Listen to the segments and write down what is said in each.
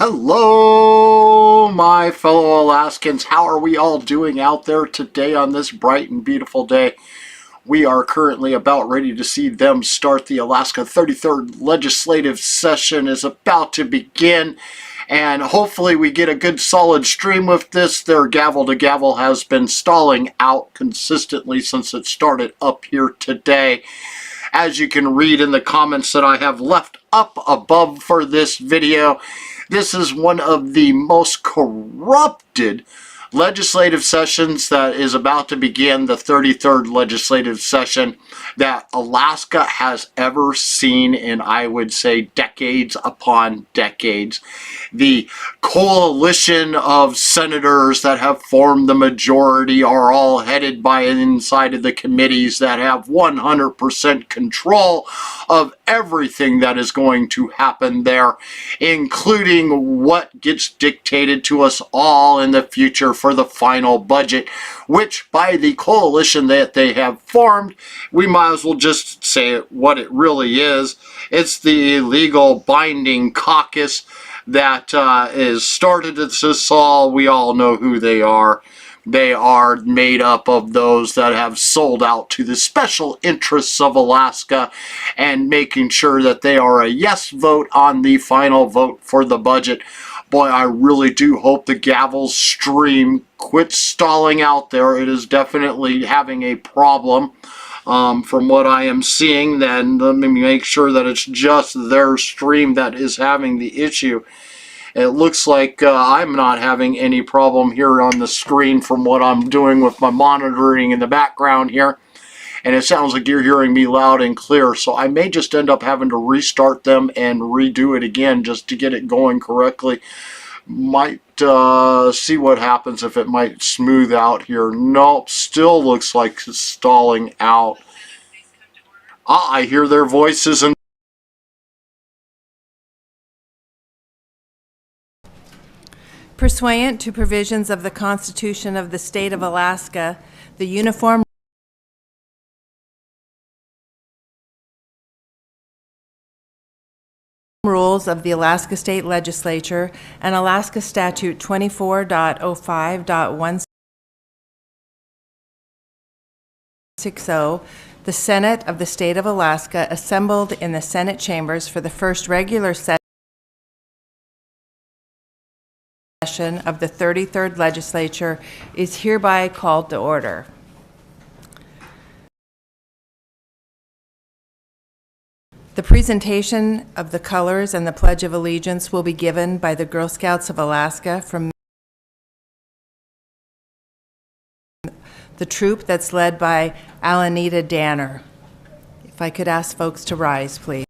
Hello, my fellow Alaskans. How are we all doing out there today on this bright and beautiful day? We are currently about ready to see them start. The Alaska 33rd legislative session is about to begin, and hopefully we get a good solid stream with this. Their gavel to gavel has been stalling out consistently since it started up here today. As you can read in the comments that I have left up above for this video, this is one of the most corrupted legislative sessions that is about to begin, the 33rd legislative session that Alaska has ever seen in, I would say, decades upon decades. The coalition of senators that have formed the majority are all headed by inside of the committees that have 100% control of everything that is going to happen there, including what gets dictated to us all in the future for the final budget, which by the coalition that they have formed, we might as well just say what it really is. It's the illegal Binding Caucus that is started this all. We all know who they are. They are made up of those that have sold out to the special interests of Alaska and making sure that they are a yes vote on the final vote for the budget. Boy, I really do hope the gavel stream quits stalling out there. It is definitely having a problem from what I am seeing. Then let me make sure that it's just their stream that is having the issue. It looks like I'm not having any problem here on the screen from what I'm doing with my monitoring in the background here. And it sounds like you're hearing me loud and clear. So I may just end up having to restart them and redo it again just to get it going correctly. Might see what happens if it might smooth out here. Nope, still looks like it's stalling out. I hear their voices and Pursuant to provisions of the Constitution of the State of Alaska, the Uniform Rules of the Alaska State Legislature and Alaska Statute 24.05.160, the Senate of the State of Alaska, assembled in the Senate chambers for the first regular session of the 33rd Legislature, is hereby called to order. The presentation of the colors and the Pledge of Allegiance will be given by the Girl Scouts of Alaska from the troop that's led by Alanita Danner. If I could ask folks to rise, please.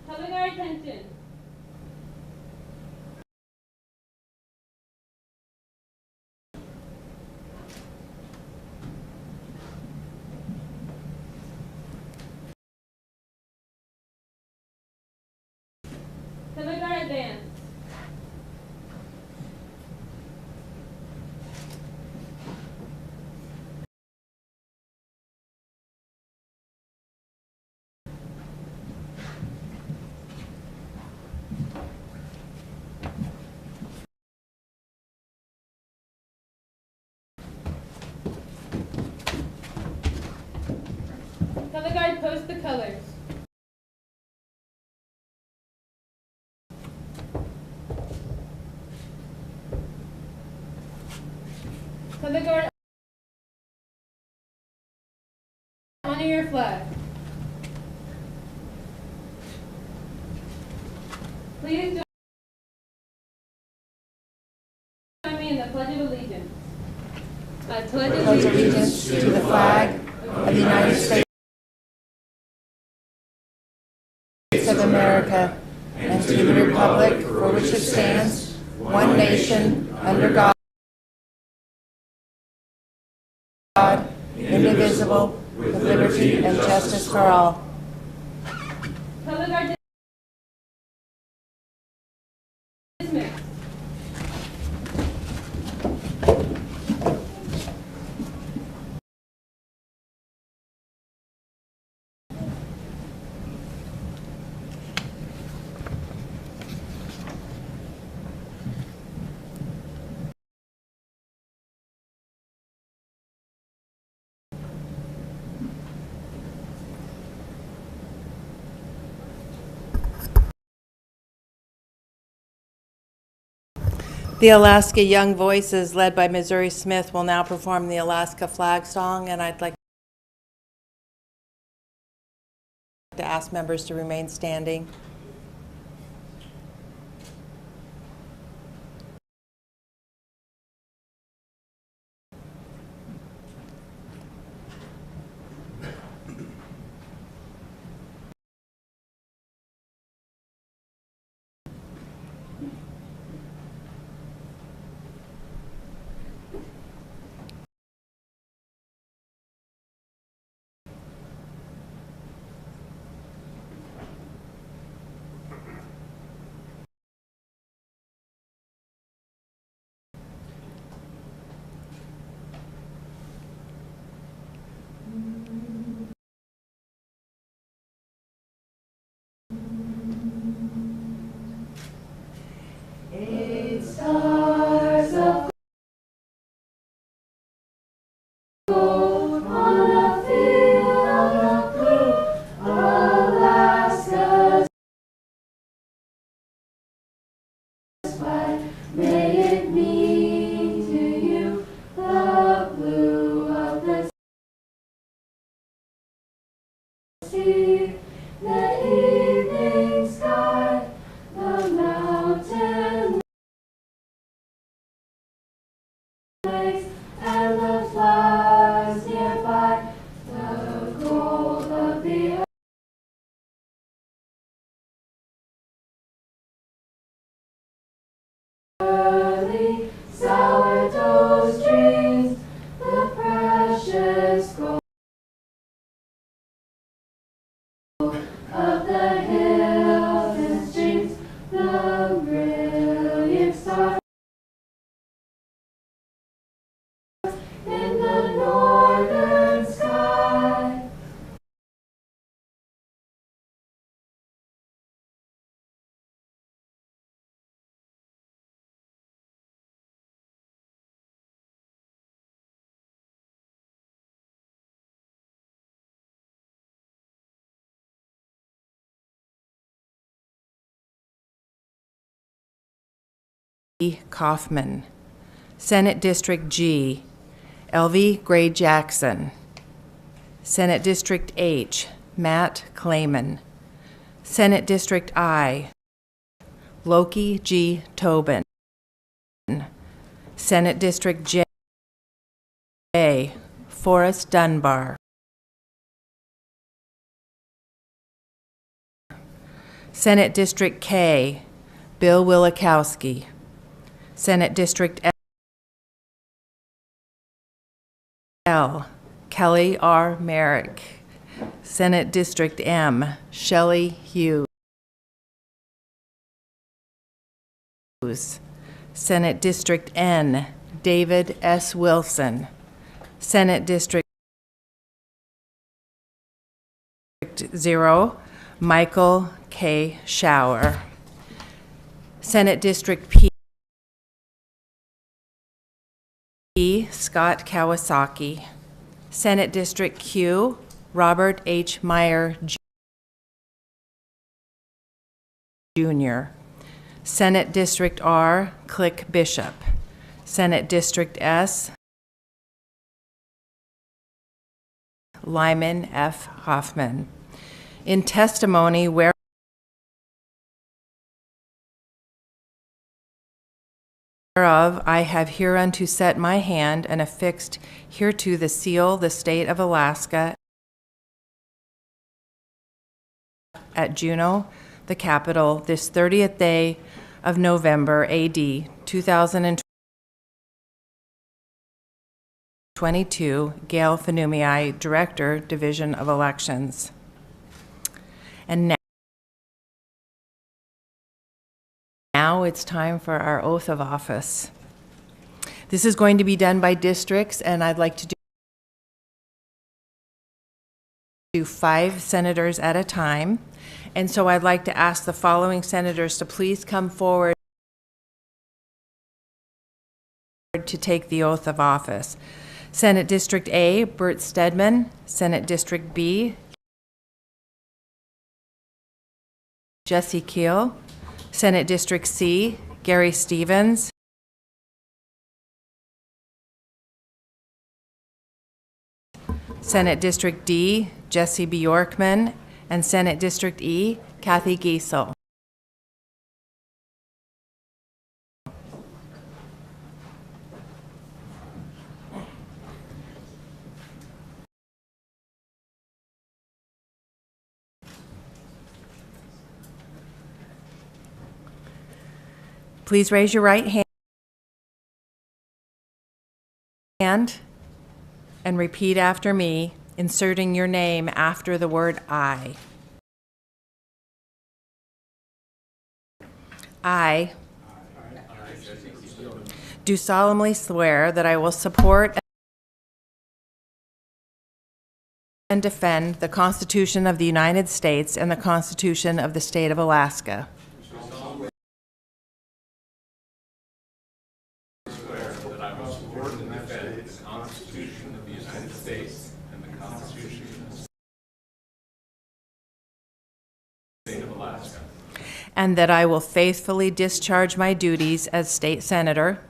Color guard attention. Color guard advance. Color guard, post the colors. Color guard, honor your flag. Please join me in the Pledge of Allegiance. I pledge allegiance To the flag of the United States of America and to the republic for which it stands, one nation, under God, indivisible, with liberty and justice for all. Public are dismissed. The Alaska Young Voices, led by Missouri Smith, will now perform the Alaska flag song, and I'd like to ask members to remain standing. Kaufman. Senate District G, Elvie Gray Jackson. Senate District H, Matt Clayman. Senate District I, Loki G. Tobin. Senate District J, Forrest Dunbar. Senate District K, Bill Wilikowski. Senate District L, Kelly R. Merrick. Senate District M, Shelley Hughes. Senate District N, David S. Wilson. Senate District 0, Michael K. Schauer. Senate District P, Scott Kawasaki. Senate District Q, Robert H. Meyer Jr. Senate District R, Click Bishop. Senate District S, Lyman F. Hoffman. In testimony whereof I have hereunto set my hand and affixed hereto the seal, the state of Alaska at Juneau, the Capitol this 30th day of November, AD 2022, Gail Fanumii, Director, Division of Elections. And now it's time for our oath of office. This is going to be done by districts, and I'd like to do 5 senators at a time. And so I'd like to ask the following senators to please come forward to take the oath of office. Senate District A, Bert Stedman. Senate District B, Jesse Keel. Senate District C, Gary Stevens. Senate District D, Jesse Bjorkman. And Senate District E, Kathy Giesel. Please raise your right hand and repeat after me, inserting your name after the word I. I do solemnly swear that I will support and defend the Constitution of the United States and the Constitution of the State of Alaska. And that I will faithfully discharge my duties as state senator.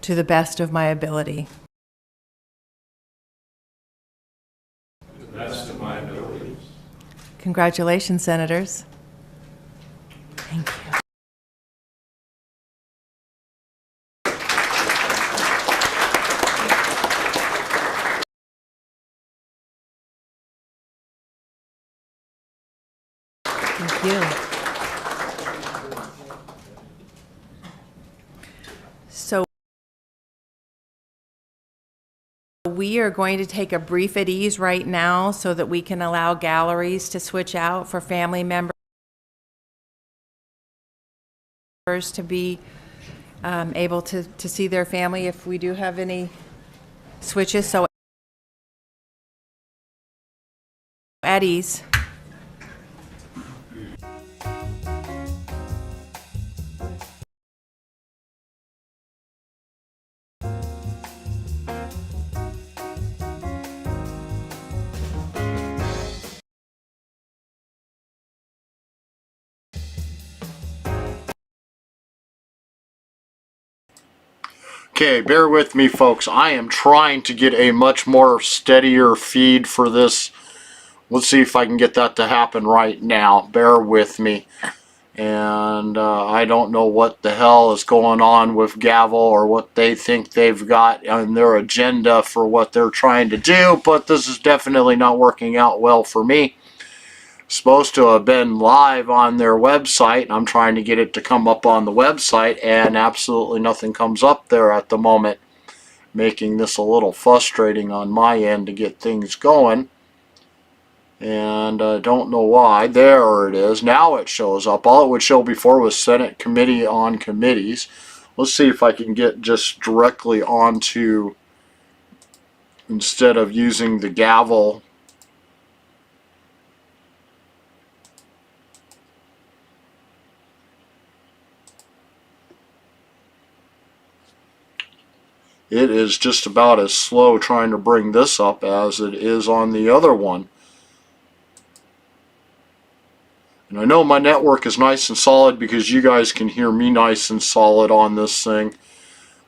To the best of my ability. To the best of my abilities. Congratulations, senators. Thank you. Thank you. So we are going to take a brief at ease right now so that we can allow galleries to switch out for family members to be able to see their family if we do have any switches. So at ease. Okay, bear with me, folks. I am trying to get a much more steadier feed for this. Let's see if I can get that to happen right now. Bear with me. And I don't know what the hell is going on with Gavel or what they think they've got on their agenda for what they're trying to do, but this is definitely not working out well for me. Supposed to have been live on their website, and I'm trying to get it to come up on the website, and absolutely nothing comes up there at the moment, making this a little frustrating on my end to get things going. And I don't know why. There it is. Now it shows up. All it would show before was Senate Committee on Committees. Let's see if I can get just directly onto, instead of using the gavel. It is just about as slow trying to bring this up as it is on the other one. And I know my network is nice and solid because you guys can hear me nice and solid on this thing.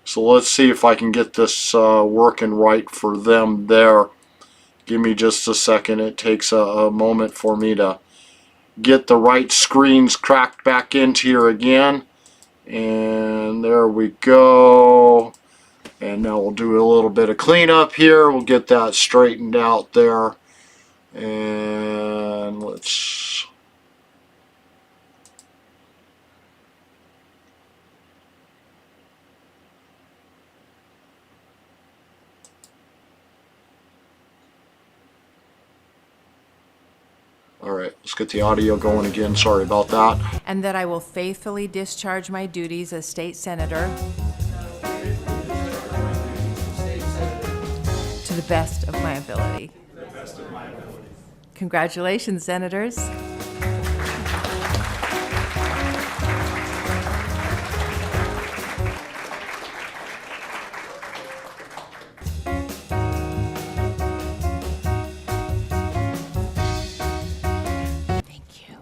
So let's see if I can get this working right for them there. Give me just a second. It takes a moment for me to get the right screens cracked back into here again. And there we go. And And now we'll do a little bit of cleanup here. We'll get that straightened out there. And let's... All right, let's get the audio going again. Sorry about that. And that I will faithfully discharge my duties as state senator to the best of my ability. Congratulations, senators. Thank you.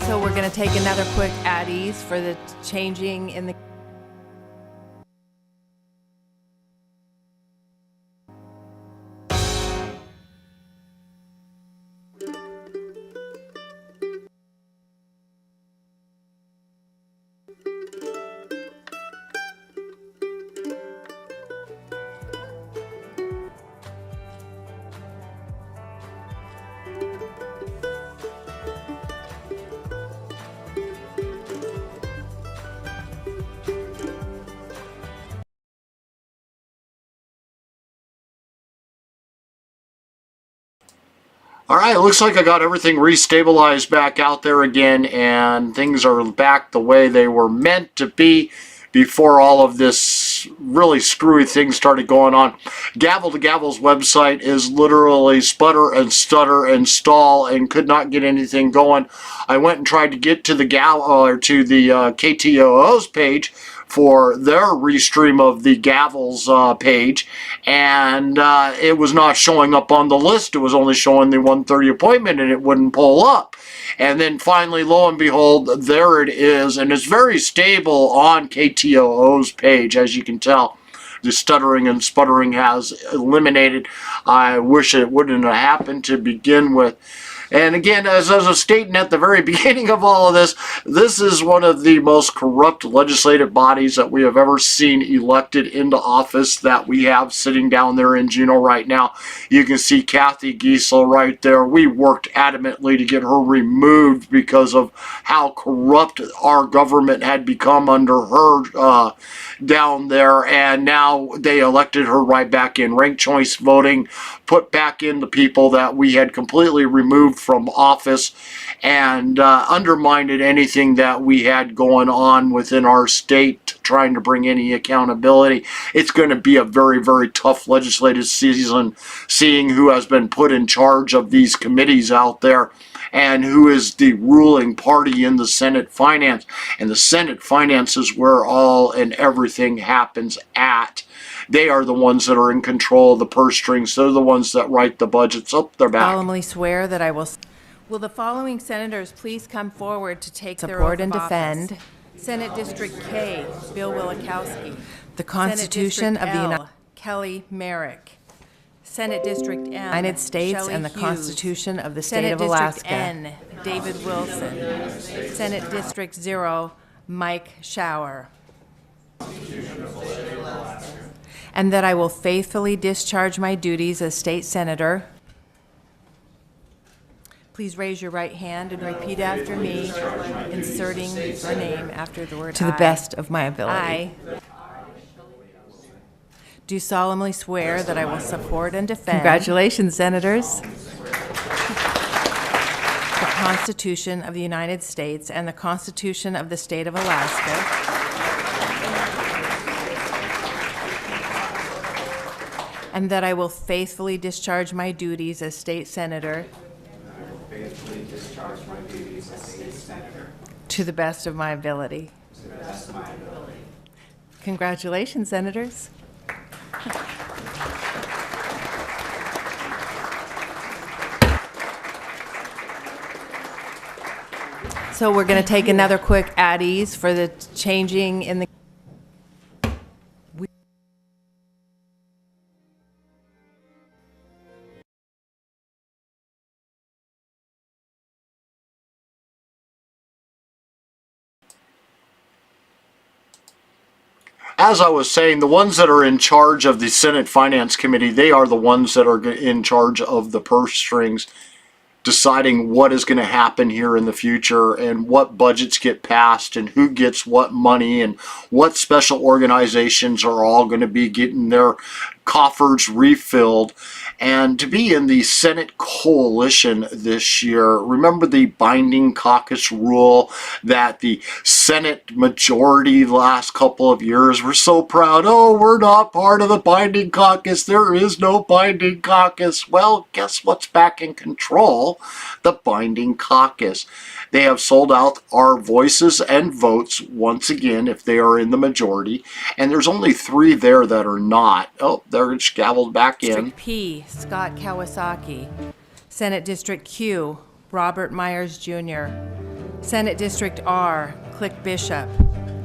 So we're going to take another quick at ease for the changing in the All right, it looks like I got everything restabilized back out there again, and things are back the way they were meant to be before all of this really screwy thing started going on. Gavel to Gavel's website is literally sputter and stutter and stall and could not get anything going. I went and tried to get to the KTOO's page for their restream of the Gavel's page, and it was not showing up on the list. It was only showing the 1:30 appointment, and it wouldn't pull up. And then finally, lo and behold, there it is, and it's very stable on KTOO's page, as you can tell. The stuttering and sputtering has eliminated. I wish it wouldn't have happened to begin with. And again, as I was stating at the very beginning of all of this, this is one of the most corrupt legislative bodies that we have ever seen elected into office that we have sitting down there in Juneau right now. You can see Kathy Giesel right there. We worked adamantly to get her removed because of how corrupt our government had become under her down there, and now they elected her right back in. Ranked choice voting, put back in the people that we had completely removed from office, and undermined anything that we had going on within our state, trying to bring any accountability. It's going to be a very, very tough legislative season, seeing who has been put in charge of these committees out there and who is the ruling party in the Senate Finance. And the Senate Finance is where all and everything happens at. They are the ones that are in control of the purse strings. They're the ones that write the budgets. Oh, they're back. solemnly swear that I will. Will the following senators please come forward to take their oath of office? Support and defend Senate District K, Bill Wielechowski. The Constitution of the United States, Kelly Merrick. Senate District M, United States Shelley and the Hughes. Constitution of the State of Alaska. Senate District N, David Wilson. Senate District 0, Mike Shower. And that I will faithfully discharge my duties as state senator. Please raise your right hand and repeat after me, inserting your name after the word I. To the best of my ability. I do solemnly swear that I will support and defend. Congratulations, senators. The Constitution of the United States and the Constitution of the State of Alaska. And that I will faithfully discharge my duties as state senator. To the best of my ability. Congratulations, senators. So we're going to take another quick at ease for the changing in the as I was saying, the ones that are in charge of the Senate Finance Committee, they are the ones that are in charge of the purse strings, deciding what is going to happen here in the future and what budgets get passed and who gets what money and what special organizations are all going to be getting their coffers refilled. And to be in the Senate coalition this year, remember the Binding Caucus rule that the Senate majority the last couple of years were so proud, oh, we're not part of the Binding Caucus, there is no Binding Caucus. Well, guess what's back in control? The Binding Caucus. They have sold out our voices and votes once again if they are in the majority, and there's only 3 there that are not. Oh, they're scavenged back in. District P, Scott Kawasaki. Senate District Q, Robert Myers Jr. Senate District R, Click Bishop.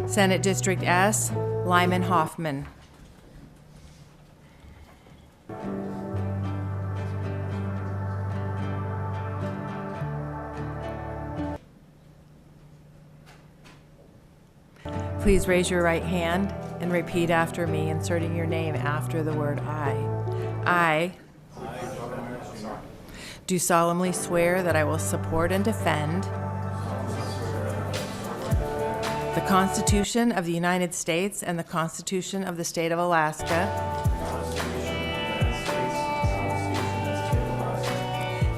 Senate District S, Lyman Hoffman. Please raise your right hand and repeat after me, inserting your name after the word I. I do solemnly swear that I will support and defend the Constitution of the United States and the Constitution of the State of Alaska,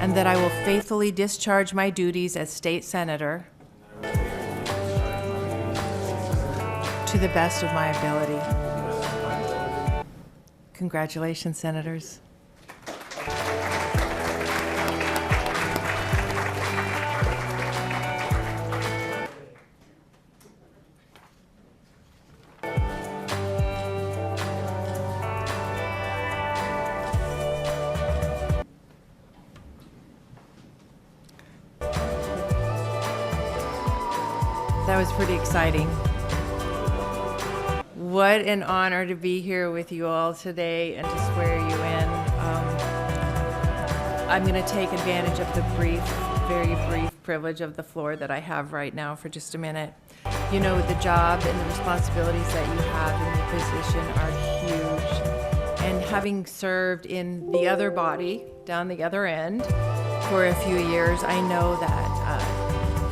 and that I will faithfully discharge my duties as State Senator to the best of my ability. Congratulations, Senators. That was pretty exciting. What an honor to be here with you all today and to swear you in. I'm going to take advantage of the very brief privilege of the floor that I have right now for just a minute. You know, the job and the responsibilities that you have in your position are huge. And having served in the other body, down the other end, for a few years, I know that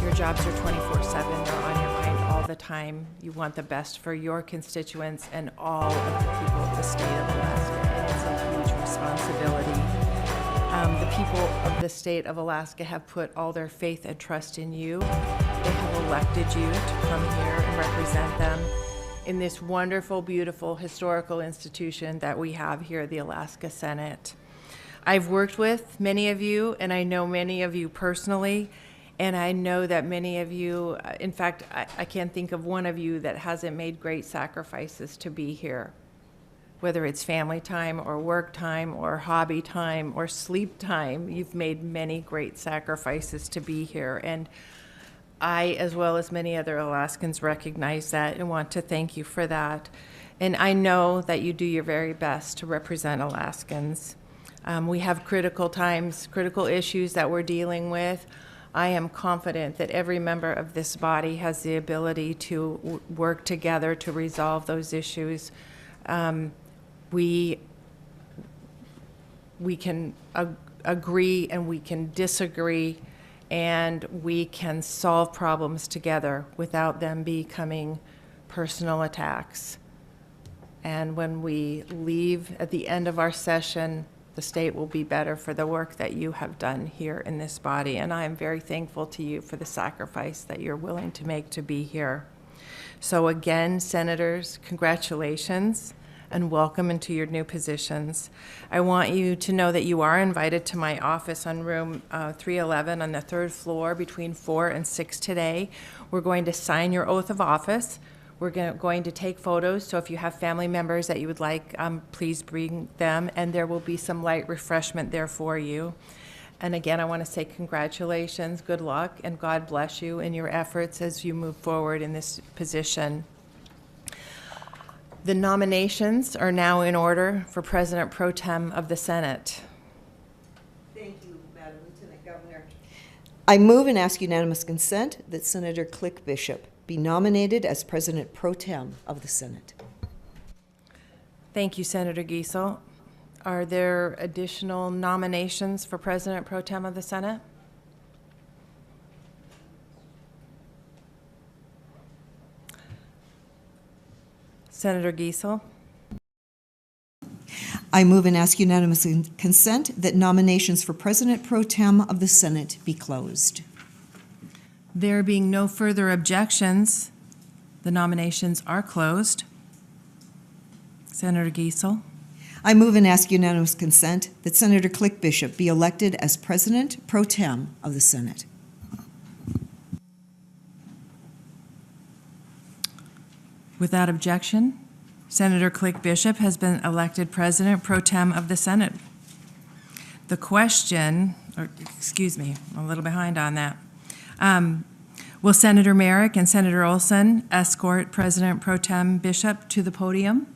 your jobs are 24/7. They're on your mind all the time. You want the best for your constituents and all of the people of the state of Alaska, and it's a huge responsibility. The people of the state of Alaska have put all their faith and trust in you. They have elected you to come here and represent them in this wonderful, beautiful, historical institution that we have here at the Alaska Senate. I've worked with many of you, and I know many of you personally, and I know that many of you, in fact, I can't think of one of you that hasn't made great sacrifices to be here. Whether it's family time or work time or hobby time or sleep time, you've made many great sacrifices to be here. And I, as well as many other Alaskans, recognize that and want to thank you for that. And I know that you do your very best to represent Alaskans. We have critical times, critical issues that we're dealing with. I am confident that every member of this body has the ability to work together to resolve those issues. We can agree and we can disagree, and we can solve problems together without them becoming personal attacks. And when we leave at the end of our session, the state will be better for the work that you have done here in this body. And I am very thankful to you for the sacrifice that you're willing to make to be here. So again, Senators, congratulations and welcome into your new positions. I want you to know that you are invited to my office on room 311 on the 3rd floor between 4 and 6 today. We're going to sign your oath of office. We're going to take photos, so if you have family members that you would like, please bring them, and there will be some light refreshment there for you. And again, I want to say congratulations, good luck, and God bless you in your efforts as you move forward in this position. The nominations are now in order for President Pro Tem of the Senate. Thank you, Madam Lieutenant Governor. I move and ask unanimous consent that Senator Click Bishop be nominated as President Pro Tem of the Senate. Thank you, Senator Giesel. Are there additional nominations for President Pro Tem of the Senate? Senator Giesel. I move and ask unanimous consent that nominations for President Pro Tem of the Senate be closed. There being no further objections, the nominations are closed. Senator Giesel. I move and ask unanimous consent that Senator Click Bishop be elected as President Pro Tem of the Senate. Without objection, Senator Click Bishop has been elected President Pro Tem of the Senate. The question, or excuse me, I'm a little behind on that. Will Senator Merrick and Senator Olson escort President Pro Tem Bishop to the podium?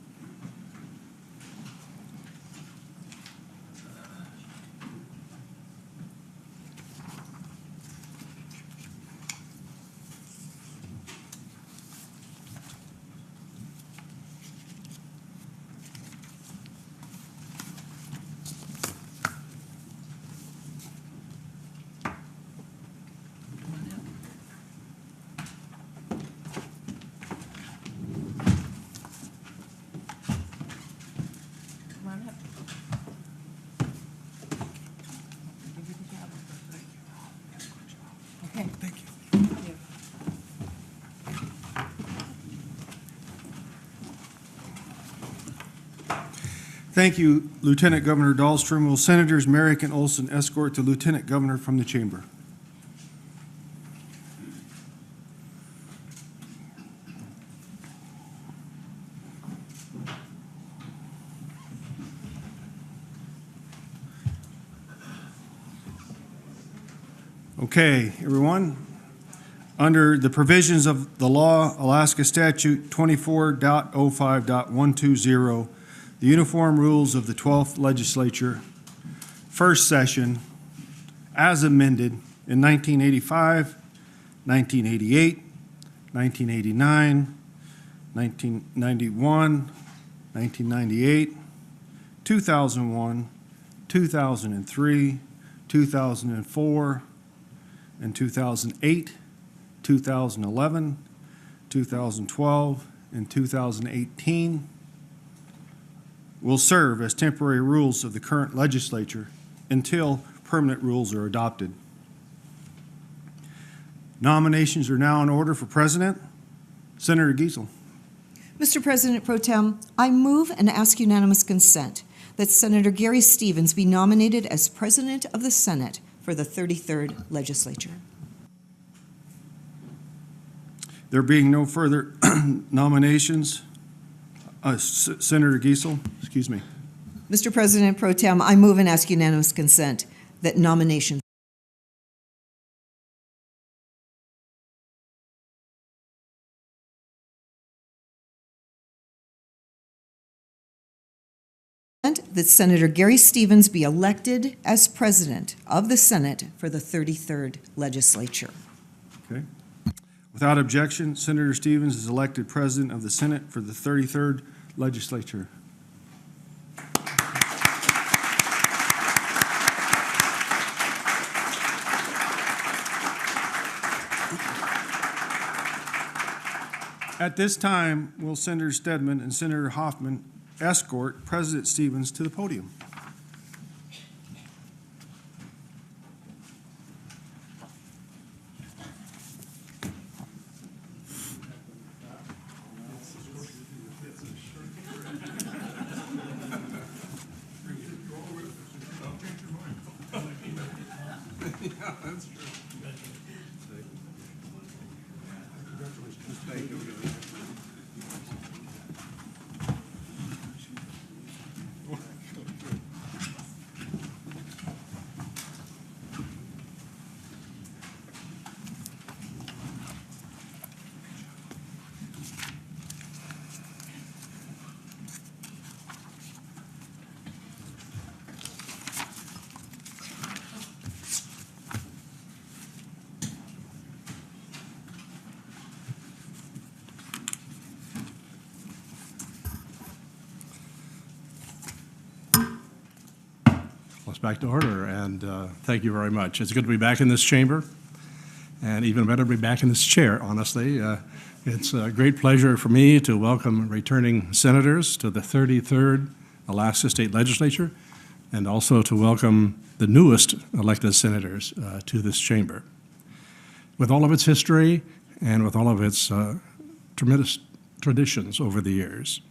Thank you, Lieutenant Governor Dahlstrom. Will Senators Merrick and Olson escort the Lieutenant Governor from the chamber? Okay, everyone. Under the provisions of the law, Alaska Statute 24.05.120, the Uniform Rules of the 12th Legislature, first session, as amended in 1985, 1988, 1989, 1991, 1998, 2001, 2003, 2004, and 2008, 2011, 2012, and 2018 will serve as temporary rules of the current legislature until permanent rules are adopted. Nominations are now in order for president. Senator Giesel. Mr. President Pro Tem, I move and ask unanimous consent that Senator Gary Stevens be nominated as President of the Senate for the 33rd Legislature. There being no further nominations, Senator Giesel, excuse me. Mr. President Pro Tem, I move and ask unanimous consent that nominations that Senator Gary Stevens be elected as President of the Senate for the 33rd Legislature. Okay. Without objection, Senator Stevens is elected President of the Senate for the 33rd Legislature. At this time, will Senator Stedman and Senator Hoffman escort President Stevens to the podium? Let's back to order, and thank you very much. It's good to be back in this chamber, and even better to be back in this chair, honestly. It's a great pleasure for me to welcome returning senators to the 33rd Alaska State Legislature, and also to welcome the newest elected senators to this chamber. With all of its history and with all of its tremendous traditions over the years.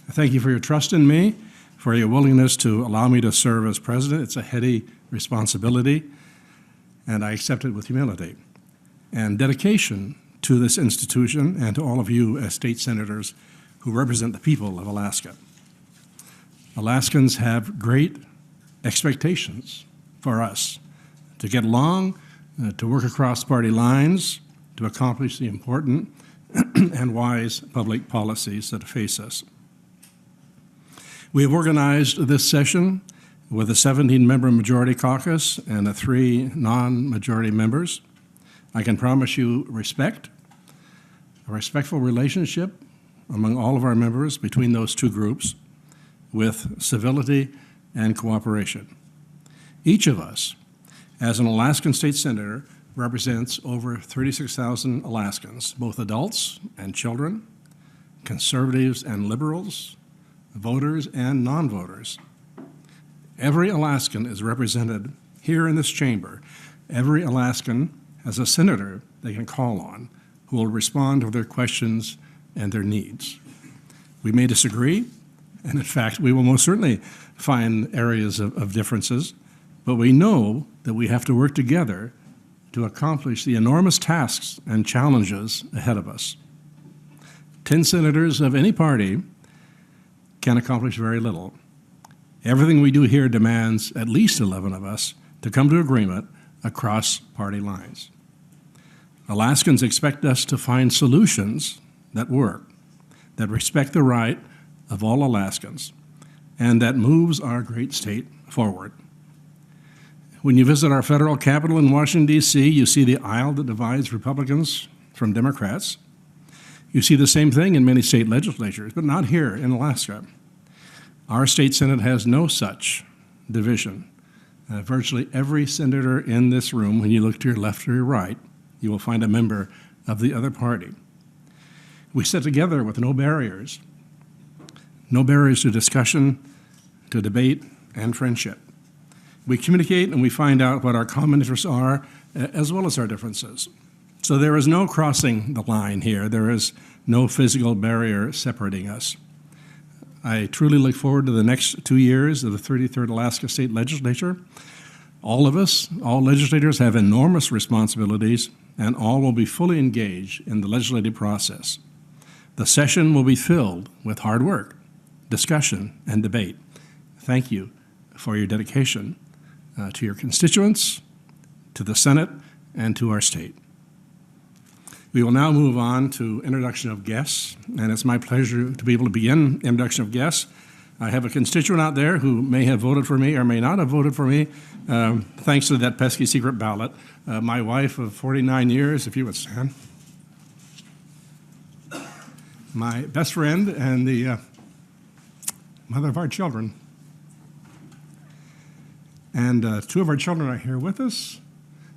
I thank you for your trust in me, for your willingness to allow me to serve as president. It's a heady responsibility, and I accept it with humility and dedication to this institution and to all of you as state senators who represent the people of Alaska. Alaskans have great expectations for us to get along, to work across party lines, to accomplish the important and wise public policies that face us. We have organized this session with a 17-member majority caucus and 3 non-majority members. I can promise you respect, a respectful relationship among all of our members between those two groups with civility and cooperation. Each of us, as an Alaskan state senator, represents over 36,000 Alaskans, both adults and children, conservatives and liberals, voters and non-voters. Every Alaskan is represented here in this chamber. Every Alaskan has a senator they can call on who will respond to their questions and their needs. We may disagree, and in fact, we will most certainly find areas of differences, but we know that we have to work together to accomplish the enormous tasks and challenges ahead of us. 10 senators of any party can accomplish very little. Everything we do here demands at least 11 of us to come to agreement across party lines. Alaskans expect us to find solutions that work, that respect the right of all Alaskans, and that moves our great state forward. When you visit our federal capital in Washington, D.C., you see the aisle that divides Republicans from Democrats. You see the same thing in many state legislatures, but not here in Alaska. Our state Senate has no such division. Virtually every senator in this room, when you look to your left or your right, you will find a member of the other party. We sit together with no barriers to discussion, to debate, and friendship. We communicate and we find out what our common interests are, as well as our differences. So there is no crossing the line here. There is no physical barrier separating us. I truly look forward to the next 2 years of the 33rd Alaska State Legislature. All of us, all legislators, have enormous responsibilities, and all will be fully engaged in the legislative process. The session will be filled with hard work, discussion, and debate. Thank you for your dedication to your constituents, to the Senate, and to our state. We will now move on to introduction of guests, and it's my pleasure to be able to begin introduction of guests. I have a constituent out there who may have voted for me or may not have voted for me, thanks to that pesky secret ballot. My wife of 49 years, if you would stand. My best friend and the mother of our children. And 2 of our children are here with us.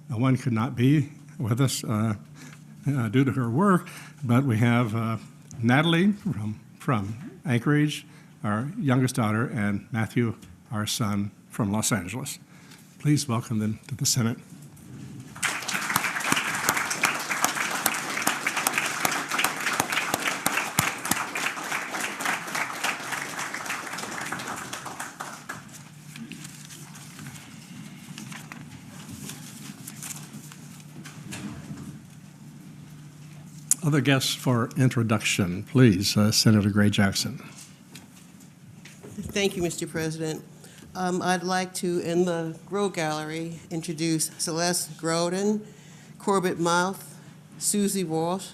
One could not be with us due to her work, but we have Natalie from Anchorage, our youngest daughter, and Matthew, our son, from Los Angeles. Please welcome them to the Senate. Other guests for introduction, please. Senator Gray Jackson. Thank you, Mr. President. I'd like to, in the Grow Gallery, introduce Celeste Groden, Corbett Mouth, Susie Walsh,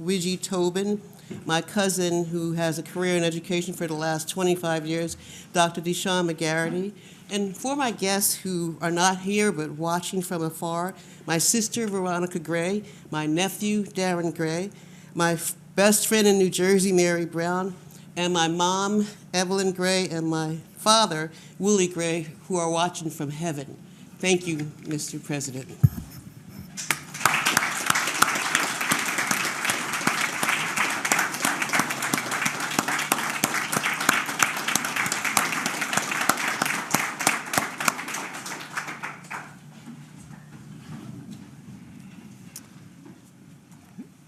Widgie Tobin, my cousin who has a career in education for the last 25 years, Dr. Deshawn McGarity, and for my guests who are not here but watching from afar, my sister Veronica Gray, my nephew Darren Gray, my best friend in New Jersey, Mary Brown, and my mom, Evelyn Gray, and my father, Willie Gray, who are watching from heaven. Thank you, Mr. President.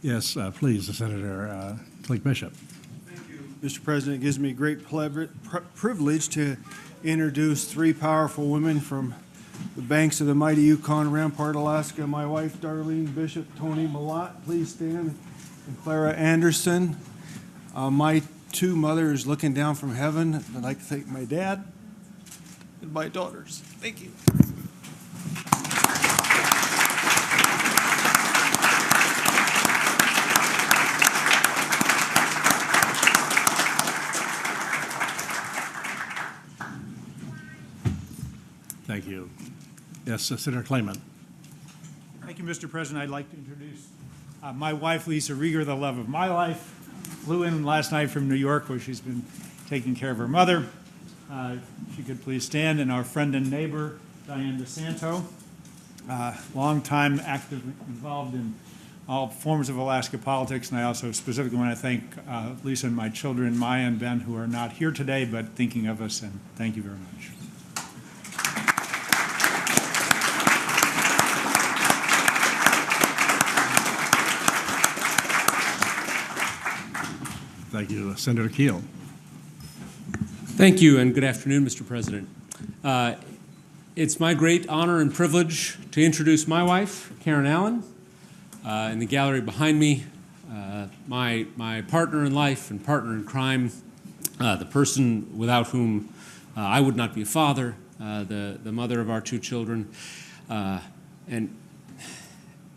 Yes, please, Senator Clink Bishop. Mr. President, it gives me great privilege to introduce three powerful women from the banks of the mighty Yukon, Rampart, Alaska. My wife, Darlene Bishop, Tony Malott, please stand, and Clara Anderson. My two mothers looking down from heaven. I'd like to thank my dad and my daughters. Thank you. Thank you. Yes, Senator Clayman. Thank you, Mr. President. I'd like to introduce my wife, Lisa Rieger, the love of my life. Flew in last night from New York, where she's been taking care of her mother. If she could please stand. And our friend and neighbor, Diane DeSanto, long time actively involved in all forms of Alaska politics. And I also specifically want to thank Lisa and my children, Maya and Ben, who are not here today, but thinking of us. And thank you very much. Thank you. Senator Keel. Thank you, and good afternoon, Mr. President. It's my great honor and privilege to introduce my wife, Karen Allen, in the gallery behind me, my partner in life and partner in crime, the person without whom I would not be a father, the mother of our two children, and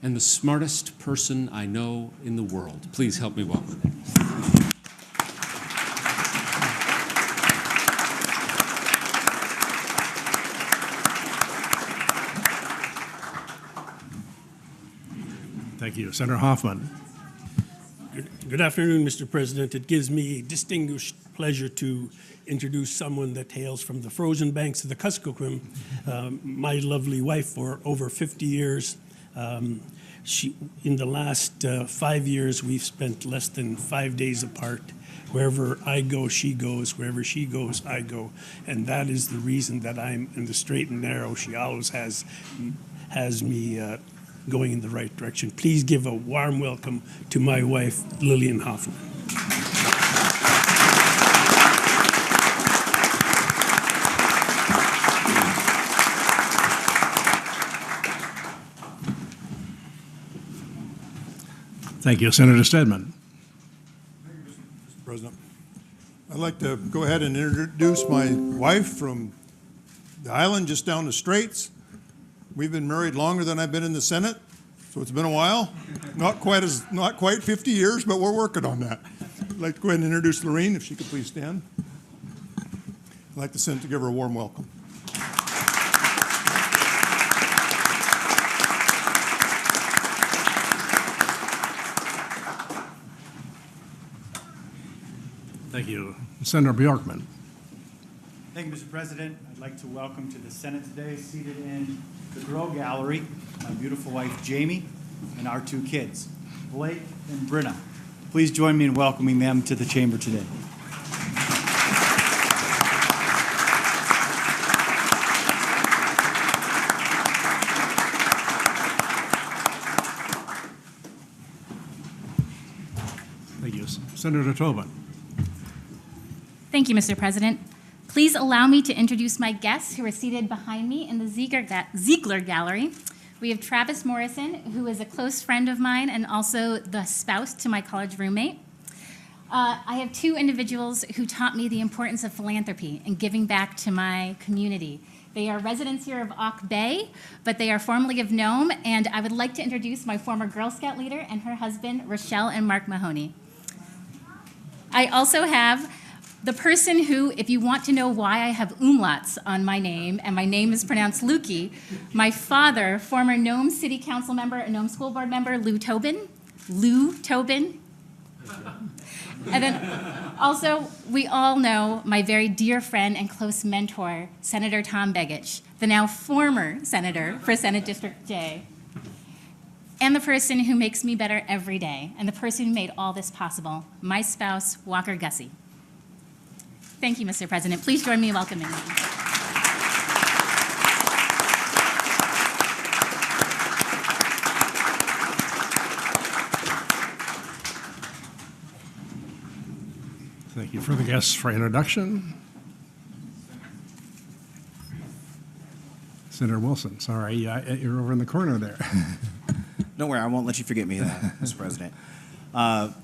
the smartest person I know in the world. Please help me welcome her. Thank you. Senator Hoffman. Good afternoon, Mr. President. It gives me distinguished pleasure to introduce someone that hails from the frozen banks of the Kuskokwim, my lovely wife for over 50 years. In the last 5 years, we've spent less than 5 days apart. Wherever I go, she goes. Wherever she goes, I go. And that is the reason that I'm in the straight and narrow. She always has me going in the right direction. Please give a warm welcome to my wife, Lillian Hoffman. Thank you. Senator Stedman. Thank you, Mr. President. I'd like to go ahead and introduce my wife from the island just down the straits. We've been married longer than I've been in the Senate, so it's been a while. Not quite 50 years, but we're working on that. I'd like to go ahead and introduce Lorene, if she could please stand. I'd like the Senate to give her a warm welcome. Thank you. Senator Bjorkman. Thank you, Mr. President. I'd like to welcome to the Senate today, seated in the Girl Gallery, my beautiful wife, Jamie, and our two kids, Blake and Brenna. Please join me in welcoming them to the chamber today. Thank you. Senator Tobin. Thank you, Mr. President. Please allow me to introduce my guests who are seated behind me in the Ziegler Gallery. We have Travis Morrison, who is a close friend of mine and also the spouse to my college roommate. I have two individuals who taught me the importance of philanthropy and giving back to my community. They are residents here of Auk Bay, but they are formerly of Nome, and I would like to introduce my former Girl Scout leader and her husband, Rochelle and Mark Mahoney. I also have the person who, if you want to know why I have umlauts on my name, and my name is pronounced Lukey, my father, former Nome City Council member and Nome School Board member, Lou Tobin. And then Also, we all know my very dear friend and close mentor, Senator Tom Begich, the now former senator for Senate District J, and the person who makes me better every day, and the person who made all this possible, my spouse, Walker Gussie. Thank you, Mr. President. Please join me in welcoming me. Thank you for the guests for introduction. Senator Wilson, sorry, you're over in the corner there. Don't worry, I won't let you forget me, Mr. President.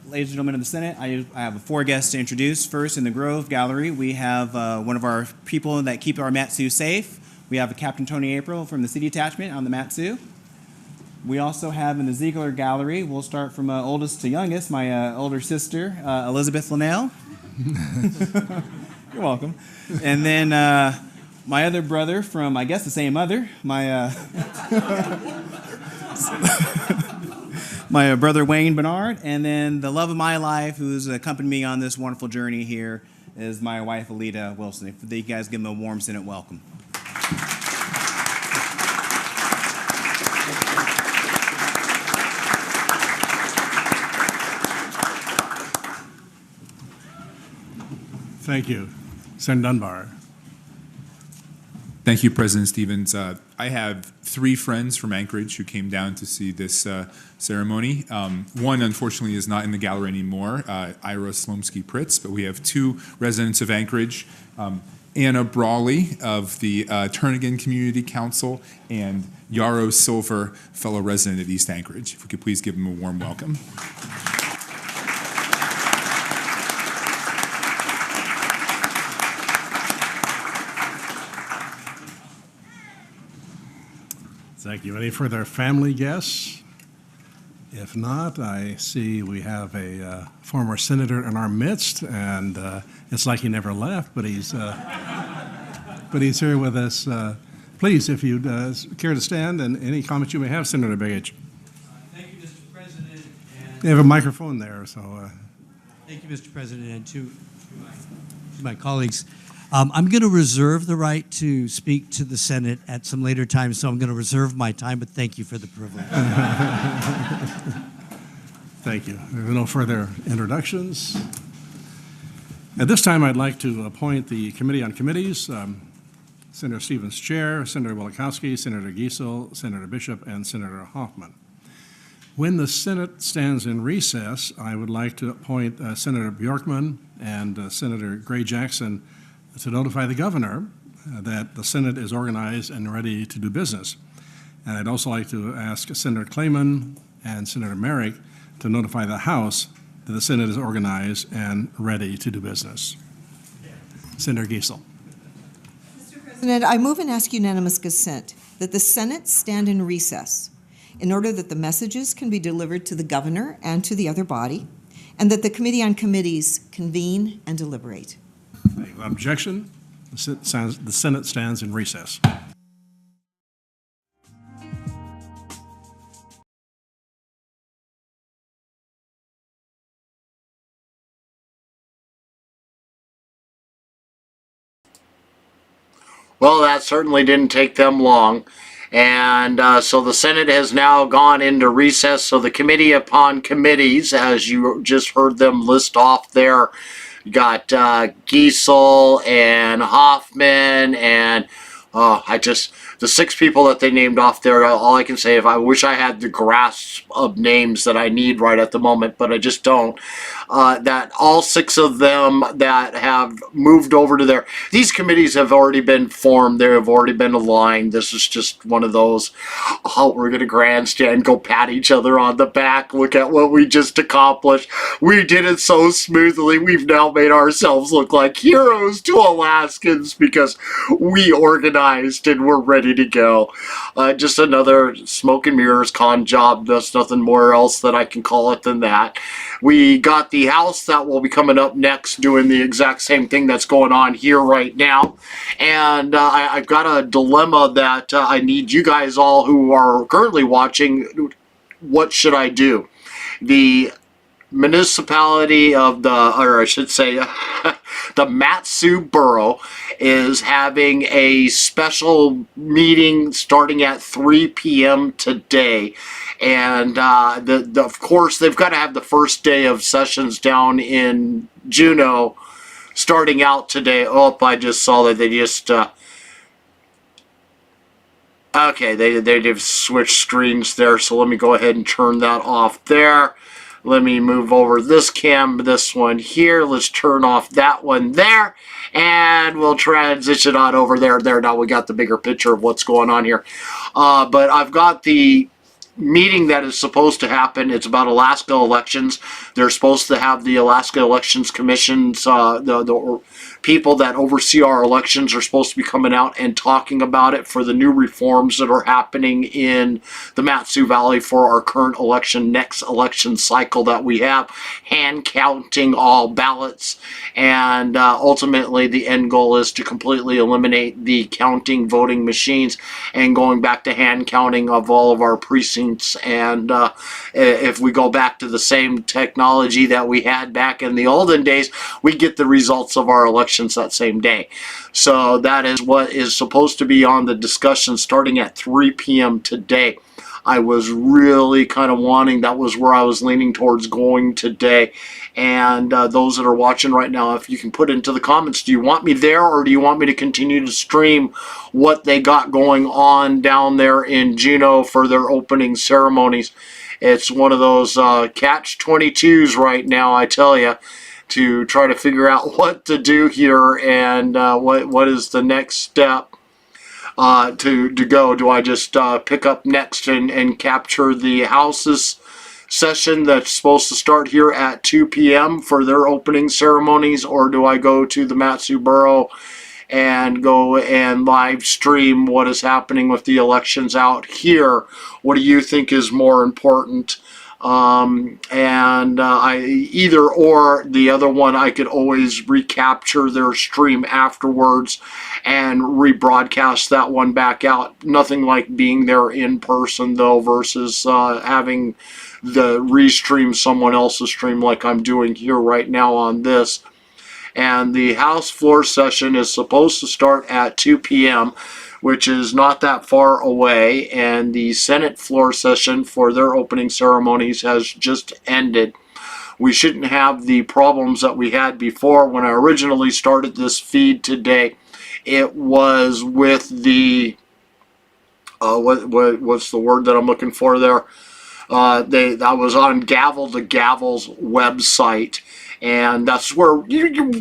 Ladies and gentlemen of the Senate, I have 4 guests to introduce. First, in the Grove Gallery, we have one of our people that keep our Mat-Su safe. We have Captain Tony April from the City Attachment on the Mat-Su. We also have in the Ziegler Gallery, we'll start from oldest to youngest, my older sister, Elizabeth Linnell. You're welcome. And then my other brother from, I guess, the same mother, my my brother Wayne Bernard, and then the love of my life, who's accompanied me on this wonderful journey here, is my wife Alita Wilson. If you guys give them a warm Senate welcome. Thank you. Senator Dunbar. Thank you, President Stevens. I have 3 friends from Anchorage who came down to see this ceremony. One, unfortunately, is not in the gallery anymore, Ira Slomsky-Pritz, but we have 2 residents of Anchorage, Anna Brawley of the Turnagain Community Council, and Yarrow Silver, fellow resident of East Anchorage. If we could please give them a warm welcome. Thank you. Any further family guests? If not, I see we have a former senator in our midst, and it's like he never left, but he's here with us. Please, if you'd care to stand, and any comments you may have, Senator Begich. Thank you, Mr. President. They have a microphone there, so. Thank you, Mr. President, and to my colleagues. I'm going to reserve the right to speak to the Senate at some later time, so I'm going to reserve my time, but thank you for the privilege. Thank you. There are no further introductions. At this time, I'd like to appoint the Committee on Committees, Senator Stevens Chair, Senator Wielechowski, Senator Giesel, Senator Bishop, and Senator Hoffman. When the Senate stands in recess, I would like to appoint Senator Bjorkman and Senator Gray Jackson to notify the governor that the Senate is organized and ready to do business. And I'd also like to ask Senator Clayman and Senator Merrick to notify the House that the Senate is organized and ready to do business. Senator Giesel. Mr. President, I move and ask unanimous consent that the Senate stand in recess in order that the messages can be delivered to the governor and to the other body, and that the Committee on Committees convene and deliberate. Without objection, the Senate stands in recess. Well, that certainly didn't take them long. And so the Senate has now gone into recess. So the Committee upon Committees, as you just heard them list off there, you got Giesel and Hoffman and the 6 people that they named off there. All I can say is I wish I had the grasp of names that I need right at the moment, but I just don't. That all 6 of them that have moved over to there, these committees have already been formed. They have already been aligned. This is just one of those, oh, we're going to grandstand, go pat each other on the back, look at what we just accomplished. We did it so smoothly. We've now made ourselves look like heroes to Alaskans because we organized and we're ready to go. Just another smoke and mirrors con job. There's nothing more else that I can call it than that. We got the House that will be coming up next doing the exact same thing that's going on here right now. And I've got a dilemma that I need you guys all who are currently watching, what should I do? The municipality of or I should say, the Mat-Su Borough is having a special meeting starting at 3 p.m. today. And of course, they've got to have the first day of sessions down in Juneau starting out today. Oh, I just saw that they just... okay, they've switched screens there, so let me go ahead and turn that off there. Let me move over this one here. Let's turn off that one there, and we'll transition on over there. Now we got the bigger picture of what's going on here. But I've got the meeting that is supposed to happen. It's about Alaska elections. They're supposed to have the Alaska Elections Commissions, the people that oversee our elections are supposed to be coming out and talking about it for the new reforms that are happening in the Mat-Su Valley for our current election, next election cycle that we have, hand counting all ballots, and ultimately the end goal is to completely eliminate the counting voting machines and going back to hand counting of all of our precincts. And if we go back to the same technology that we had back in the olden days, we get the results of our elections that same day. So that is what is supposed to be on the discussion starting at 3 p.m. today. I was really kind of wanting, that was where I was leaning towards going today. And those that are watching right now, if you can put into the comments, do you want me there or do you want me to continue to stream what they got going on down there in Juneau for their opening ceremonies? It's one of those catch-22s right now, I tell you, to try to figure out what to do here and what is the next step to go. Do I just pick up next and capture the House's session that's supposed to start here at 2 p.m. for their opening ceremonies, or do I go to the Mat-Su Borough and go and live stream what is happening with the elections out here? What do you think is more important? Either or, the other one, I could always recapture their stream afterwards and rebroadcast that one back out. Nothing like being there in person though, versus having the restream someone else's stream like I'm doing here right now on this. And the House floor session is supposed to start at 2 p.m., which is not that far away, and the Senate floor session for their opening ceremonies has just ended. We shouldn't have the problems that we had before. When I originally started this feed today, it was with the what's the word that I'm looking for there? I was on Gavel to Gavel's website, and that's where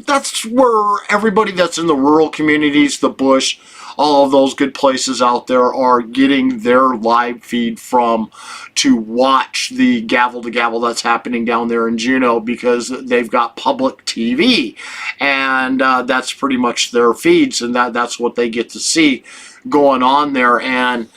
that's where everybody that's in the rural communities, the bush, all of those good places out there are getting their live feed from to watch the Gavel to Gavel that's happening down there in Juneau, because they've got public TV, and that's pretty much their feeds, and that's what they get to see going on there. And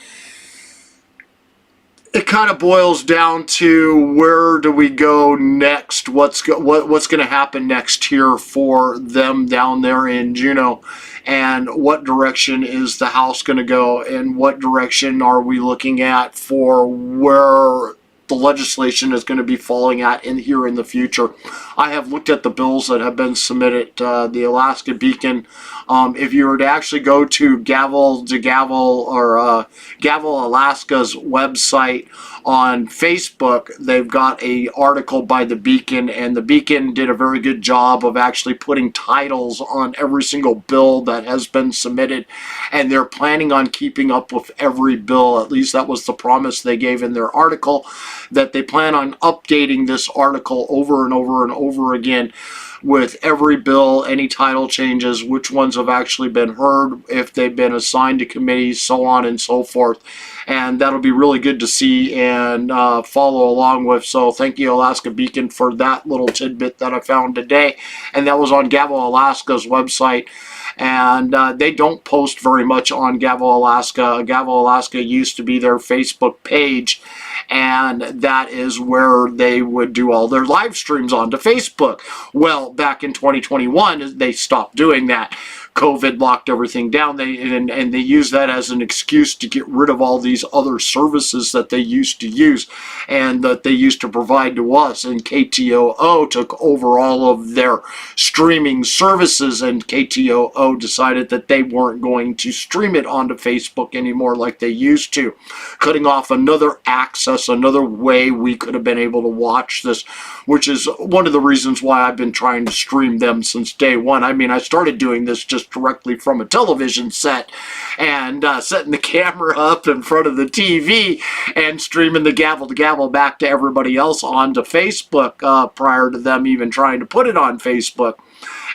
it kind of boils down to, where do we go next? What's going to happen next here for them down there in Juneau? And what direction is the House going to go? And what direction are we looking at for where the legislation is going to be falling at here in the future? I have looked at the bills that have been submitted. The Alaska Beacon, if you were to actually go to Gavel to Gavel or Gavel Alaska's website on Facebook, they've got an article by the Beacon, and the Beacon did a very good job of actually putting titles on every single bill that has been submitted, and they're planning on keeping up with every bill. At least that was the promise they gave in their article, that they plan on updating this article over and over and over again with every bill, any title changes, which ones have actually been heard, if they've been assigned to committees, so on and so forth. And that'll be really good to see and follow along with. So thank you, Alaska Beacon, for that little tidbit that I found today. And that was on Gavel Alaska's website. And they don't post very much on Gavel Alaska. Gavel Alaska used to be their Facebook page, and that is where they would do all their live streams onto Facebook. Well, back in 2021, they stopped doing that. COVID locked everything down, and they use that as an excuse to get rid of all these other services that they used to use and that they used to provide to us. And KTOO took over all of their streaming services, and KTOO decided that they weren't going to stream it onto Facebook anymore like they used to, cutting off another access, another way we could have been able to watch this, which is one of the reasons why I've been trying to stream them since day one. I mean, I started doing this just directly from a television set and setting the camera up in front of the TV and streaming the gavel to gavel back to everybody else onto Facebook prior to them even trying to put it on Facebook.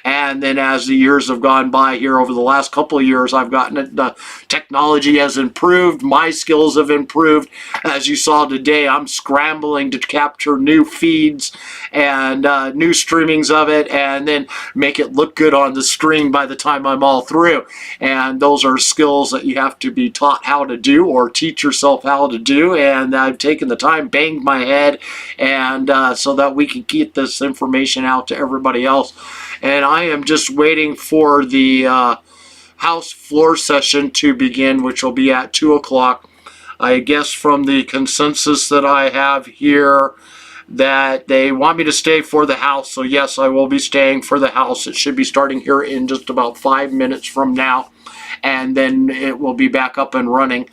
And then as the years have gone by here over the last couple of years, I've gotten it, the technology has improved, my skills have improved. As you saw today, I'm scrambling to capture new feeds and new streamings of it and then make it look good on the screen by the time I'm all through. And those are skills that you have to be taught how to do or teach yourself how to do. And I've taken the time, banged my head, and so that we can get this information out to everybody else. And I am just waiting for the House floor session to begin, which will be at 2 o'clock. I guess from the consensus that I have here that they want me to stay for the House. So yes, I will be staying for the House. It should be starting here in just about 5 minutes from now. And then it will be back up and running.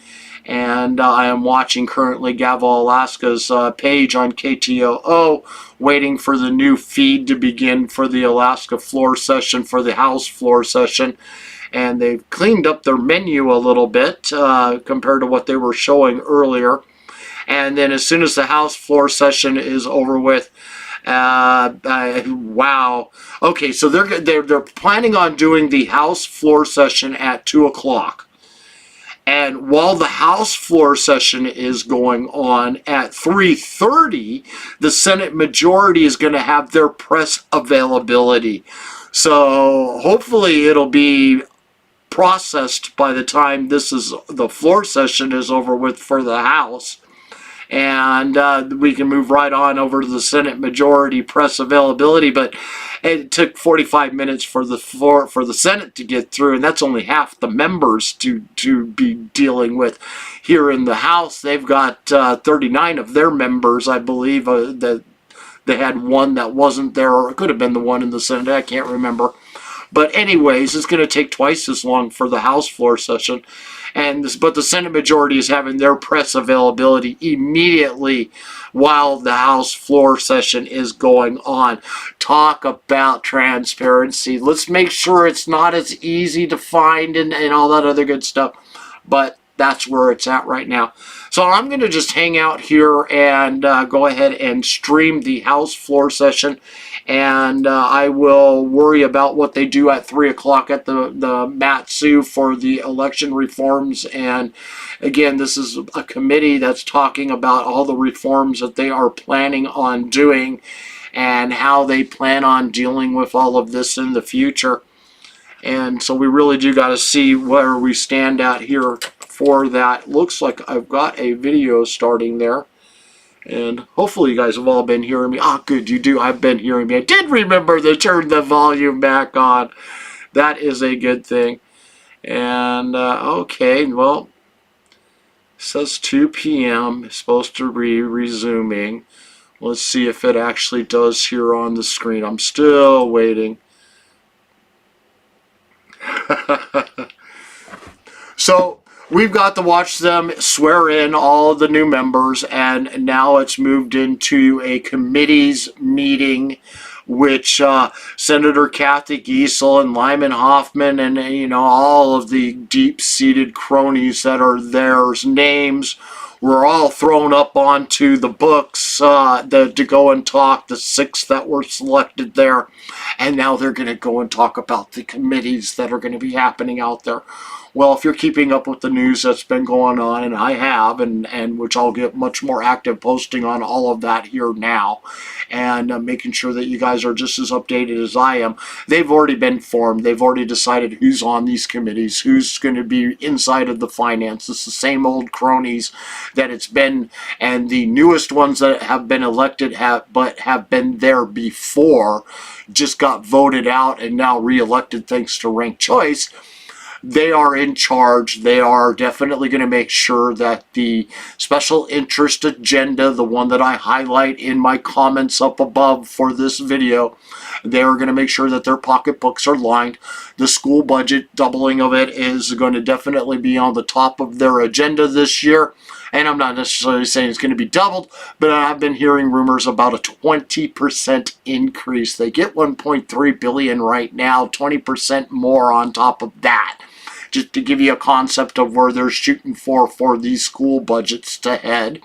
And I am watching currently Gavel Alaska's page on KTOO, waiting for the new feed to begin for the Alaska floor session, for the House floor session. And they've cleaned up their menu a little bit compared to what they were showing earlier. And then as soon as the House floor session is over with, wow. Okay, so they're planning on doing the House floor session at 2 o'clock. And while the House floor session is going on at 3:30, the Senate majority is going to have their press availability. So hopefully it'll be processed by the time the floor session is over with for the House. And we can move right on over to the Senate majority press availability. But it took 45 minutes for the Senate to get through, and that's only half the members to be dealing with. Here in the House, they've got 39 of their members, I believe, that they had one that wasn't there, or it could have been the one in the Senate, I can't remember. But anyways, it's going to take twice as long for the House floor session. But the Senate majority is having their press availability immediately while the House floor session is going on. Talk about transparency. Let's make sure it's not as easy to find and all that other good stuff. But that's where it's at right now. So I'm going to just hang out here and go ahead and stream the House floor session. And I will worry about what they do at 3 o'clock at the Matsu for the election reforms. And again, this is a committee that's talking about all the reforms that they are planning on doing and how they plan on dealing with all of this in the future. And so we really do got to see where we stand at here for that. Looks like I've got a video starting there. And hopefully you guys have all been hearing me. Ah, good, you do. I've been hearing me. I did remember to turn the volume back on. That is a good thing. And, okay, well, it says 2 p.m. It's supposed to be resuming. Let's see if it actually does here on the screen. I'm still waiting. So we've got to watch them swear in all of the new members, and now it's moved into a committee's meeting, which Senator Kathy Giesel and Lyman Hoffman and all of the deep-seated cronies that are there's names were all thrown up onto the books to go and talk, the 6 that were selected there. And now they're going to go and talk about the committees that are going to be happening out there. Well, if you're keeping up with the news that's been going on, and I have, and which I'll get much more active posting on all of that here now, and making sure that you guys are just as updated as I am. They've already been formed. They've already decided who's on these committees, who's going to be inside of the finance. It's the same old cronies that it's been, and the newest ones that have been elected have been there before, just got voted out and now re-elected thanks to ranked choice. They are in charge. They are definitely going to make sure that the special interest agenda, the one that I highlight in my comments up above for this video, they are going to make sure that their pocketbooks are lined. The school budget, doubling of it, is going to definitely be on the top of their agenda this year. And I'm not necessarily saying it's going to be doubled, but I've been hearing rumors about a 20% increase. They get $1.3 billion right now, 20% more on top of that. Just to give you a concept of where they're shooting for these school budgets to head.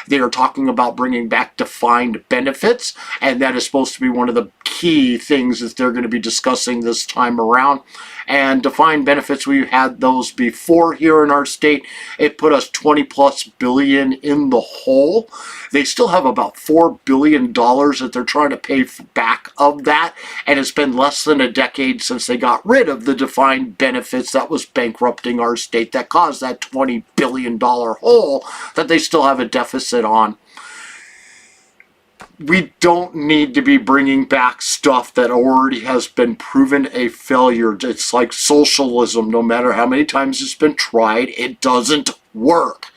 They are talking about bringing back defined benefits, and that is supposed to be one of the key things that they're going to be discussing this time around. And defined benefits, we've had those before here in our state. It put us 20+ billion in the hole. They still have about $4 billion that they're trying to pay back of that, and it's been less than a decade since they got rid of the defined benefits that was bankrupting our state, that caused that $20 billion hole that they still have a deficit on. We don't need to be bringing back stuff that already has been proven a failure. It's like socialism. No matter how many times it's been tried, it doesn't work.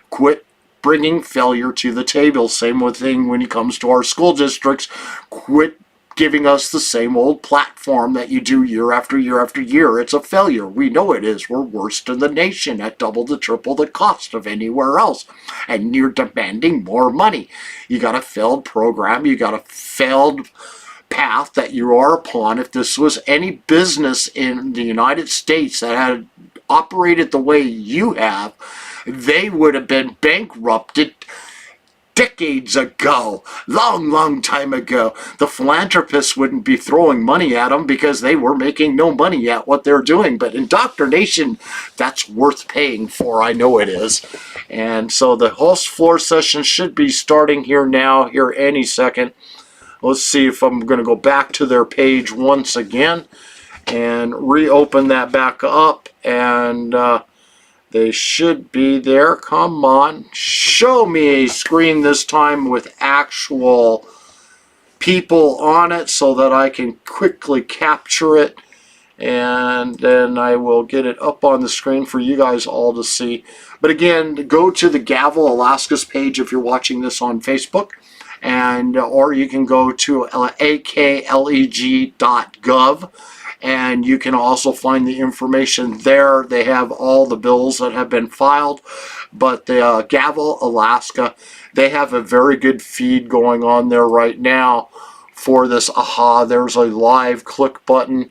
Quit bringing failure to the table. Same thing when it comes to our school districts. Quit giving us the same old platform that you do year after year after year. It's a failure. We know it is. We're worst in the nation at double to triple the cost of anywhere else. And you're demanding more money. You got a failed program. You got a failed path that you are upon. If this was any business in the United States that had operated the way you have, they would have been bankrupted decades ago, long time ago. The philanthropists wouldn't be throwing money at them because they were making no money at what they're doing. But indoctrination, that's worth paying for. I know it is. And so the House floor session should be starting here now, here any second. Let's see if I'm going to go back to their page once again and reopen that back up, and they should be there. Come on. Show me a screen this time with actual people on it so that I can quickly capture it. And then I will get it up on the screen for you guys all to see. But again, go to the Gavel Alaska's page if you're watching this on Facebook. And or you can go to akleg.gov. And you can also find the information there. They have all the bills that have been filed. But the Gavel Alaska, they have a very good feed going on there right now for this. Aha, there's a live click button.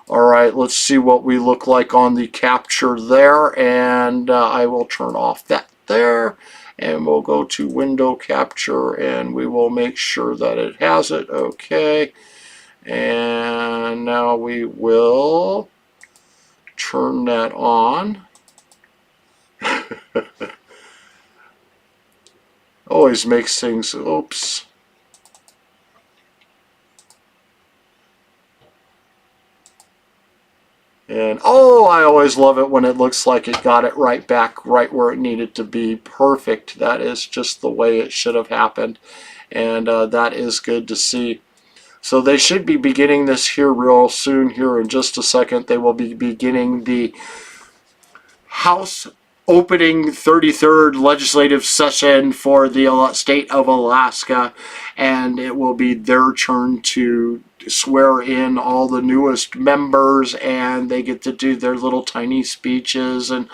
All right, let's see what we look like on the capture there. And I will turn off that there. And we'll go to window capture, and we will make sure that it has it. Okay. And now we will turn that on. Always makes things, oops. And oh, I always love it when it looks like it got it right back right where it needed to be. Perfect. That is just the way it should have happened. And that is good to see. So they should be beginning this here real soon. Here in just a second, they will be beginning the House opening 33rd legislative session for the state of Alaska, and it will be their turn to swear in all the newest members, and they get to do their little tiny speeches. And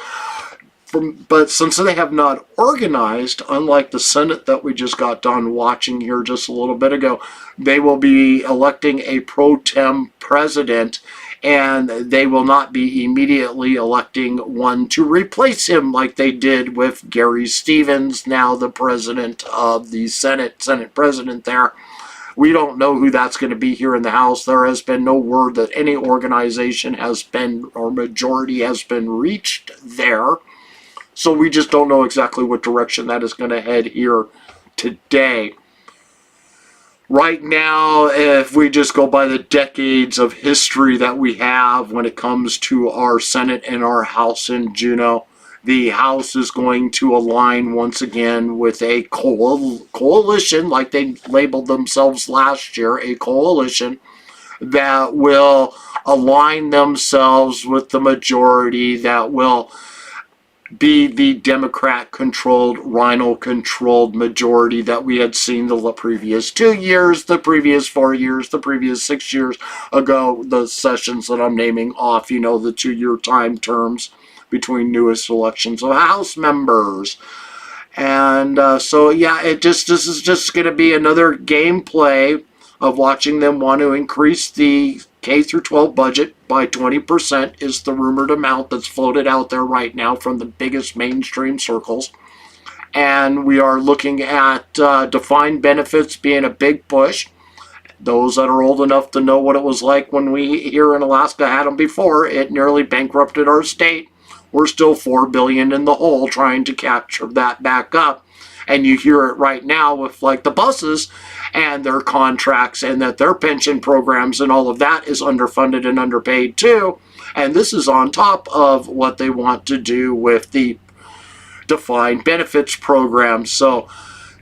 but since they have not organized, unlike the Senate that we just got done watching here just a little bit ago, they will be electing a pro tem president, and they will not be immediately electing one to replace him like they did with Gary Stevens, now the president of the Senate president there. We don't know who that's going to be here in the House. There has been no word that any organization has been, or majority has been reached there. So we just don't know exactly what direction that is going to head here today. Right now, if we just go by the decades of history that we have when it comes to our Senate and our House in Juneau, the House is going to align once again with a coalition, like they labeled themselves last year, a coalition that will align themselves with the majority, that will be the Democrat-controlled, Rhino-controlled majority that we had seen the previous 2 years, the previous 4 years, the previous 6 years ago, the sessions that I'm naming off, you know, the 2-year time terms between newest elections of House members. And so, yeah, this is just going to be another gameplay of watching them want to increase the K through 12 budget by 20% is the rumored amount that's floated out there right now from the biggest mainstream circles. And we are looking at defined benefits being a big push. Those that are old enough to know what it was like when we here in Alaska had them before, it nearly bankrupted our state. We're still $4 billion in the hole trying to capture that back up. And you hear it right now with like the buses and their contracts, and that their pension programs and all of that is underfunded and underpaid too. And this is on top of what they want to do with the defined benefits program. So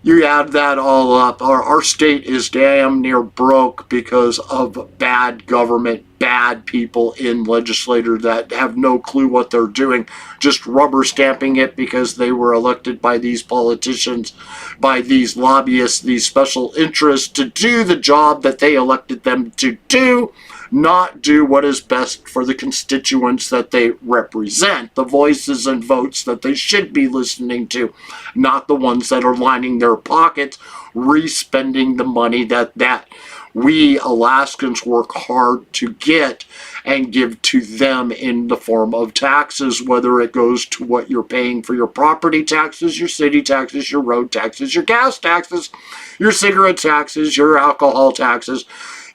you add that all up, our state is damn near broke because of bad government, bad people in legislature that have no clue what they're doing, just rubber stamping it because they were elected by these politicians, by these lobbyists, these special interests to do the job that they elected them to do, not do what is best for the constituents that they represent, the voices and votes that they should be listening to, not the ones that are lining their pockets, re-spending the money that we Alaskans work hard to get and give to them in the form of taxes, whether it goes to what you're paying for your property taxes, your city taxes, your road taxes, your gas taxes, your cigarette taxes, your alcohol taxes.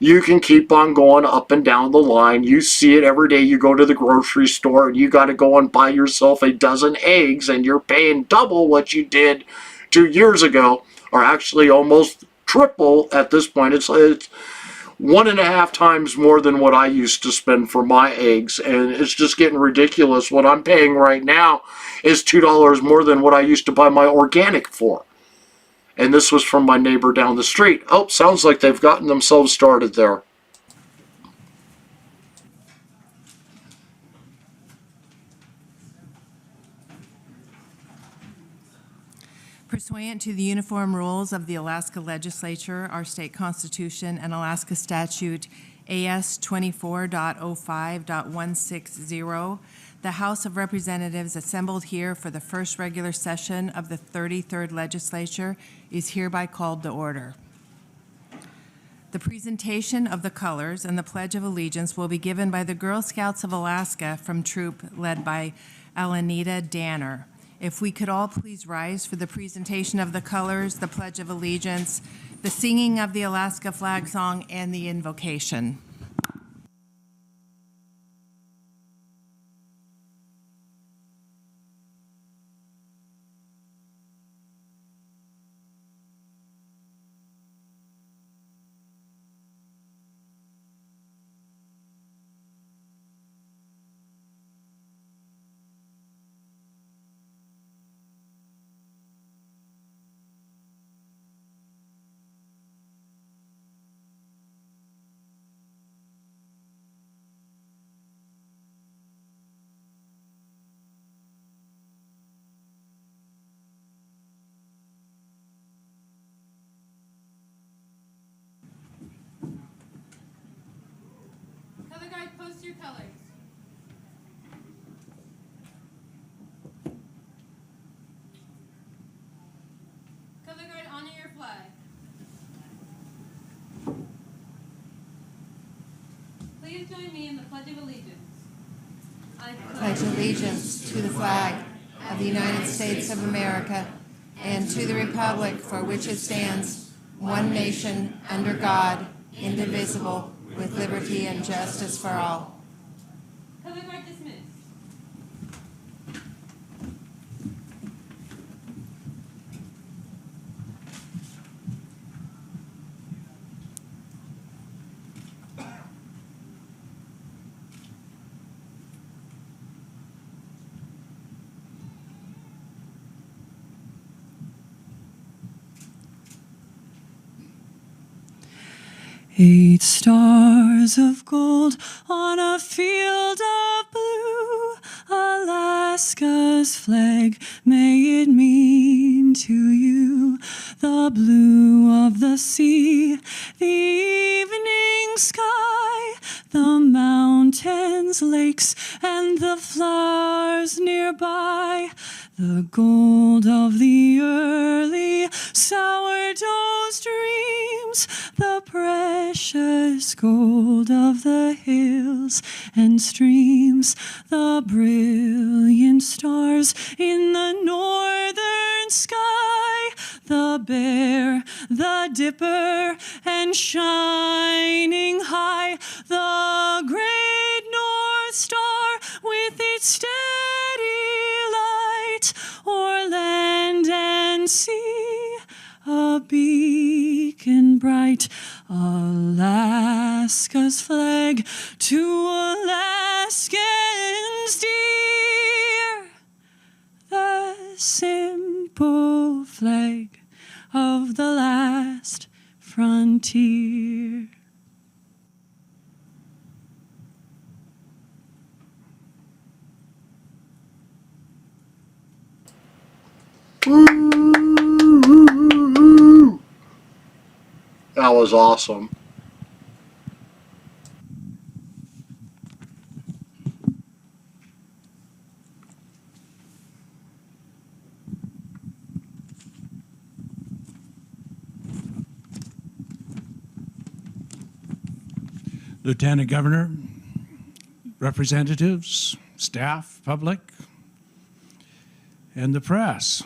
You can keep on going up and down the line. You see it every day. You go to the grocery store and you got to go and buy yourself a dozen eggs, and you're paying double what you did 2 years ago, or actually almost triple at this point. It's 1.5 times more than what I used to spend for my eggs, and it's just getting ridiculous. What I'm paying right now is $2 more than what I used to buy my organic for. And this was from my neighbor down the street. Oh, sounds like they've gotten themselves started there. Pursuant to the uniform rules of the Alaska Legislature, our state constitution, and Alaska statute AS 24.05.160, the House of Representatives assembled here for the first regular session of the 33rd Legislature is hereby called to order. The presentation of the colors and the Pledge of Allegiance will be given by the Girl Scouts of Alaska from troop led by Alanita Danner. If we could all please rise for the presentation of the colors, the Pledge of Allegiance, the singing of the Alaska flag song, and the invocation. Post your colors. Color guard, honor your flag. Please join me in the Pledge of Allegiance. I Pledge allegiance to the flag of the United States of America and to the republic for which it stands, one nation, under God, indivisible, with liberty and justice for all. Color guard dismissed. Eight stars of gold on a field of blue, Alaska's flag, may it mean to you. The blue of the sea, the evening sky, the mountains, lakes, and the flowers nearby. The gold of the early sourdough streams, the precious gold of the hills and streams, the brilliant stars in the northern sky, the Bear, the Dipper, and shining high, the great North Star with its steady light, o'er land and sea, a beacon bright, Alaska's flag to Alaskans dear, the simple flag of the last frontier. That was awesome. Lieutenant Governor, representatives, staff, public, and the press,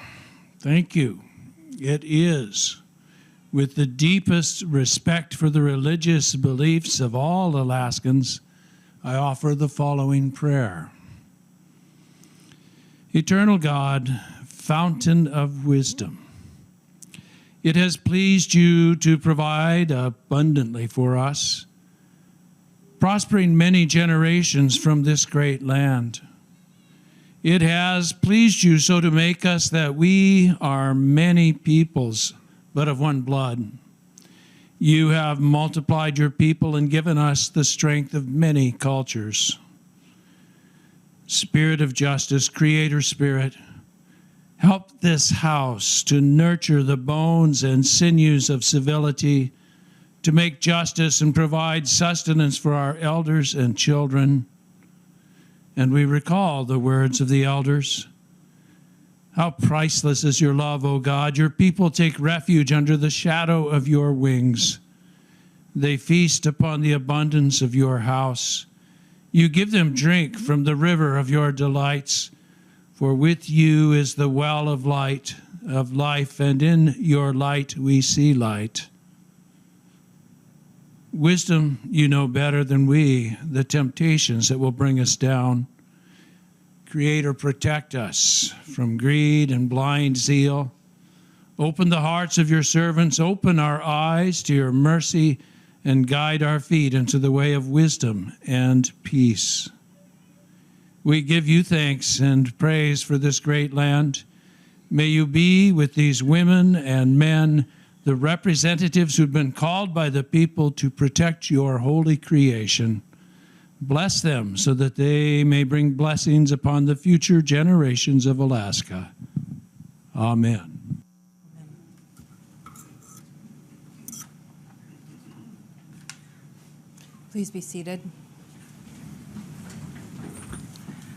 thank you. It is with the deepest respect for the religious beliefs of all Alaskans, I offer the following prayer. Eternal God, fountain of wisdom, it has pleased you to provide abundantly for us, prospering many generations from this great land. It has pleased you so to make us that we are many peoples, but of one blood. You have multiplied your people and given us the strength of many cultures. Spirit of justice, Creator Spirit, help this house to nurture the bones and sinews of civility, to make justice and provide sustenance for our elders and children. And we recall the words of the elders. How priceless is your love, O God. Your people take refuge under the shadow of your wings. They feast upon the abundance of your house. You give them drink from the river of your delights. For with you is the well of light, of life, and in your light we see light. Wisdom, you know better than we, the temptations that will bring us down. Creator, protect us from greed and blind zeal. Open the hearts of your servants, open our eyes to your mercy, and guide our feet into the way of wisdom and peace. We give you thanks and praise for this great land. May you be with these women and men, the representatives who've been called by the people to protect your holy creation. Bless them so that they may bring blessings upon the future generations of Alaska. Amen. Please be seated.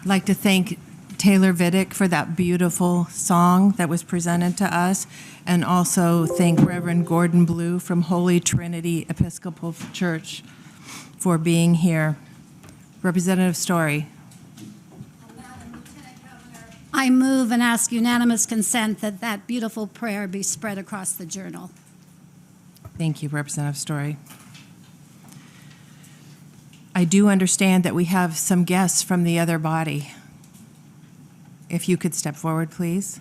I'd like to thank Taylor Vidic for that beautiful song that was presented to us, and also thank Reverend Gordon Blue from Holy Trinity Episcopal Church for being here. Representative Story. I move and ask unanimous consent that that beautiful prayer be spread across the journal. Thank you, Representative Story. I do understand that we have some guests from the other body. If you could step forward, please.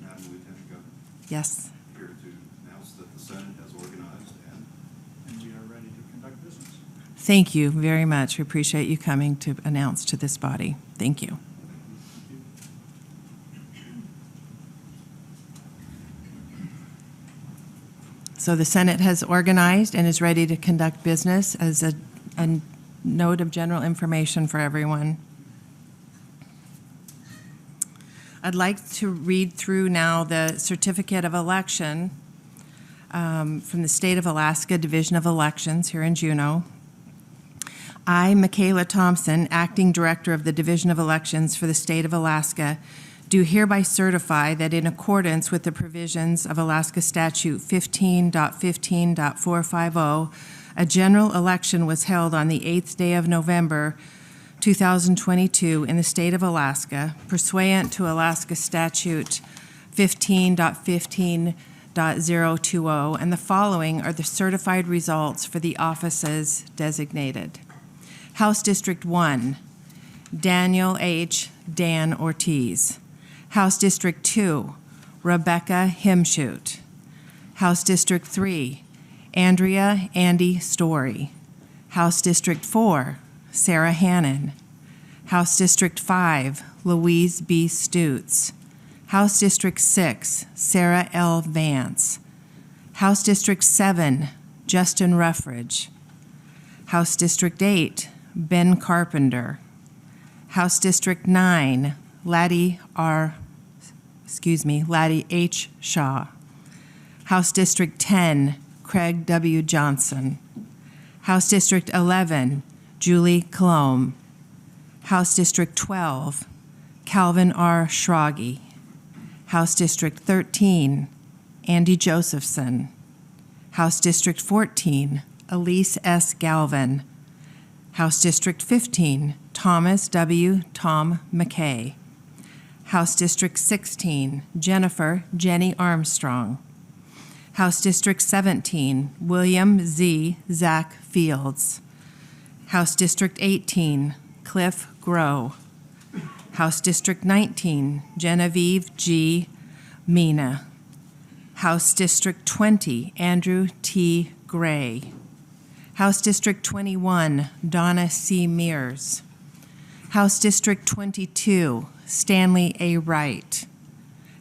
Madam Lieutenant Governor. Yes. Here to announce that the Senate has organized and we are ready to conduct business. Thank you very much. We appreciate you coming to announce to this body. Thank you. So the Senate has organized and is ready to conduct business. As a note of general information for everyone, I'd like to read through now the certificate of election from the State of Alaska Division of Elections here in Juneau. I, Michaela Thompson, Acting Director of the Division of Elections for the State of Alaska, do hereby certify that in accordance with the provisions of Alaska Statute 15.15.450, a general election was held on the 8th day of November 2022 in the state of Alaska, pursuant to Alaska Statute 15.15.020, and the following are the certified results for the offices designated. House District 1, Daniel H. Dan Ortiz. House District 2, Rebecca Himshoot. House District 3, Andrea Andy Story. House District 4, Sarah Hannon. House District 5, Louise B. Stutz. House District 6, Sarah L. Vance. House District 7, Justin Ruffridge. House District 8, Ben Carpenter. House District 9, Laddie H. Shaw. House District 10, Craig W. Johnson. House District 11, Julie Colomb. House District 12, Calvin R. Schrage. House District 13, Andy Josephson. House District 14, Elise S. Galvin. House District 15, Thomas W. Tom McKay. House District 16, Jennifer Jenny Armstrong. House District 17, William Z. Zach Fields. House District 18, Cliff Grow. House District 19, Genevieve G. Mina. House District 20, Andrew T. Gray. House District 21, Donna C. Mears. House District 22, Stanley A. Wright.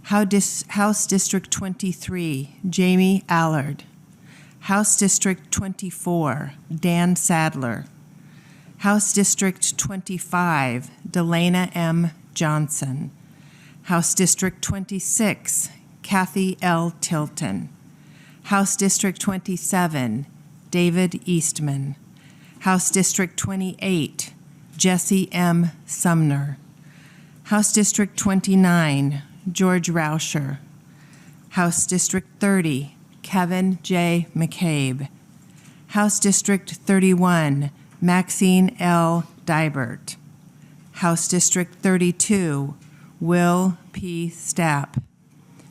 House District 23, Jamie Allard. House District 24, Dan Sadler. House District 25, Delana M. Johnson. House District 26, Kathy L. Tilton. House District 27, David Eastman. House District 28, Jesse M. Sumner. House District 29, George Rauscher. House District 30, Kevin J. McCabe. House District 31, Maxine L. Dibert. House District 32, Will P. Stapp.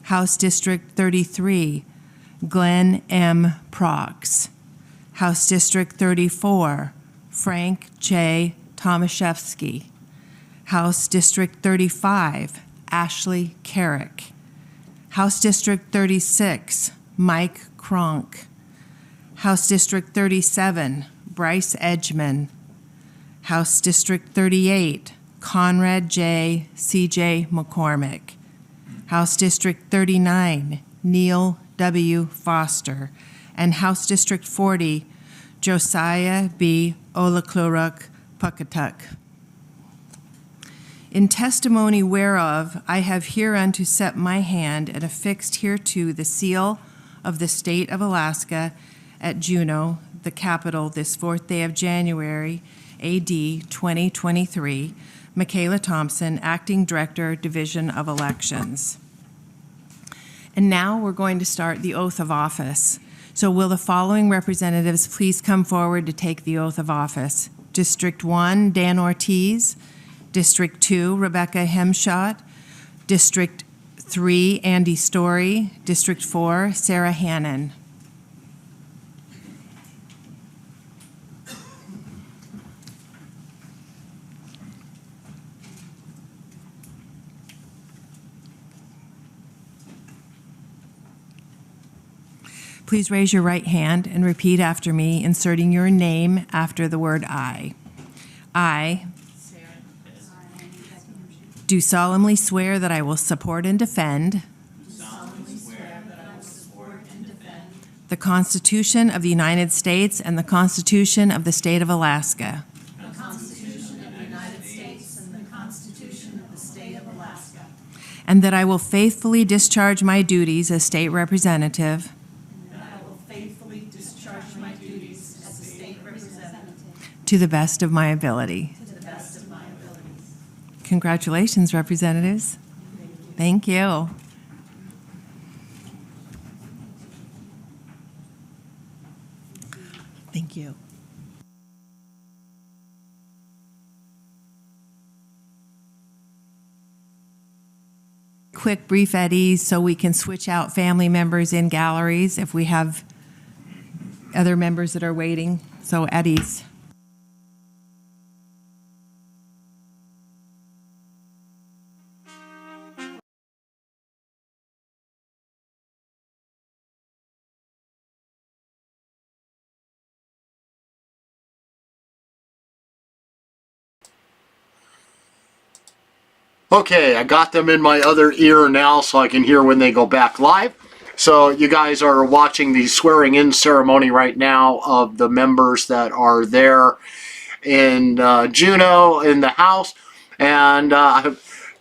House District 33, Glenn M. Prox. House District 34, Frank J. Tomaszewski. House District 35, Ashley Carrick. House District 36, Mike Kronk. House District 37, Bryce Edgman. House District 38, Conrad J. C.J. McCormick. House District 39, Neil W. Foster. And House District 40, Josiah B. Olakluruk Pukatuk. In testimony whereof, I have hereunto set my hand and affixed hereto the seal of the State of Alaska at Juneau, the capital, this 4th day of January, A.D. 2023, Michaela Thompson, Acting Director, Division of Elections. And now we're going to start the oath of office. So will the following representatives please come forward to take the oath of office? District 1, Dan Ortiz. District 2, Rebecca Hemshot. District 3, Andy Story. District 4, Sarah Hannon. Please raise your right hand and repeat after me, inserting your name after the word I. I do solemnly swear that I will support and defend the Constitution of the United States and the Constitution of the State of Alaska. The Constitution of the United States and the Constitution of the State of Alaska. And that I will faithfully discharge my duties as state representative to the best of my ability. Congratulations, representatives. Thank you. Thank you. Quick brief at ease so we can switch out family members in galleries if we have other members that are waiting. So at ease. Okay, I got them in my other ear now so I can hear when they go back live. So you guys are watching the swearing in ceremony right now of the members that are there in Juneau in the House. And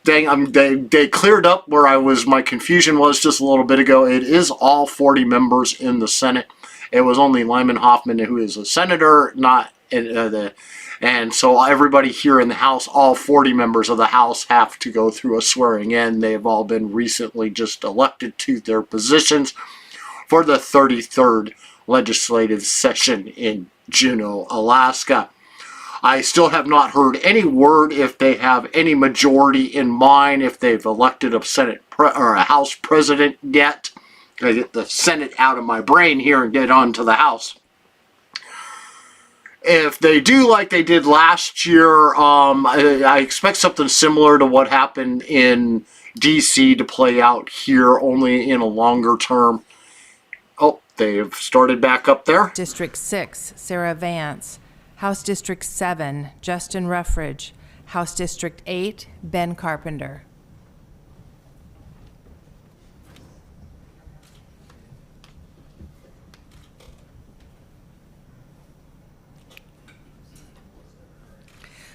they cleared up where my confusion was just a little bit ago. It is all 40 members in the Senate. It was only Lyman Hoffman who is a senator, not and so everybody here in the House, all 40 members of the House have to go through a swearing in. They've all been recently just elected to their positions for the 33rd legislative session in Juneau, Alaska. I still have not heard any word if they have any majority in mind, if they've elected a or a House president yet. I get the Senate out of my brain here and get on to the House. If they do like they did last year, I expect something similar to what happened in D.C. to play out here, only in a longer term. Oh, they've started back up there. District 6, Sarah Vance. House District 7, Justin Ruffridge. House District 8, Ben Carpenter.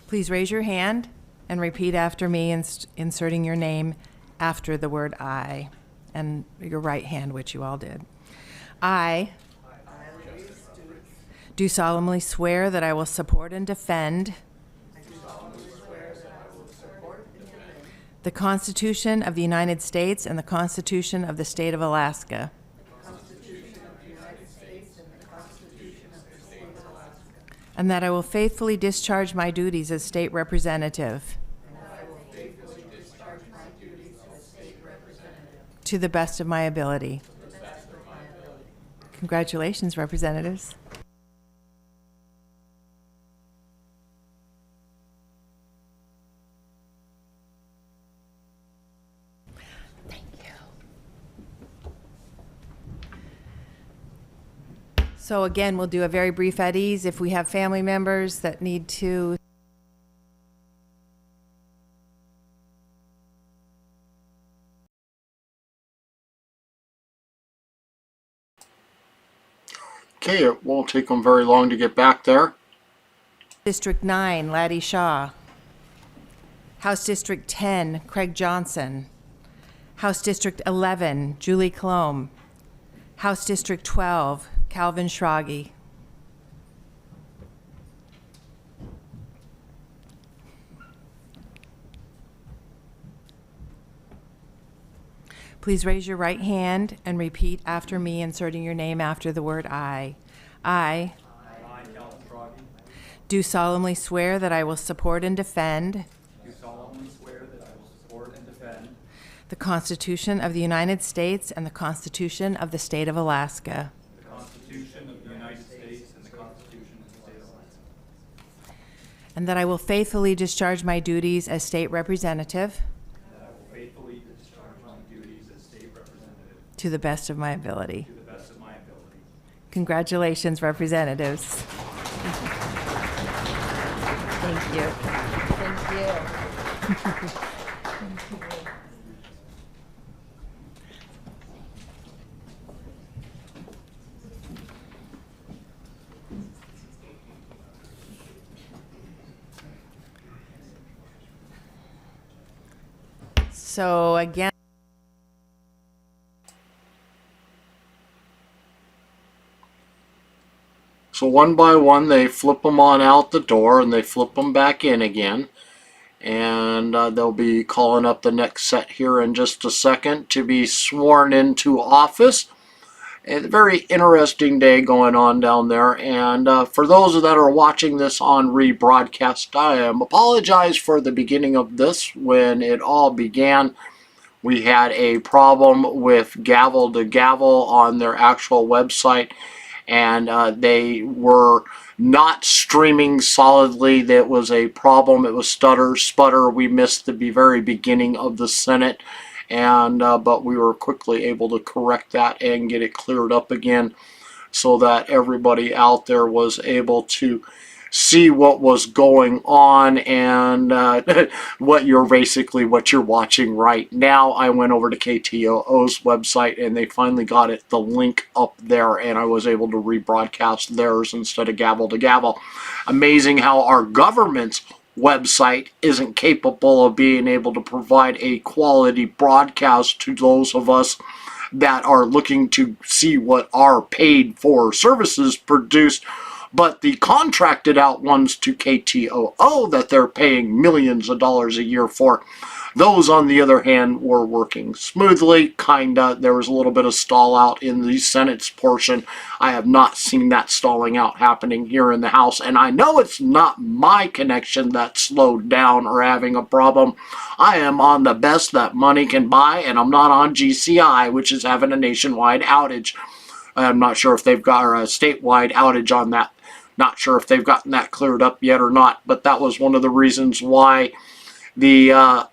Please raise your hand and repeat after me, inserting your name after the word I, and your right hand, which you all did. I do solemnly swear that I will support and defend the Constitution of the United States and the Constitution of the State of Alaska. And that I will faithfully discharge my duties as state representative to the best of my ability. Congratulations, representatives. So again, we'll do a very brief at ease. If we have family members that need to Okay, it won't take them very long to get back there. District 9, Laddie Shaw. House District 10, Craig Johnson. House District 11, Julie Colomb. House District 12, Calvin Schrage. Please raise your right hand and repeat after me, inserting your name after the word I. I do solemnly swear that I will support and defend the Constitution of the United States and the Constitution of the State of Alaska. The Constitution of the United States and the Constitution of the State of Alaska. And that I will faithfully discharge my duties as state representative That I will faithfully discharge my duties as state representative to the best of my ability. to the best of my ability. Congratulations, representatives. Thank you. Thank you. Thank you. So again, So one by one, they flip them on out the door and they flip them back in again. And they'll be calling up the next set here in just a second to be sworn into office. A very interesting day going on down there. And for those that are watching this on rebroadcast, I apologize for the beginning of this. When it all began, we had a problem with gavel to gavel on their actual website. And they were not streaming solidly. That was a problem. It was stutter, sputter. We missed the very beginning of the Senate, and but we were quickly able to correct that and get it cleared up again so that everybody out there was able to see what was going on and what you're watching right now. I went over to KTOO's website and they finally got the link up there, and I was able to rebroadcast theirs instead of gavel to gavel. Amazing how our government's website isn't capable of being able to provide a quality broadcast to those of us that are looking to see what our paid for services produce. But the contracted out ones to KTOO that they're paying millions of dollars a year for, those on the other hand were working smoothly, kinda. There was a little bit of stall out in the Senate's portion. I have not seen that stalling out happening here in the House, and I know it's not my connection that's slowed down or having a problem. I am on the best that money can buy, and I'm not on GCI, which is having a nationwide outage. I'm not sure if they've got a statewide outage on that. Not sure if they've gotten that cleared up yet or not, but that was one of the reasons why the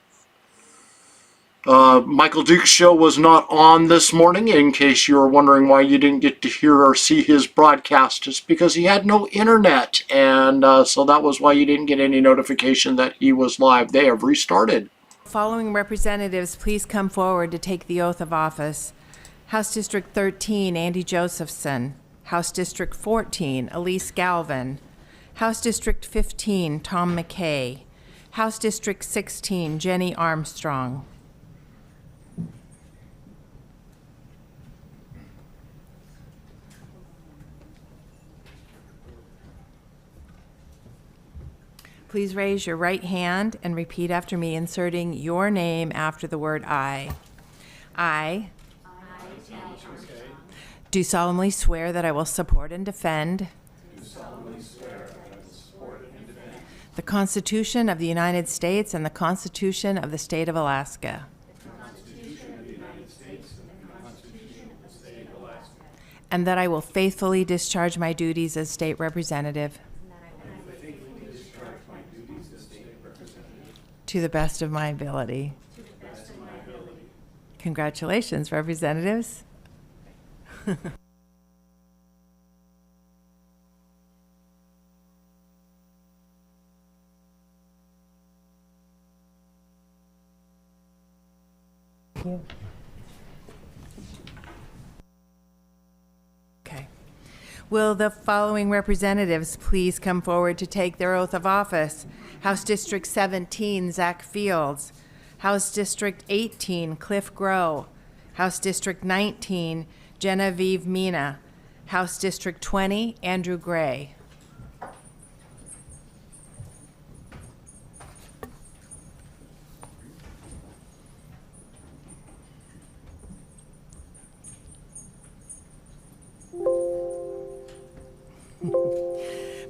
Michael Duke's show was not on this morning. In case you were wondering why you didn't get to hear or see his broadcast, it's because he had no internet, and so that was why you didn't get any notification that he was live. They have restarted. following representatives please come forward to take the oath of office. House District 13, Andy Josephson. House District 14, Elise Galvin. House District 15, Tom McKay. House District 16, Jenny Armstrong. Please raise your right hand and repeat after me, inserting your name after the word I. I do solemnly swear that I will support and defend the Constitution of the United States and the Constitution of the State of Alaska. And that I will faithfully discharge my duties as state representative to the best of my ability. Congratulations, representatives. Thank you. Okay. Will the following representatives please come forward to take their oath of office? House District 17, Zach Fields. House District 18, Cliff Grow. House District 19, Genevieve Mina. House District 20, Andrew Gray.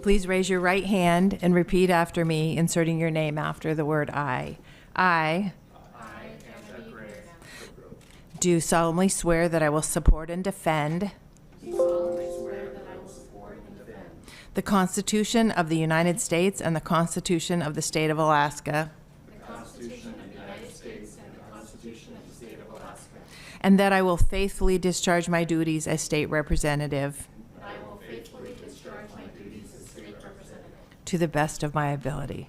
Please raise your right hand and repeat after me, inserting your name after the word I. I do solemnly swear that I will support and defend the Constitution of the United States and the Constitution of the State of Alaska, and that I will faithfully discharge my duties as state representative to the best of my ability.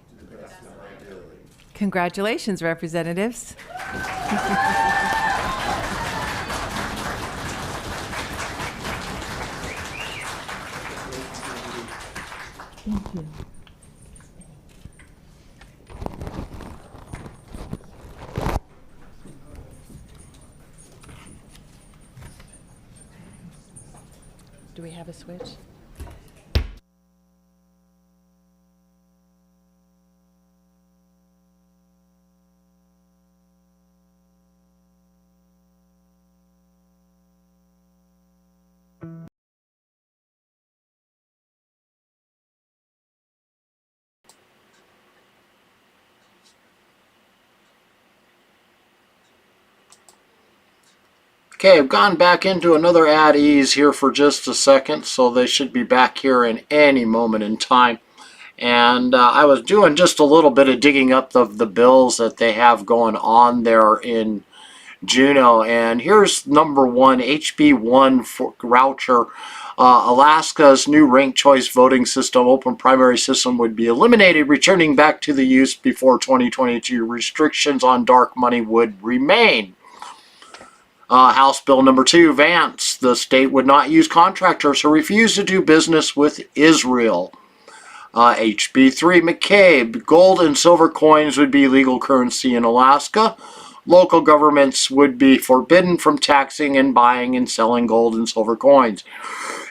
Congratulations, representatives. Thank you. Do we have a switch? Okay, I've gone back into another at ease here for just a second, so they should be back here in any moment in time. And I was doing just a little bit of digging up the bills that they have going on there in Juneau. And here's number one, HB 1 for Roucher. Alaska's new ranked choice voting system, open primary system, would be eliminated, returning back to the use before 2022. Restrictions on dark money would remain. House Bill number 2, Vance. The state would not use contractors who refuse to do business with Israel. HB 3, McCabe. Gold and silver coins would be legal currency in Alaska. Local governments would be forbidden from taxing and buying and selling gold and silver coins.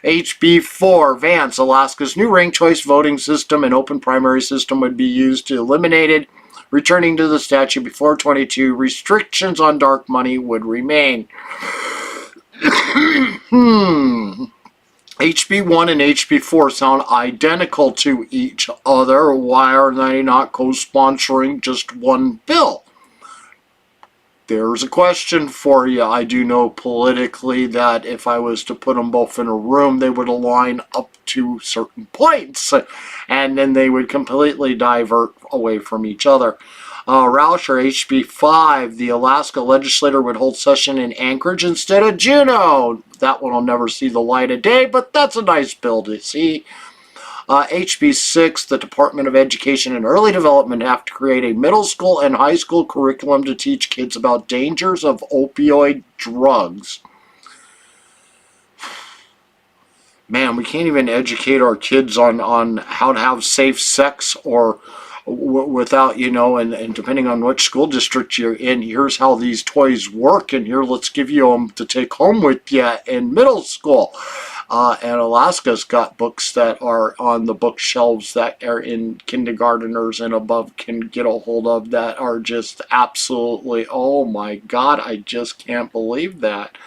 HB 4, Vance. Alaska's new ranked choice voting system and open primary system would be used to eliminate it. Returning to the statute before 22, restrictions on dark money would remain. HB 1 and HB 4 sound identical to each other. Why are they not co-sponsoring just one bill? There's a question for you. I do know politically that if I was to put them both in a room, they would align up to certain points, and then they would completely divert away from each other. Rauscher, HB 5, the Alaska Legislature would hold session in Anchorage instead of Juneau. That one will never see the light of day, but that's a nice bill to see. HB 6, the Department of Education and Early Development have to create a middle school and high school curriculum to teach kids about dangers of opioid drugs. Man, we can't even educate our kids on how to have safe sex or without, you know, and depending on which school district you're in, here's how these toys work, and here, let's give you them to take home with you in middle school. And Alaska's got books that are on the bookshelves that are in kindergarteners and above can get a hold of that are just absolutely, oh my God, I just can't believe that.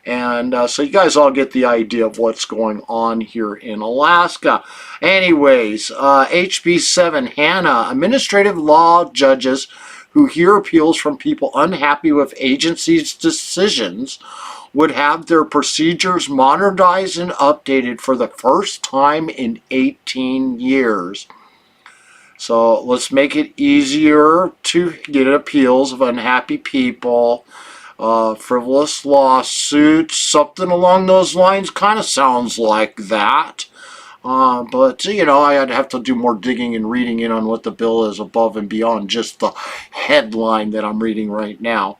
And so you guys all get the idea of what's going on here in Alaska. Anyways, HB 7, Hannah, administrative law judges who hear appeals from people unhappy with agencies' decisions would have their procedures modernized and updated for the first time in 18 years. So let's make it easier to get appeals of unhappy people. Frivolous lawsuits, something along those lines kind of sounds like that. But, you know, I'd have to do more digging and reading in on what the bill is above and beyond just the headline that I'm reading right now.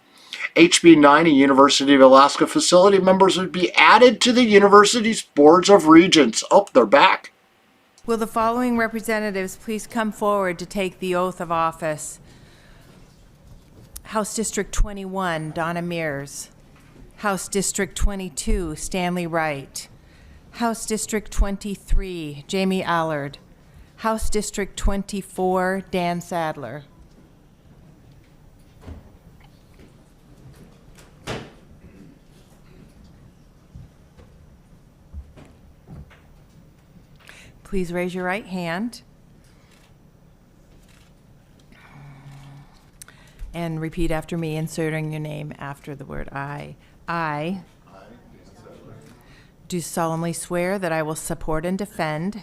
HB 9, a University of Alaska facility members would be added to the university's boards of regents. Oh, they're back. Will the following representatives please come forward to take the oath of office? House District 21, Donna Mears. House District 22, Stanley Wright. House District 23, Jamie Allard. House District 24, Dan Sadler. Please raise your right hand and repeat after me, inserting your name after the word I. I do solemnly swear that I will support and defend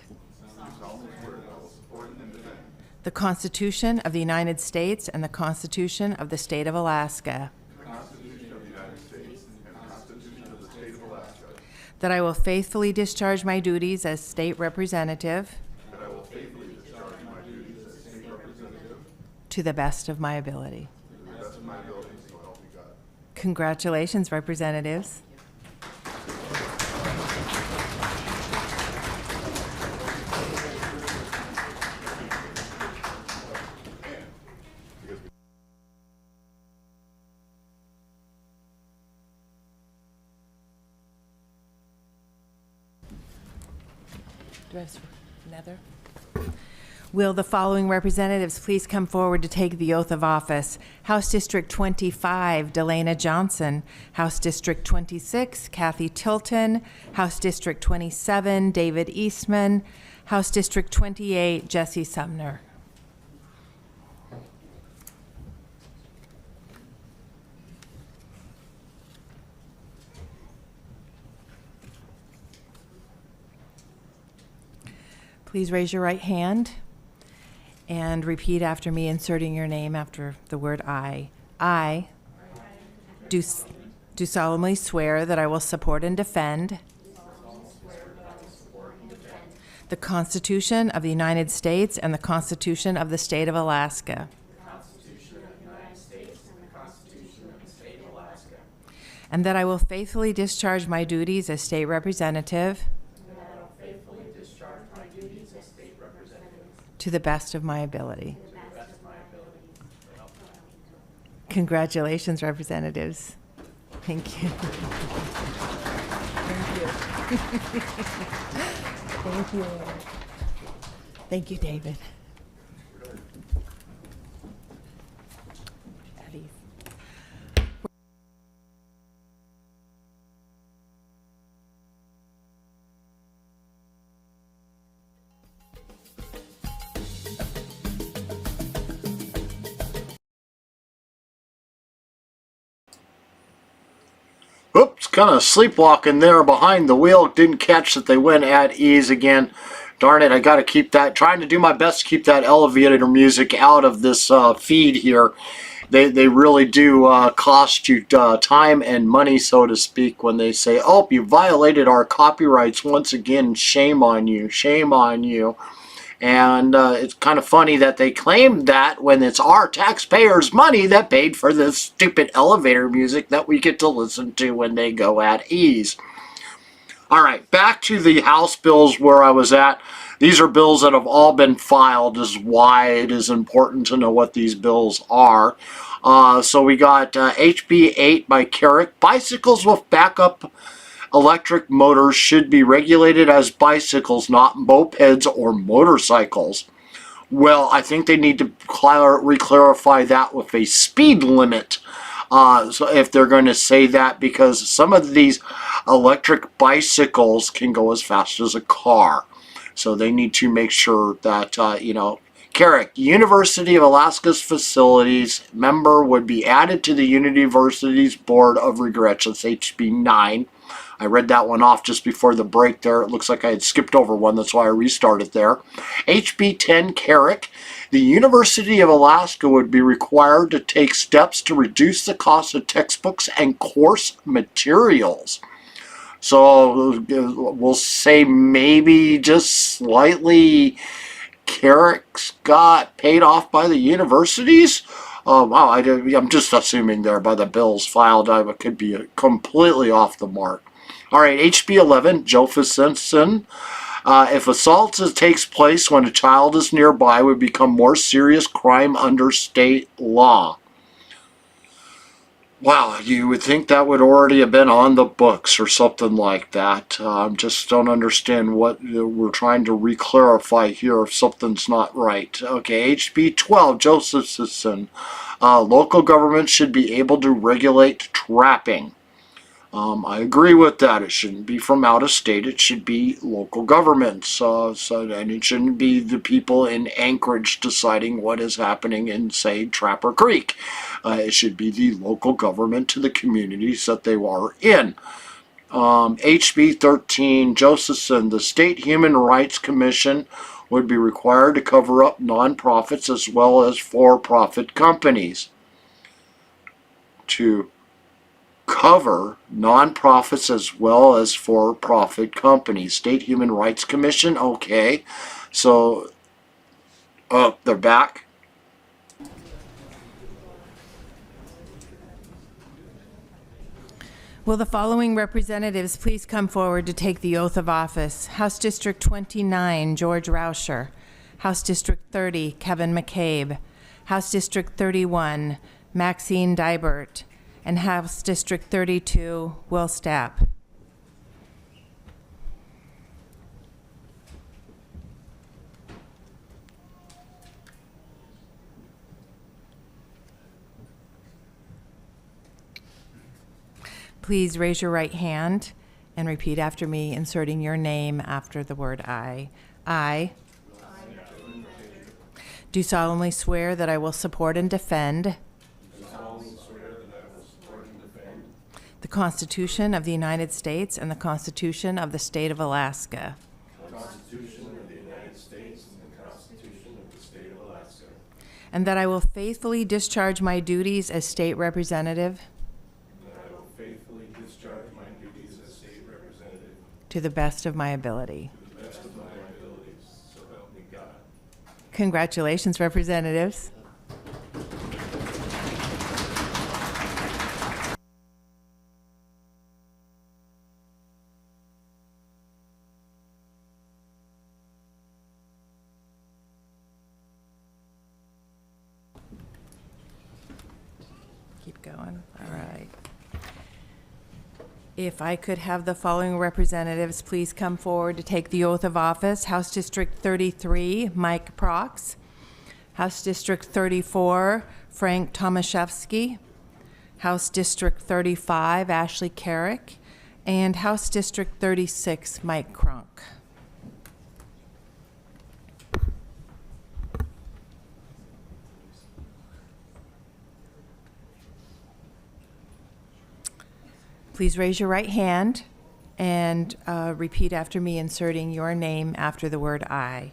the Constitution of the United States and the Constitution of the State of Alaska. That I will faithfully discharge my duties as state representative to the best of my ability. Congratulations, representatives. Do I have another? Will the following representatives please come forward to take the oath of office? House District 25, Delana Johnson. House District 26, Kathy Tilton. House District 27, David Eastman. House District 28, Jesse Sumner. Please raise your right hand and repeat after me, inserting your name after the word I. I do solemnly swear that I will support and defend the Constitution of the United States and the Constitution of the State of Alaska. And that I will faithfully discharge my duties as state representative to the best of my ability. Congratulations, representatives. Thank you. Thank you. Thank you. Thank you, David. Eddie. Oops, kind of sleepwalking there behind the wheel. Didn't catch that they went at ease again. Darn it, I got to keep that, trying to do my best to keep that elevator music out of this feed here. They really do cost you time and money, so to speak, when they say, oh, you violated our copyrights once again. Shame on you. Shame on you. And it's kind of funny that they claim that when it's our taxpayers' money that paid for this stupid elevator music that we get to listen to when they go at ease. All right, back to the House bills where I was at. These are bills that have all been filed, is why it is important to know what these bills are. So we got HB 8 by Carrick. Bicycles with backup electric motors should be regulated as bicycles, not mopeds or motorcycles. Well, I think they need to re-clarify that with a speed limit. So if they're going to say that, because some of these electric bicycles can go as fast as a car. So they need to make sure that, Carrick, University of Alaska's facilities member would be added to the University's Board of Regrets. That's HB 9. I read that one off just before the break there. It looks like I had skipped over one. That's why I restarted there. HB 10 Carrick. The University of Alaska would be required to take steps to reduce the cost of textbooks and course materials. So we'll say maybe just slightly Carrick's got paid off by the universities. Wow, I'm just assuming there by the bills filed. I could be completely off the mark. All right, HB 11, Joe Simpson. If assault takes place when a child is nearby, would become more serious crime under state law. Wow, you would think that would already have been on the books or something like that. Just don't understand what we're trying to re-clarify here if something's not right. Okay, HB 12, Josephson. Local governments should be able to regulate trapping. I agree with that. It shouldn't be from out of state. It should be local governments. And it shouldn't be the people in Anchorage deciding what is happening in, say, Trapper Creek. It should be the local government to the communities that they are in. HB 13, Josephson, the State Human Rights Commission would be required to cover up nonprofits as well as for-profit companies. To cover nonprofits as well as for-profit companies. State Human Rights Commission, okay. So, they're back. Will the following representatives please come forward to take the oath of office? House District 29, George Rauscher. House District 30, Kevin McCabe. House District 31, Maxine Dybert. And House District 32, Will Stapp. Please raise your right hand and repeat after me, inserting your name after the word I. I do solemnly swear that I will support and defend the Constitution of the United States and the Constitution of the State of Alaska. And that I will faithfully discharge my duties as state representative to the best of my ability. So help me God. Congratulations, representatives. Keep going. All right. If I could have the following representatives please come forward to take the oath of office. House District 33, Mike Prox. House District 34, Frank Tomaszewski. House District 35, Ashley Carrick. And House District 36, Mike Cronk. Please raise your right hand and repeat after me, inserting your name after the word I.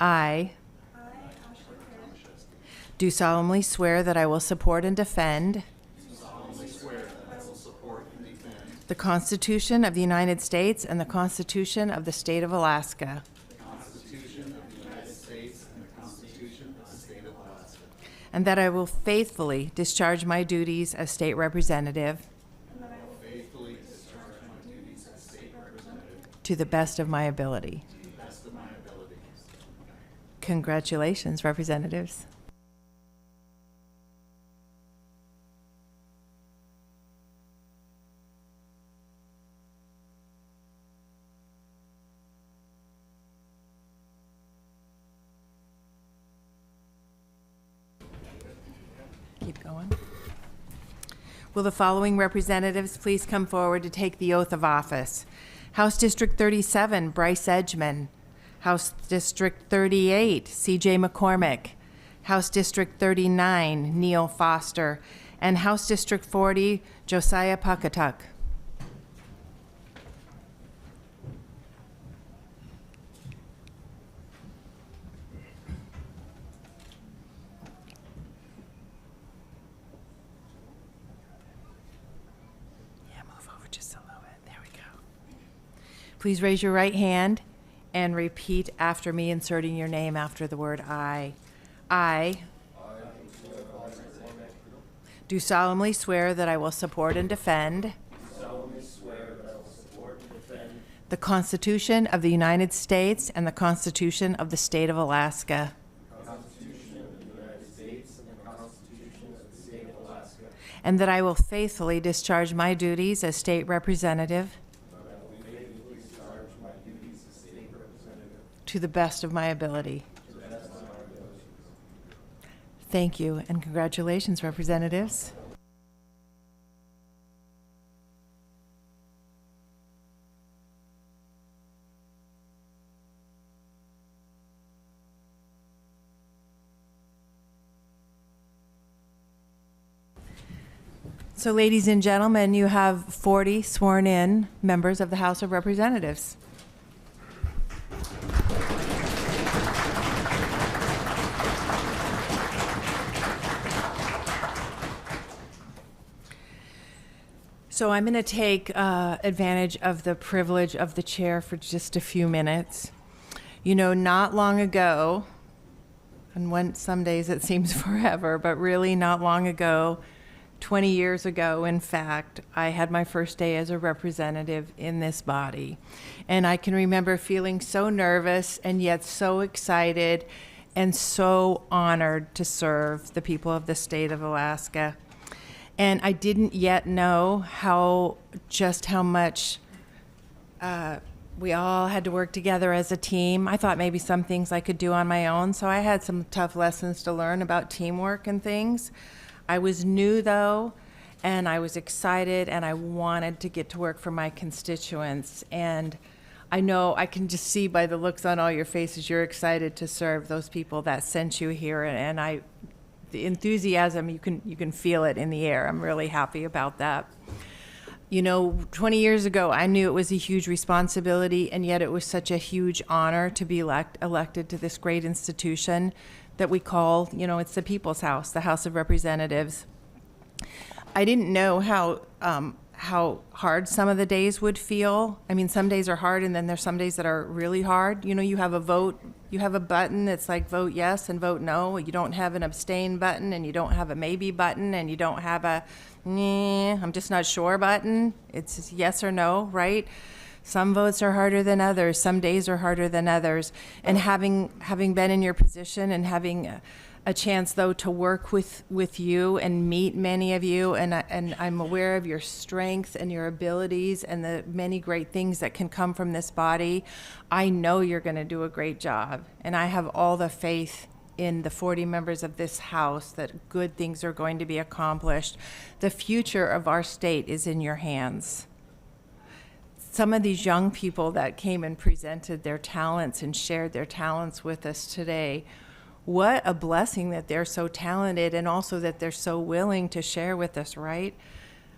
I do solemnly swear that I will support and defend the Constitution of the United States and the Constitution of the State of Alaska. And that I will faithfully discharge my duties as state representative to the best of my ability. Congratulations, representatives. Keep going. Will the following representatives please come forward to take the oath of office? House District 37, Bryce Edgman. House District 38, C.J. McCormick. House District 39, Neil Foster. And House District 40, Josiah Puckatuck. Please raise your right hand and repeat after me, inserting your name after the word I. I do solemnly swear that I will support and defend the Constitution of the United States and the Constitution of the State of Alaska. And that I will faithfully discharge my duties as state representative to the best of my ability. Thank you, and congratulations, representatives. So, ladies and gentlemen, you have 40 sworn-in members of the House of Representatives. So I'm going to take advantage of the privilege of the chair for just a few minutes. You know, not long ago, and some days it seems forever, but really not long ago, 20 years ago, in fact, I had my first day as a representative in this body. And I can remember feeling so nervous and yet so excited and so honored to serve the people of the state of Alaska. And I didn't yet know how much we all had to work together as a team. I thought maybe some things I could do on my own, so I had some tough lessons to learn about teamwork and things. I was new, though, and I was excited, and I wanted to get to work for my constituents. And I know I can just see by the looks on all your faces, you're excited to serve those people that sent you here, and the enthusiasm, you can feel it in the air. I'm really happy about that. You know, 20 years ago, I knew it was a huge responsibility, and yet it was such a huge honor to be elected to this great institution that we call, you know, it's the People's House, the House of Representatives. I didn't know how hard some of the days would feel. I mean, some days are hard, and then there's some days that are really hard. You know, you have a vote, you have a button that's like vote yes and vote no. You don't have an abstain button, and you don't have a maybe button, and you don't have a I'm just not sure button. It's yes or no, right? Some votes are harder than others. Some days are harder than others. And having been in your position and having a chance, though, to work with you and meet many of you, and I'm aware of your strength and your abilities and the many great things that can come from this body, I know you're going to do a great job. And I have all the faith in the 40 members of this House that good things are going to be accomplished. The future of our state is in your hands. Some of these young people that came and presented their talents and shared their talents with us today, what a blessing that they're so talented and also that they're so willing to share with us, right?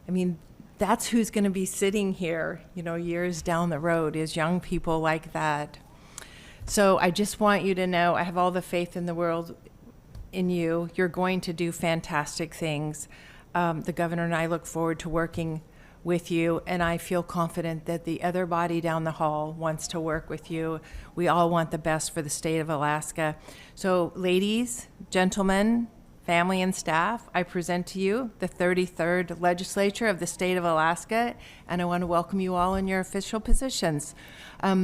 I mean, that's who's going to be sitting here, you know, years down the road, is young people like that. So I just want you to know I have all the faith in the world in you. You're going to do fantastic things. The governor and I look forward to working with you, and I feel confident that the other body down the hall wants to work with you. We all want the best for the state of Alaska. So ladies, gentlemen, family and staff, I present to you the 33rd Legislature of the state of Alaska, and I want to welcome you all in your official positions.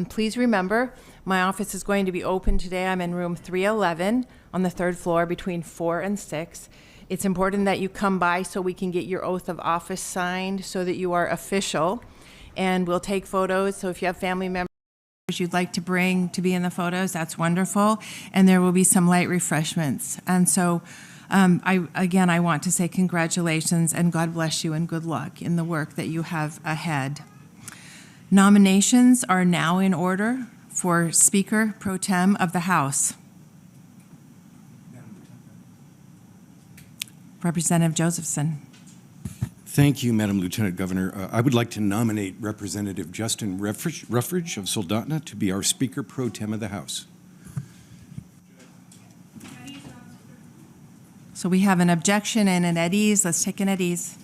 Please remember, my office is going to be open today. I'm in room 311 on the 3rd floor between 4 and 6. It's important that you come by so we can get your oath of office signed so that you are official. And we'll take photos, so if you have family members you'd like to bring to be in the photos, that's wonderful. And there will be some light refreshments. And so I want to say congratulations and God bless you and good luck in the work that you have ahead. Nominations are now in order for Speaker Pro Tem of the House. Representative Josephson. Thank you, Madam Lieutenant Governor. I would like to nominate Representative Justin Ruffridge of Soldotna to be our Speaker Pro Tem of the House. So we have an objection and an at ease. Let's take an at ease.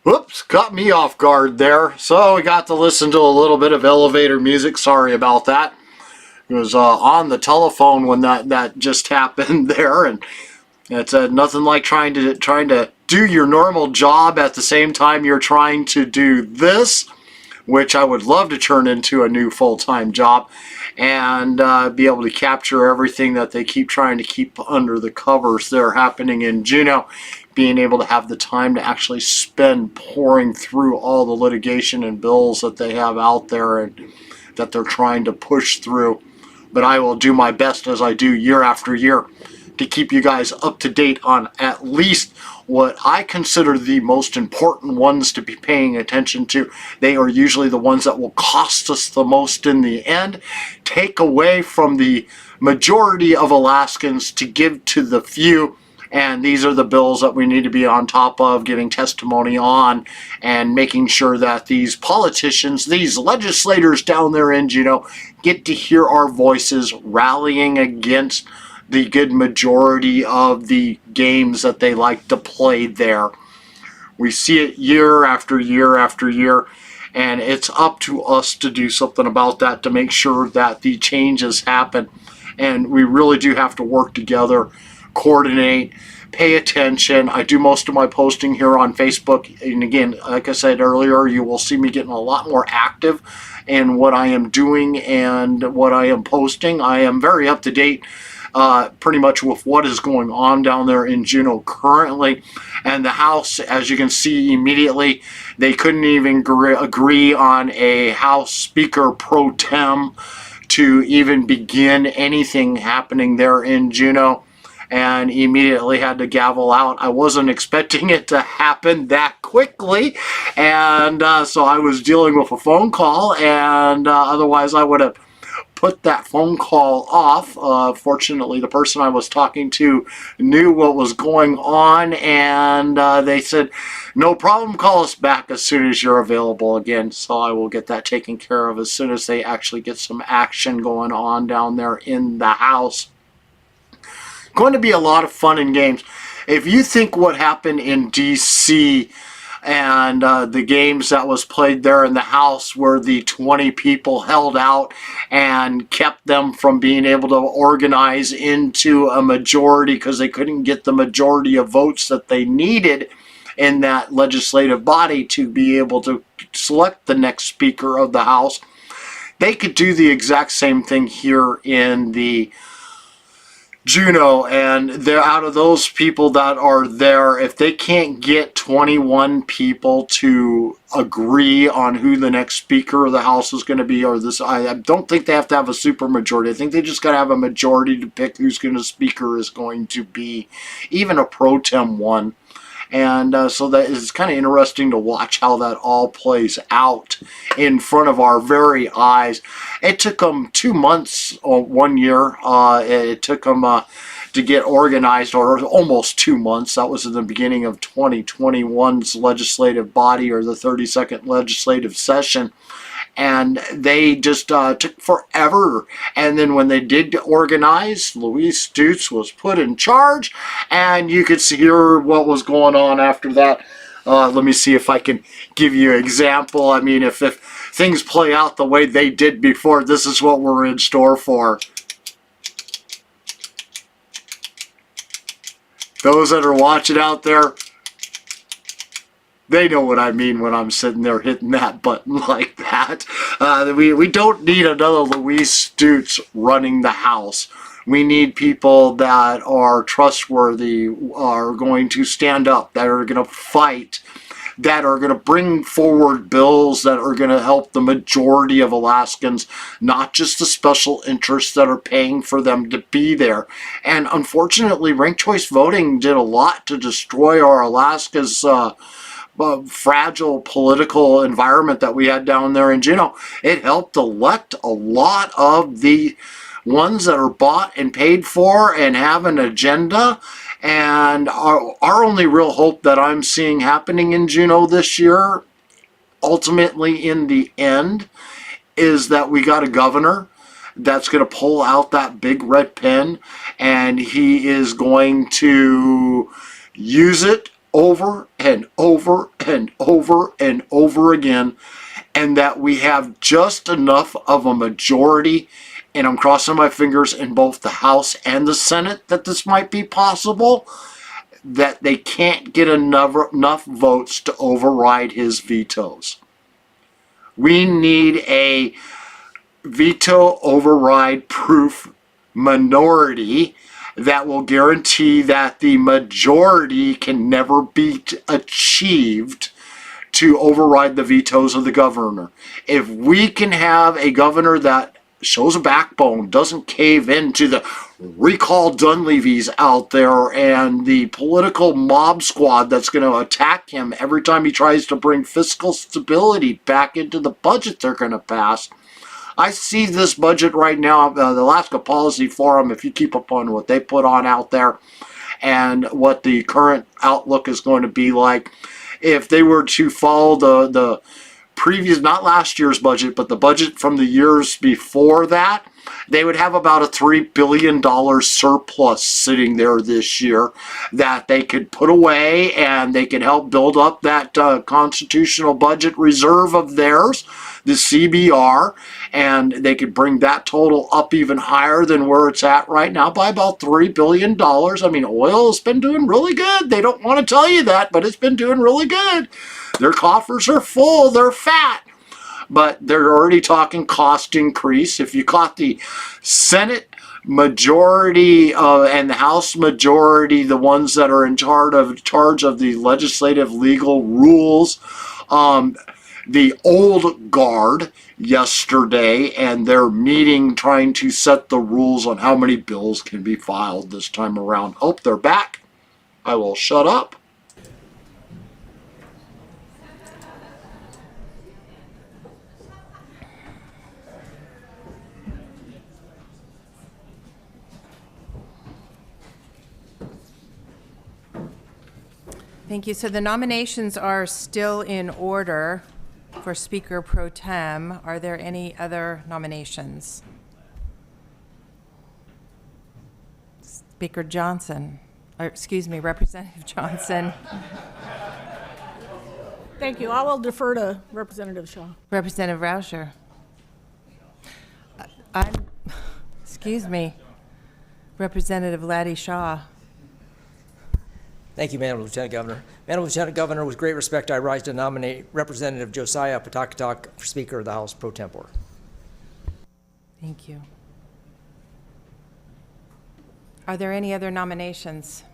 Whoops, caught me off guard there. So we got to listen to a little bit of elevator music. Sorry about that. It was on the telephone when that just happened there, and it's nothing like trying to do your normal job at the same time you're trying to do this, which I would love to turn into a new full-time job, and be able to capture everything that they keep trying to keep under the covers that are happening in Juneau, being able to have the time to actually spend pouring through all the litigation and bills that they have out there and that they're trying to push through. But I will do my best, as I do year after year, to keep you guys up to date on at least what I consider the most important ones to be paying attention to. They are usually the ones that will cost us the most in the end, take away from the majority of Alaskans to give to the few. And these are the bills that we need to be on top of, giving testimony on, and making sure that these politicians, these legislators down there in Juneau, get to hear our voices rallying against the good majority of the games that they like to play there. We see it year after year after year, and it's up to us to do something about that, to make sure that the changes happen. And we really do have to work together, coordinate, pay attention. I do most of my posting here on Facebook, and again, like I said earlier, you will see me getting a lot more active in what I am doing and what I am posting. I am very up to date pretty much with what is going on down there in Juneau currently. And the House, as you can see immediately, they couldn't even agree on a House Speaker pro tem to even begin anything happening there in Juneau, and immediately had to gavel out. I wasn't expecting it to happen that quickly, and so I was dealing with a phone call, and otherwise I would have put that phone call off. Fortunately, the person I was talking to knew what was going on, and they said, no problem, call us back as soon as you're available again. So I will get that taken care of as soon as they actually get some action going on down there in the House. Going to be a lot of fun and games. If you think what happened in D.C. and the games that was played there in the House, where the 20 people held out and kept them from being able to organize into a majority because they couldn't get the majority of votes that they needed in that legislative body to be able to select the next Speaker of the House, they could do the exact same thing here in the Juneau, and they're out of those people that are there, if they can't get 21 people to agree on who the next Speaker of the House is going to be, or this, I don't think they have to have a super majority. I think they just got to have a majority to pick who's going to Speaker is going to be, even a pro tem one. And so that is kind of interesting to watch how that all plays out in front of our very eyes. It took them 2 months or 1 year. It took them to get organized, or almost 2 months. That was in the beginning of 2021's legislative body, or the 32nd legislative session. And they just took forever. And then when they did organize, Louise Stutz was put in charge, and you could hear what was going on after that. Let me see if I can give you an example. I mean, if things play out the way they did before, this is what we're in store for. Those that are watching out there, they know what I mean when I'm sitting there hitting that button like that. We don't need another Louise Stutz running the House. We need people that are trustworthy, are going to stand up, that are going to fight, that are going to bring forward bills that are going to help the majority of Alaskans, not just the special interests that are paying for them to be there. And unfortunately, ranked choice voting did a lot to destroy our Alaska's fragile political environment that we had down there in Juneau. It helped elect a lot of the ones that are bought and paid for and have an agenda. And our only real hope that I'm seeing happening in Juneau this year, ultimately in the end, is that we got a governor that's going to pull out that big red pen, and he is going to use it over and over and over and over again, and that we have just enough of a majority, and I'm crossing my fingers, in both the House and the Senate that this might be possible, that they can't get enough votes to override his vetoes. We need a veto override proof minority that will guarantee that the majority can never be achieved to override the vetoes of the governor. If we can have a governor that shows a backbone, doesn't cave into the recall Dunleavys out there and the political mob squad that's going to attack him every time he tries to bring fiscal stability back into the budget they're going to pass. I see this budget right now, the Alaska Policy Forum, if you keep up on what they put on out there and what the current outlook is going to be like, if they were to follow the previous, not last year's budget, but the budget from the years before that, they would have about a $3 billion surplus sitting there this year that they could put away, and they could help build up that constitutional budget reserve of theirs, the CBR, and they could bring that total up even higher than where it's at right now by about $3 billion. I mean, oil has been doing really good. They don't want to tell you that, but it's been doing really good. Their coffers are full. They're fat. But they're already talking cost increase. If you caught the Senate majority and the House majority, the ones that are in charge of the legislative legal rules, the old guard yesterday, and they're meeting trying to set the rules on how many bills can be filed this time around. Oh, they're back. I will shut up. Thank you. So the nominations are still in order for Speaker Pro Tem. Are there any other nominations? Speaker Johnson, or excuse me, Representative Johnson. Thank you. I will defer to Representative Shaw. Representative Rauscher. Excuse me, Representative Laddie Shaw. Thank you, Madam Lieutenant Governor. Madam Lieutenant Governor, with great respect, I rise to nominate Representative Josiah Politadick for Speaker of the House Pro Tempore. Thank you. Are there any other nominations?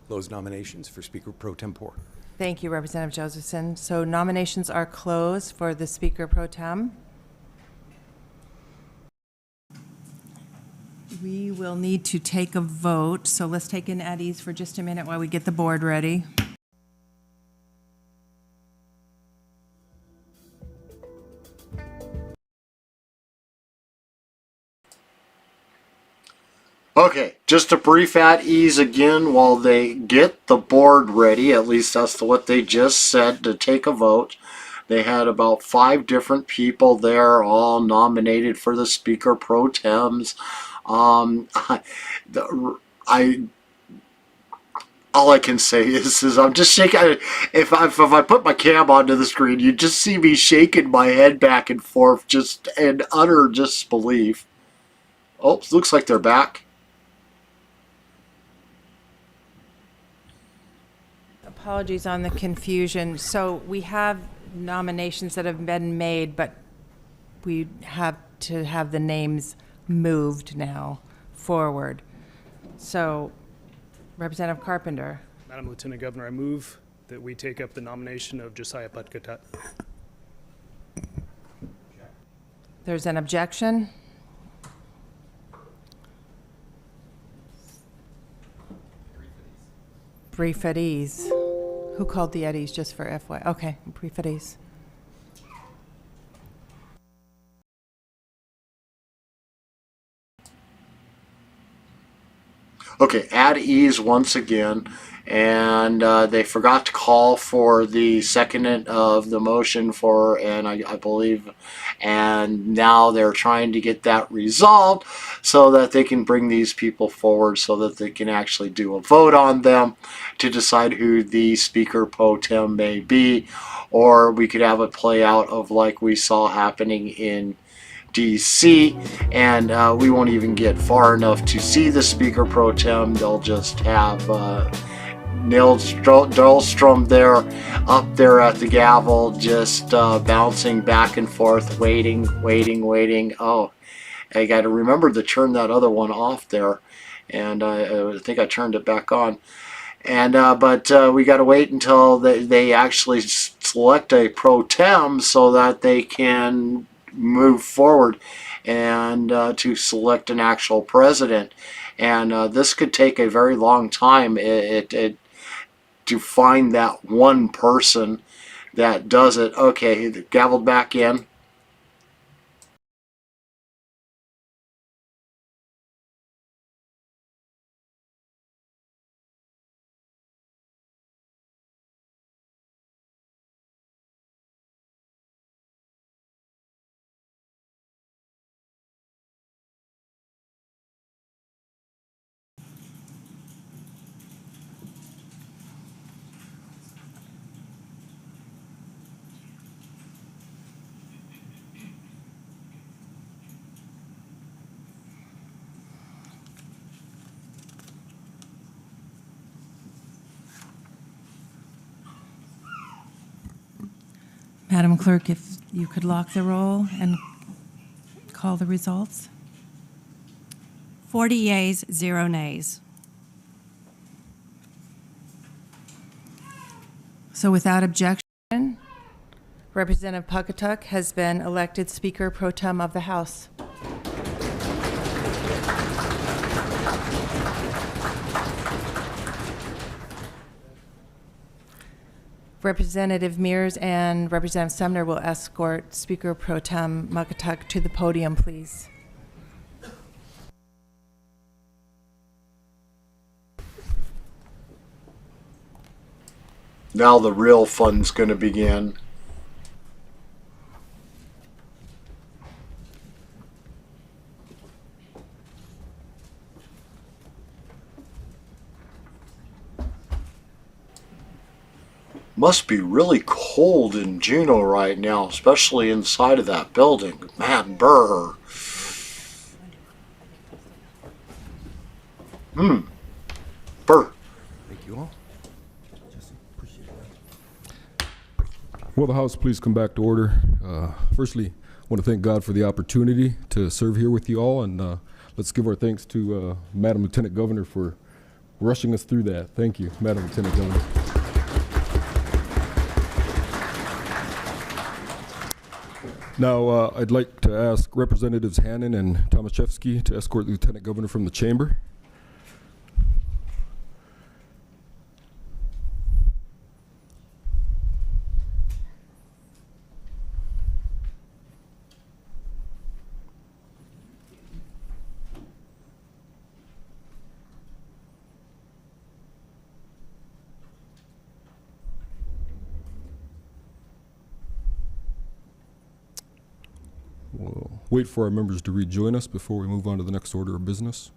Close nominations for Speaker Pro Tempore. Thank you, Representative Josephson. So nominations are closed for the Speaker Pro Tem. We will need to take a vote, so let's take in at ease for just a minute while we get the board ready. Okay, just a brief at ease again while they get the board ready. At least that's what they just said, to take a vote. They had about 5 different people there, all nominated for the Speaker Pro Tems. All I can say is I'm just shaking. If I put my cam onto the screen, you just see me shaking my head back and forth, just in utter disbelief. Oh, looks like they're back. Apologies on the confusion. So we have nominations that have been made, but we have to have the names moved now forward. So, Representative Carpenter. Madam Lieutenant Governor, I move that we take up the nomination of Josiah Politadick. There's an objection. Brief at ease. Who called the Eddies, just for FY? Okay, brief at ease. Okay, at ease once again. And they forgot to call for the secondant of the motion for, and I believe, and now they're trying to get that resolved so that they can bring these people forward so that they can actually do a vote on them to decide who the Speaker Pro Tem may be, or we could have a play out of like we saw happening in DC, and we won't even get far enough to see the Speaker Pro Tem. They'll just have Nils Dahlstrom there, up there at the gavel, just bouncing back and forth, waiting. Oh, I got to remember to turn that other one off there, and I think I turned it back on. And but we got to wait until they actually select a pro tem so that they can move forward and to select an actual president. And this could take a very long time. To find that one person that does it. Okay, gavelled back in. Madam Clerk, if you could lock the roll and call the results. 40 yeas, 0 nays. So without objection, Representative Pawcatuck has been elected Speaker Pro Tem of the House. Representative Mears and Representative Sumner will escort Speaker Pro Tem Pawcatuck to the podium, please. Now the real fun's going to begin. Must be really cold in Juneau right now, especially inside of that building. Man, brr. Brr. Thank you all. Will the House please come back to order? Firstly, I want to thank God for the opportunity to serve here with you all, and let's give our thanks to Madam Lieutenant Governor for rushing us through that. Thank you, Madam Lieutenant Governor. Now, I'd like to ask Representatives Hannon and Tomaszewski to escort the Lieutenant Governor from the chamber. We'll wait for our members to rejoin us before we move on to the next order of business.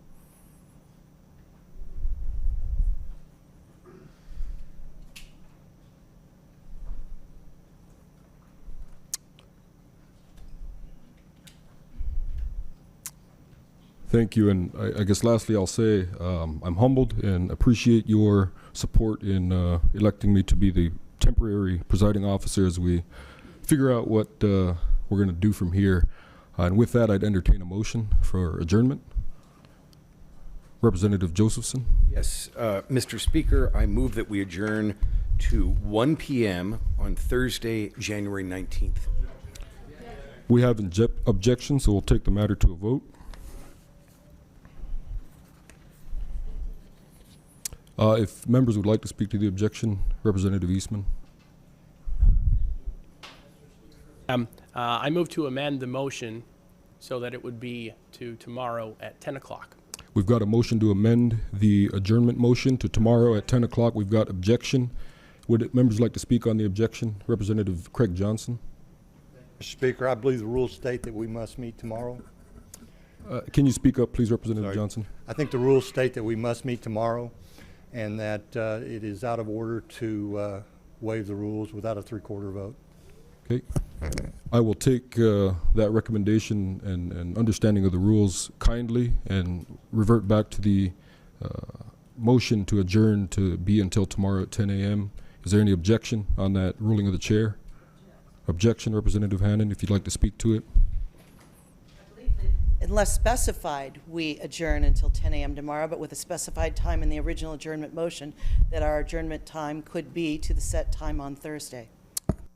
Thank you, and I guess lastly I'll say I'm humbled and appreciate your support in electing me to be the temporary presiding officer as we figure out what we're going to do from here. And with that, I'd entertain a motion for adjournment. Representative Josephson. Yes, Mr. Speaker, I move that we adjourn to 1 p.m. on Thursday, January 19th. We have objections, so we'll take the matter to a vote. If members would like to speak to the objection, Representative Eastman. I move to amend the motion so that it would be to tomorrow at 10 o'clock. We've got a motion to amend the adjournment motion to tomorrow at 10 o'clock. We've got objection. Would members like to speak on the objection? Representative Craig Johnson. Mr. Speaker, I believe the rules state that we must meet tomorrow. Can you speak up, please, Representative Johnson? I think the rules state that we must meet tomorrow and that it is out of order to waive the rules without a three-quarter vote. Okay. I will take that recommendation and understanding of the rules kindly and revert back to the motion to adjourn to be until tomorrow at 10 a.m. Is there any objection on that ruling of the chair? Objection, Representative Hannon, if you'd like to speak to it. Unless specified, we adjourn until 10 a.m. tomorrow, but with a specified time in the original adjournment motion that our adjournment time could be to the set time on Thursday.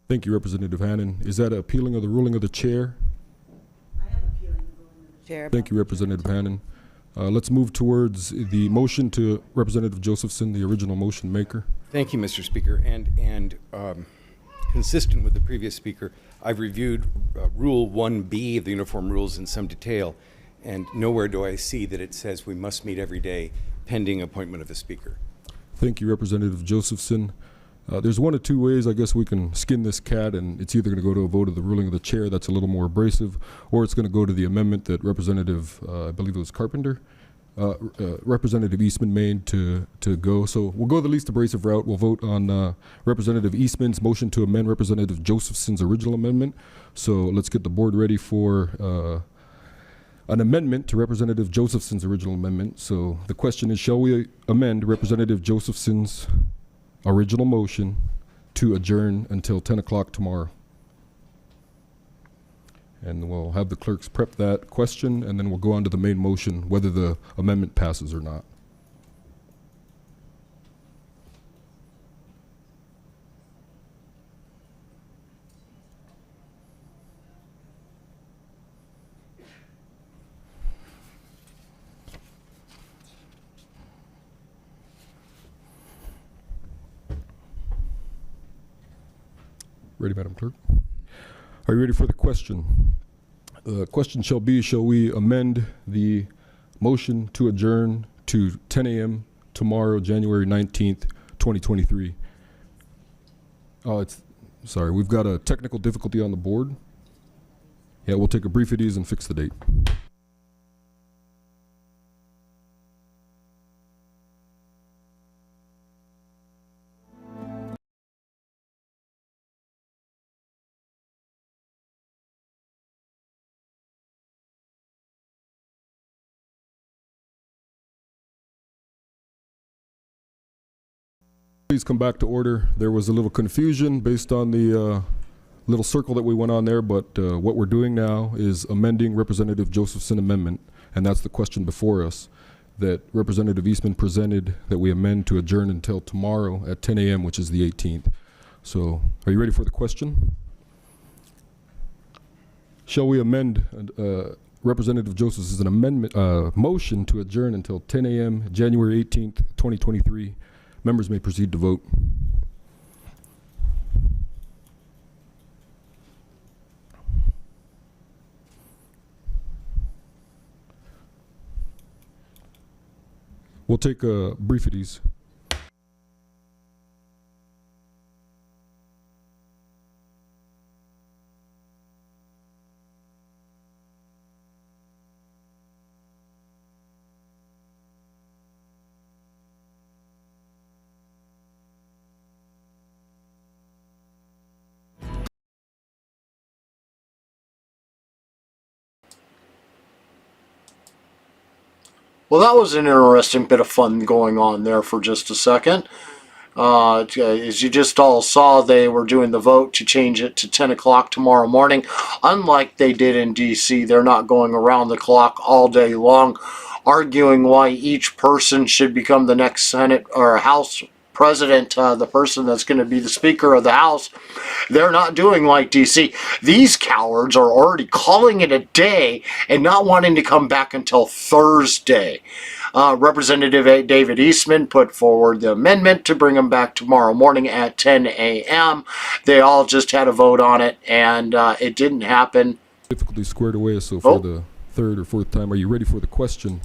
Thank you, Representative Hannon. Is that appealing of the ruling of the chair? I am appealing the ruling of the chair. Thank you, Representative Hannon. Let's move towards the motion to Representative Josephson, the original motion maker. Thank you, Mr. Speaker. And consistent with the previous speaker, I've reviewed Rule 1B of the Uniform Rules in some detail, and nowhere do I see that it says we must meet every day pending appointment of a speaker. Thank you, Representative Josephson. There's one of two ways I guess we can skin this cat, and it's either going to go to a vote of the ruling of the chair that's a little more abrasive, or it's going to go to the amendment that Representative, I believe it was Carpenter, Representative Eastman made to go. So we'll go the least abrasive route. We'll vote on Representative Eastman's motion to amend Representative Josephson's original amendment. So let's get the board ready for an amendment to Representative Josephson's original amendment. So the question is, shall we amend Representative Josephson's original motion to adjourn until 10 o'clock tomorrow? And we'll have the clerks prep that question, and then we'll go on to the main motion, whether the amendment passes or not. Ready, Madam Clerk? Are you ready for the question? The question shall be, shall we amend the motion to adjourn to 10 a.m. tomorrow, January 19th, 2023? Oh, sorry, we've got a technical difficulty on the board. Yeah, we'll take a brief at ease and fix the date. Please come back to order. There was a little confusion based on the little circle that we went on there, but what we're doing now is amending Representative Josephson amendment, and that's the question before us that Representative Eastman presented that we amend to adjourn until tomorrow at 10 a.m., which is the 18th. So are you ready for the question? Shall we amend Representative Josephson's amendment motion to adjourn until 10 a.m. January 18th, 2023? Members may proceed to vote. We'll take a brief at ease. Well, that was an interesting bit of fun going on there for just a second. As you just all saw, they were doing the vote to change it to 10 o'clock tomorrow morning. Unlike they did in D.C., they're not going around the clock all day long arguing why each person should become the next Senate or House president, the person that's going to be the Speaker of the House. They're not doing like D.C. These cowards are already calling it a day and not wanting to come back until Thursday. Representative David Eastman put forward the amendment to bring them back tomorrow morning at 10 a.m. They all just had a vote on it, and it didn't happen. Difficulty squared away, so for the third or fourth time, are you ready for the question?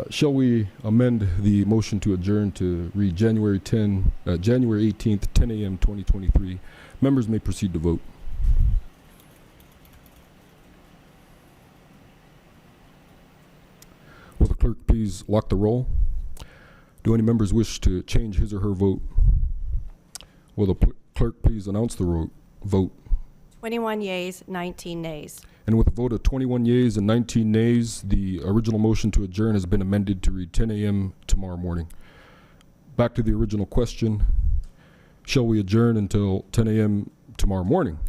Shall we amend the motion to adjourn to read January 18th, 10 a.m. 2023? Members may proceed to vote. Will the clerk please lock the roll? Do any members wish to change his or her vote? Will the clerk please announce the vote? 21 yeas, 19 nays. And with a vote of 21 yeas and 19 nays, the original motion to adjourn has been amended to read 10 a.m. tomorrow morning. Back to the original question. Shall we adjourn until 10 a.m. tomorrow morning?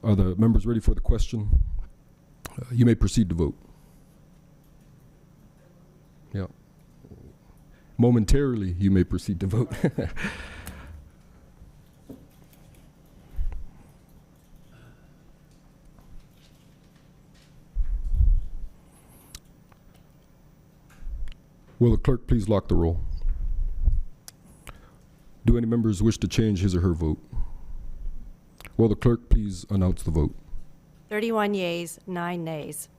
Are the members ready for the question? You may proceed to vote. Yeah. Momentarily, you may proceed to vote. Will the clerk please lock the roll? Do any members wish to change his or her vote? Will the clerk please announce the vote? 31 yeas, 9 nays.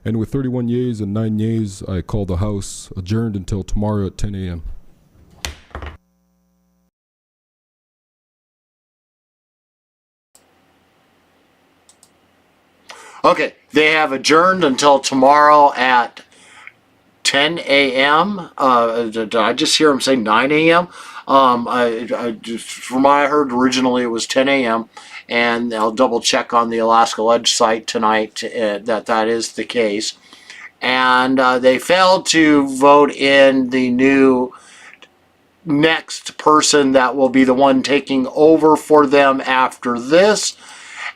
And with 31 yeas and 9 nays, I call the House adjourned until tomorrow at 10 a.m. Okay, they have adjourned until tomorrow at 10 a.m. Did I just hear him say 9 a.m.? From what I heard originally, it was 10 a.m. And I'll double check on the Alaska Ledge site tonight that is the case. And they failed to vote in the new next person that will be the one taking over for them after this.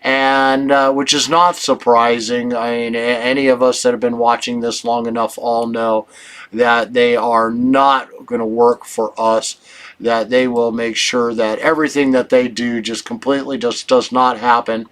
And which is not surprising. I mean, any of us that have been watching this long enough all know that they are not going to work for us, that they will make sure that everything that they do just completely just does not happen.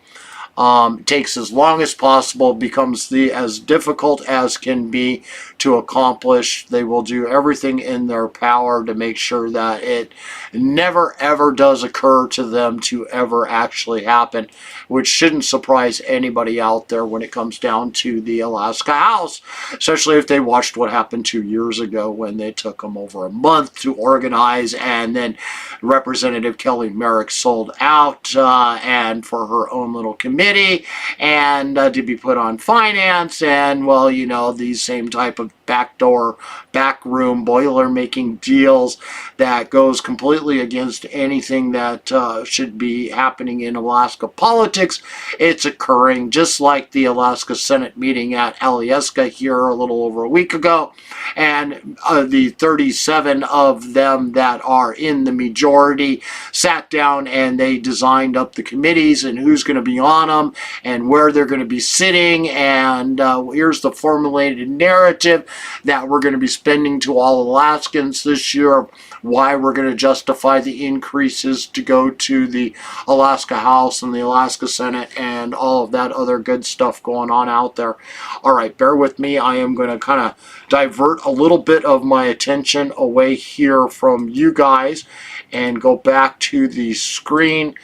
Takes as long as possible, becomes as difficult as can be to accomplish. They will do everything in their power to make sure that it never ever does occur to them to ever actually happen, which shouldn't surprise anybody out there when it comes down to the Alaska House, especially if they watched what happened 2 years ago when they took them over a month to organize, and then Representative Kelly Merrick sold out and for her own little committee and to be put on finance, and well, you know, these same type of backdoor, backroom, boiler-making deals that goes completely against anything that should be happening in Alaska politics. It's occurring just like the Alaska Senate meeting at Alyeska here a little over a week ago, and the 37 of them that are in the majority sat down and they designed up the committees and who's going to be on them and where they're going to be sitting, and here's the formulated narrative that we're going to be spending to all Alaskans this year, why we're going to justify the increases to go to the Alaska House and the Alaska Senate and all of that other good stuff going on out there. All right, bear with me. I am going to kind of divert a little bit of my attention away here from you guys and go back to the screen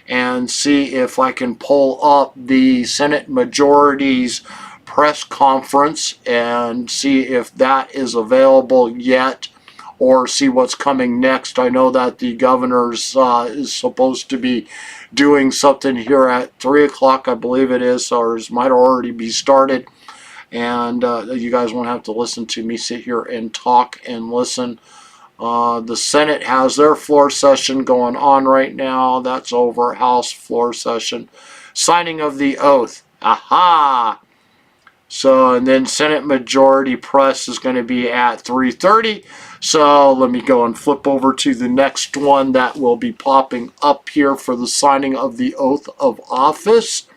and see if I can pull up the Senate Majority's press conference and see if that is available yet, or see what's coming next. I know that the governor's is supposed to be doing something here at 3 o'clock, I believe it is, or it might already be started. And you guys won't have to listen to me sit here and talk and listen. The Senate has their floor session going on right now. That's over. House floor session. Signing of the oath. Aha! So, and then Senate Majority Press is going to be at 3:30. So let me go and flip over to the next one that will be popping up here for the signing of the oath of office.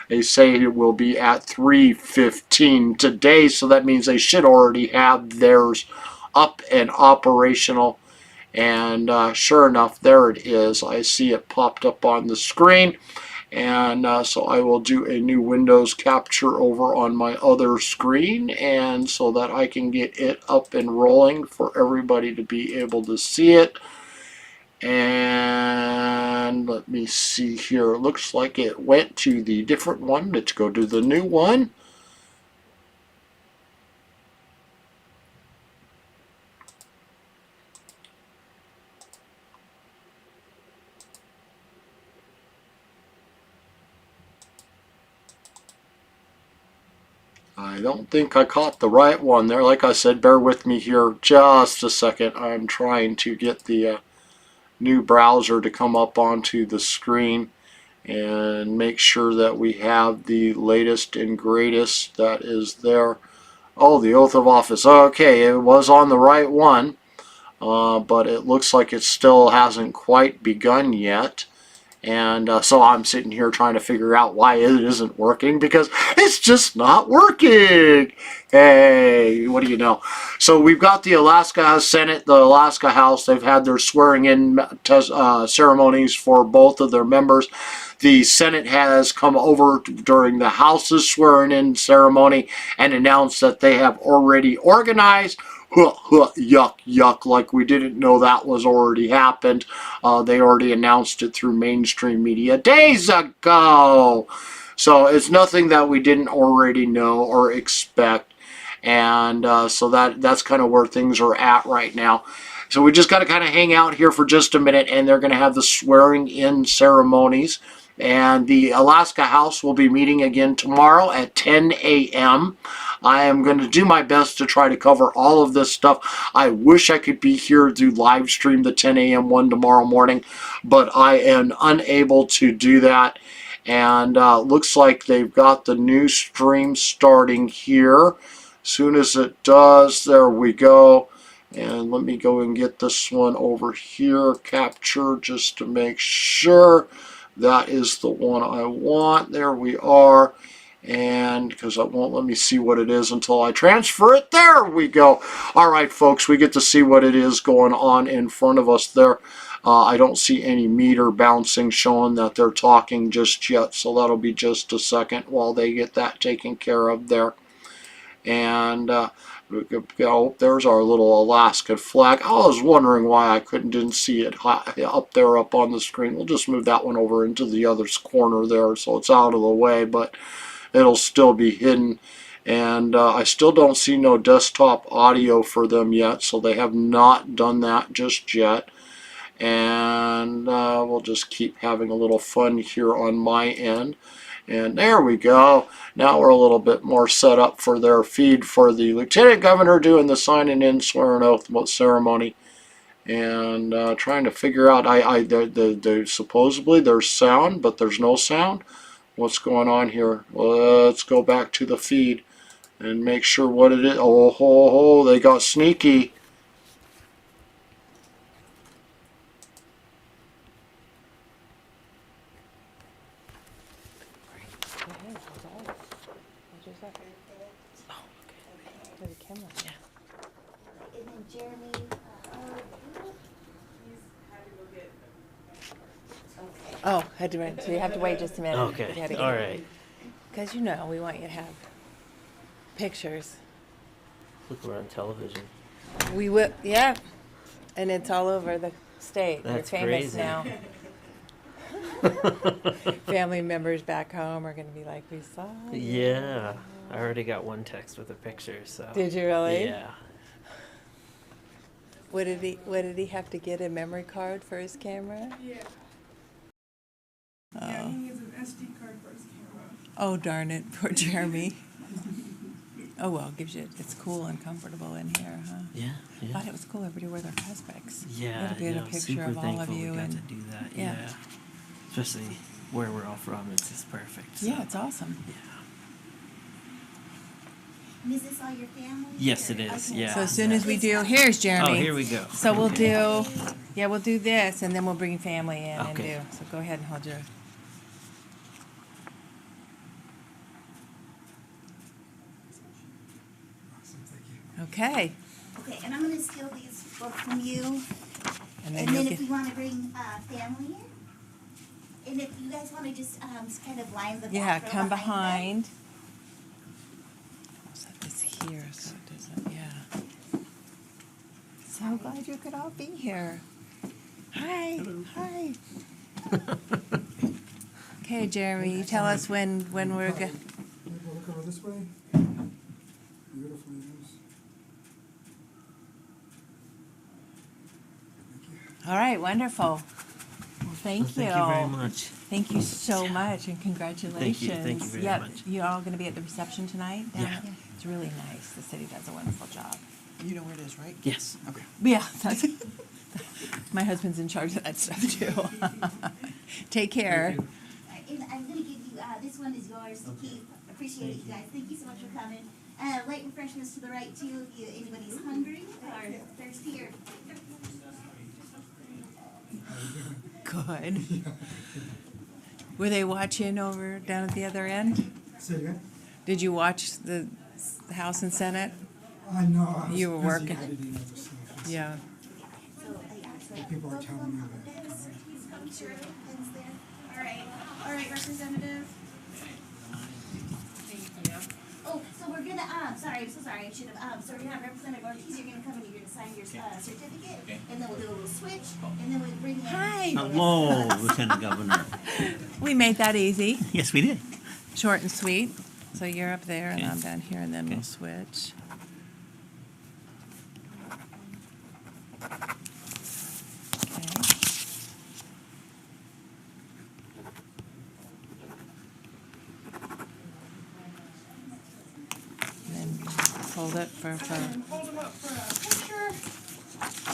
They say it will be at 3:15 today, so that means they should already have theirs up and operational. And sure enough, there it is. I see it popped up on the screen. And so I will do a new Windows capture over on my other screen, and so that I can get it up and rolling for everybody to be able to see it. And let me see here. It looks like it went to the different one. Let's go to the new one. I don't think I caught the right one there. Like I said, bear with me here just a second. I'm trying to get the new browser to come up onto the screen and make sure that we have the latest and greatest that is there. Oh, the oath of office. Okay, it was on the right one, but it looks like it still hasn't quite begun yet. And so I'm sitting here trying to figure out why it isn't working, because it's just not working. Hey, what do you know? So we've got the Alaska Senate, the Alaska House. They've had their swearing-in ceremonies for both of their members. The Senate has come over during the House's swearing-in ceremony and announced that they have already organized. Yuck, yuck, like we didn't know that was already happened. They already announced it through mainstream media days ago. So it's nothing that we didn't already know or expect. And so that's kind of where things are at right now. So we just got to kind of hang out here for just a minute, and they're going to have the swearing-in ceremonies. And the Alaska House will be meeting again tomorrow at 10 a.m. I am going to do my best to try to cover all of this stuff. I wish I could be here to live stream the 10 a.m. one tomorrow morning, but I am unable to do that. And looks like they've got the new stream starting here. Soon as it does, there we go. And let me go and get this one over here captured just to make sure that is the one I want. There we are. And because it won't let me see what it is until I transfer it. There we go. All right, folks, we get to see what it is going on in front of us there. I don't see any meter bouncing showing that they're talking just yet, so that'll be just a second while they get that taken care of there. And oh, there's our little Alaska flag. I was wondering why I didn't see it up there up on the screen. We'll just move that one over into the other corner there so it's out of the way, but it'll still be hidden. And I still don't see no desktop audio for them yet, so they have not done that just yet. And we'll just keep having a little fun here on my end. And there we go. Now we're a little bit more set up for their feed for the Lieutenant Governor doing the signing in swearing oath ceremony. And trying to figure out, supposedly there's sound, but there's no sound. What's going on here? Let's go back to the feed and make sure what it is. Oh, they got sneaky. Oh, had to wait. So you have to wait just a minute. Okay. All right. Because you know we want you to have pictures. Look, we're on television. We will, yeah. And it's all over the state. That's We're famous crazy. now. Family members back home are going to be like, we saw you. Yeah. I already got one text with a picture, so. Did you really? Yeah. What did he have to get a memory card for his camera? Yeah. Oh. Yeah, he needs an SD card for his camera. Oh, darn it. Poor Jeremy. Oh, well, it's cool and comfortable in here, huh? Yeah, yeah. I thought it was cool everybody wore their Hasbecks. Yeah, to get a picture super of all of thankful you. we got and to do that. Yeah. Especially where we're all from, it's just perfect. So. Yeah, it's awesome. Yeah. And is this all your family? Yes, it is. Okay. Yeah. So as soon as we do, here's Jeremy. Oh, here we go. So we'll Okay. we'll do this, and then we'll bring family in and Okay. do. So go ahead and hold your. Okay. Okay, and I'm going to steal these both from you. And And then then you'll if get- we want to bring family in, and if you guys want to just kind of line the back Yeah, row come behind behind. Set this here so it doesn't, yeah. So glad you could all be here. Hi. Hi. Okay, Jeremy, you tell us when we're good. Look over this way. Beautiful views. All right, wonderful. thank you. Thank you very much. Thank you so much, and congratulations. Thank you very Yep. much. You all going to be at the reception tonight? Yeah. It's really nice. The city does a wonderful job. You know where it is, right? Yes. Okay. Yeah, that's, my husband's in charge of that stuff too. Take care. And I'm going to give you, this one is yours to keep. Appreciate it, you guys. Thank you so much for coming. Light refreshments to the right too, if anybody's hungry or thirsty or. Good. Were they watching over down at the other end? Say again? Did you watch the House and Senate? I know. You were working. Editing other stuff. Yeah. People are telling me that. All right, Representative. Thank you. Oh, so we're gonna, sorry, I'm so sorry, I should have, so we're gonna have Representative Ortiz, you're gonna come and you're gonna sign your, certificate, and then we'll do a little switch, and then we'll bring in. Hi. Hello, Lieutenant Governor. We made that easy. Yes, we did. Short and sweet. So you're up there and Okay. I'm down here, and then we'll switch. And then hold it for Hold them up for a picture.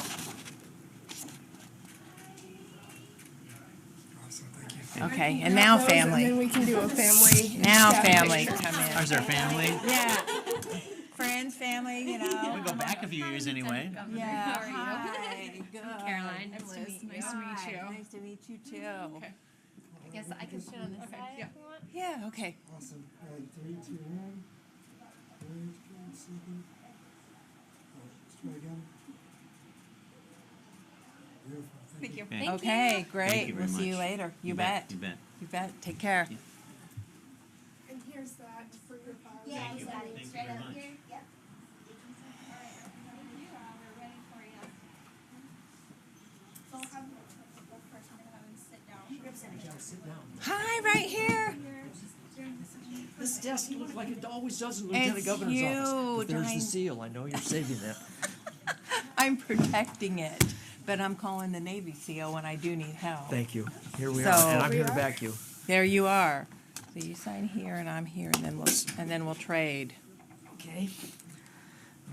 Okay, and now family. And then we can do a family. Now Yeah, family, picture. come in. Ours our family. Yeah. Friends, family, you know. We go back a few years anyway. Yeah. How are you? Hi, good. Caroline, Nice nice to meet you. nice to meet you. Nice to meet you too. I guess I can sit on this side if you want. Yeah, okay. Awesome. All right, 3, 2, 1. Wait, 1 second. Let's try again. Beautiful. Thank you. Okay. Okay, great. Thank you very We'll see you much. later. You You bet. bet. You bet. You bet. Take care. And here's that for your file. Yeah, Thank you you. got it, Thank you straight very up much. here, yep. We're ready for you. So I'll have the person come and sit down. Representative. Sit down. Hi, right here. This desk looks like it always does in the Lieutenant It's Governor's office. But there's the huge. seal. I know you're saving that. I'm protecting it, but I'm calling the Navy SEAL when I do need help. Thank you. Here we So- are, and I'm here to back you. There you are. So you sign here and I'm here, and then we'll trade. Okay.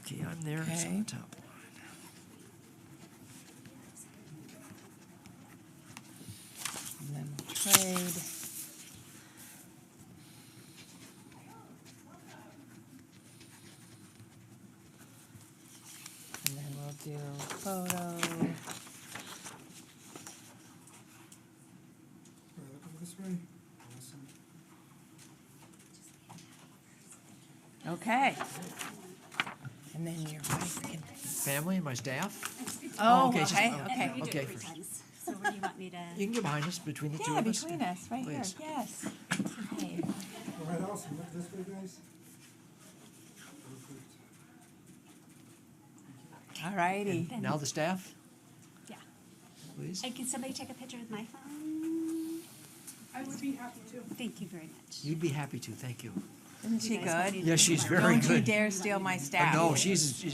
Okay, I'm there. It's on Okay. the top. And then we'll trade. And then we'll do photo. Look over this way. Awesome. Okay. And then your wife can. Family and my staff. Oh, okay. okay, just- okay. Okay. Okay. first. So where do you want me to? You can get behind us, between the two Yeah, of us. between us, right here. Please. Yes. Okay. All right, awesome. Look this way, guys. Perfect. All righty. Now the staff, Yeah. please. And can somebody take a picture with my phone? I would be happy to. Thank you very much. You'd be happy to. Thank you. Isn't she You guys want good? me to Yeah, do she's my- very Don't you good. dare steal my staff. No, she's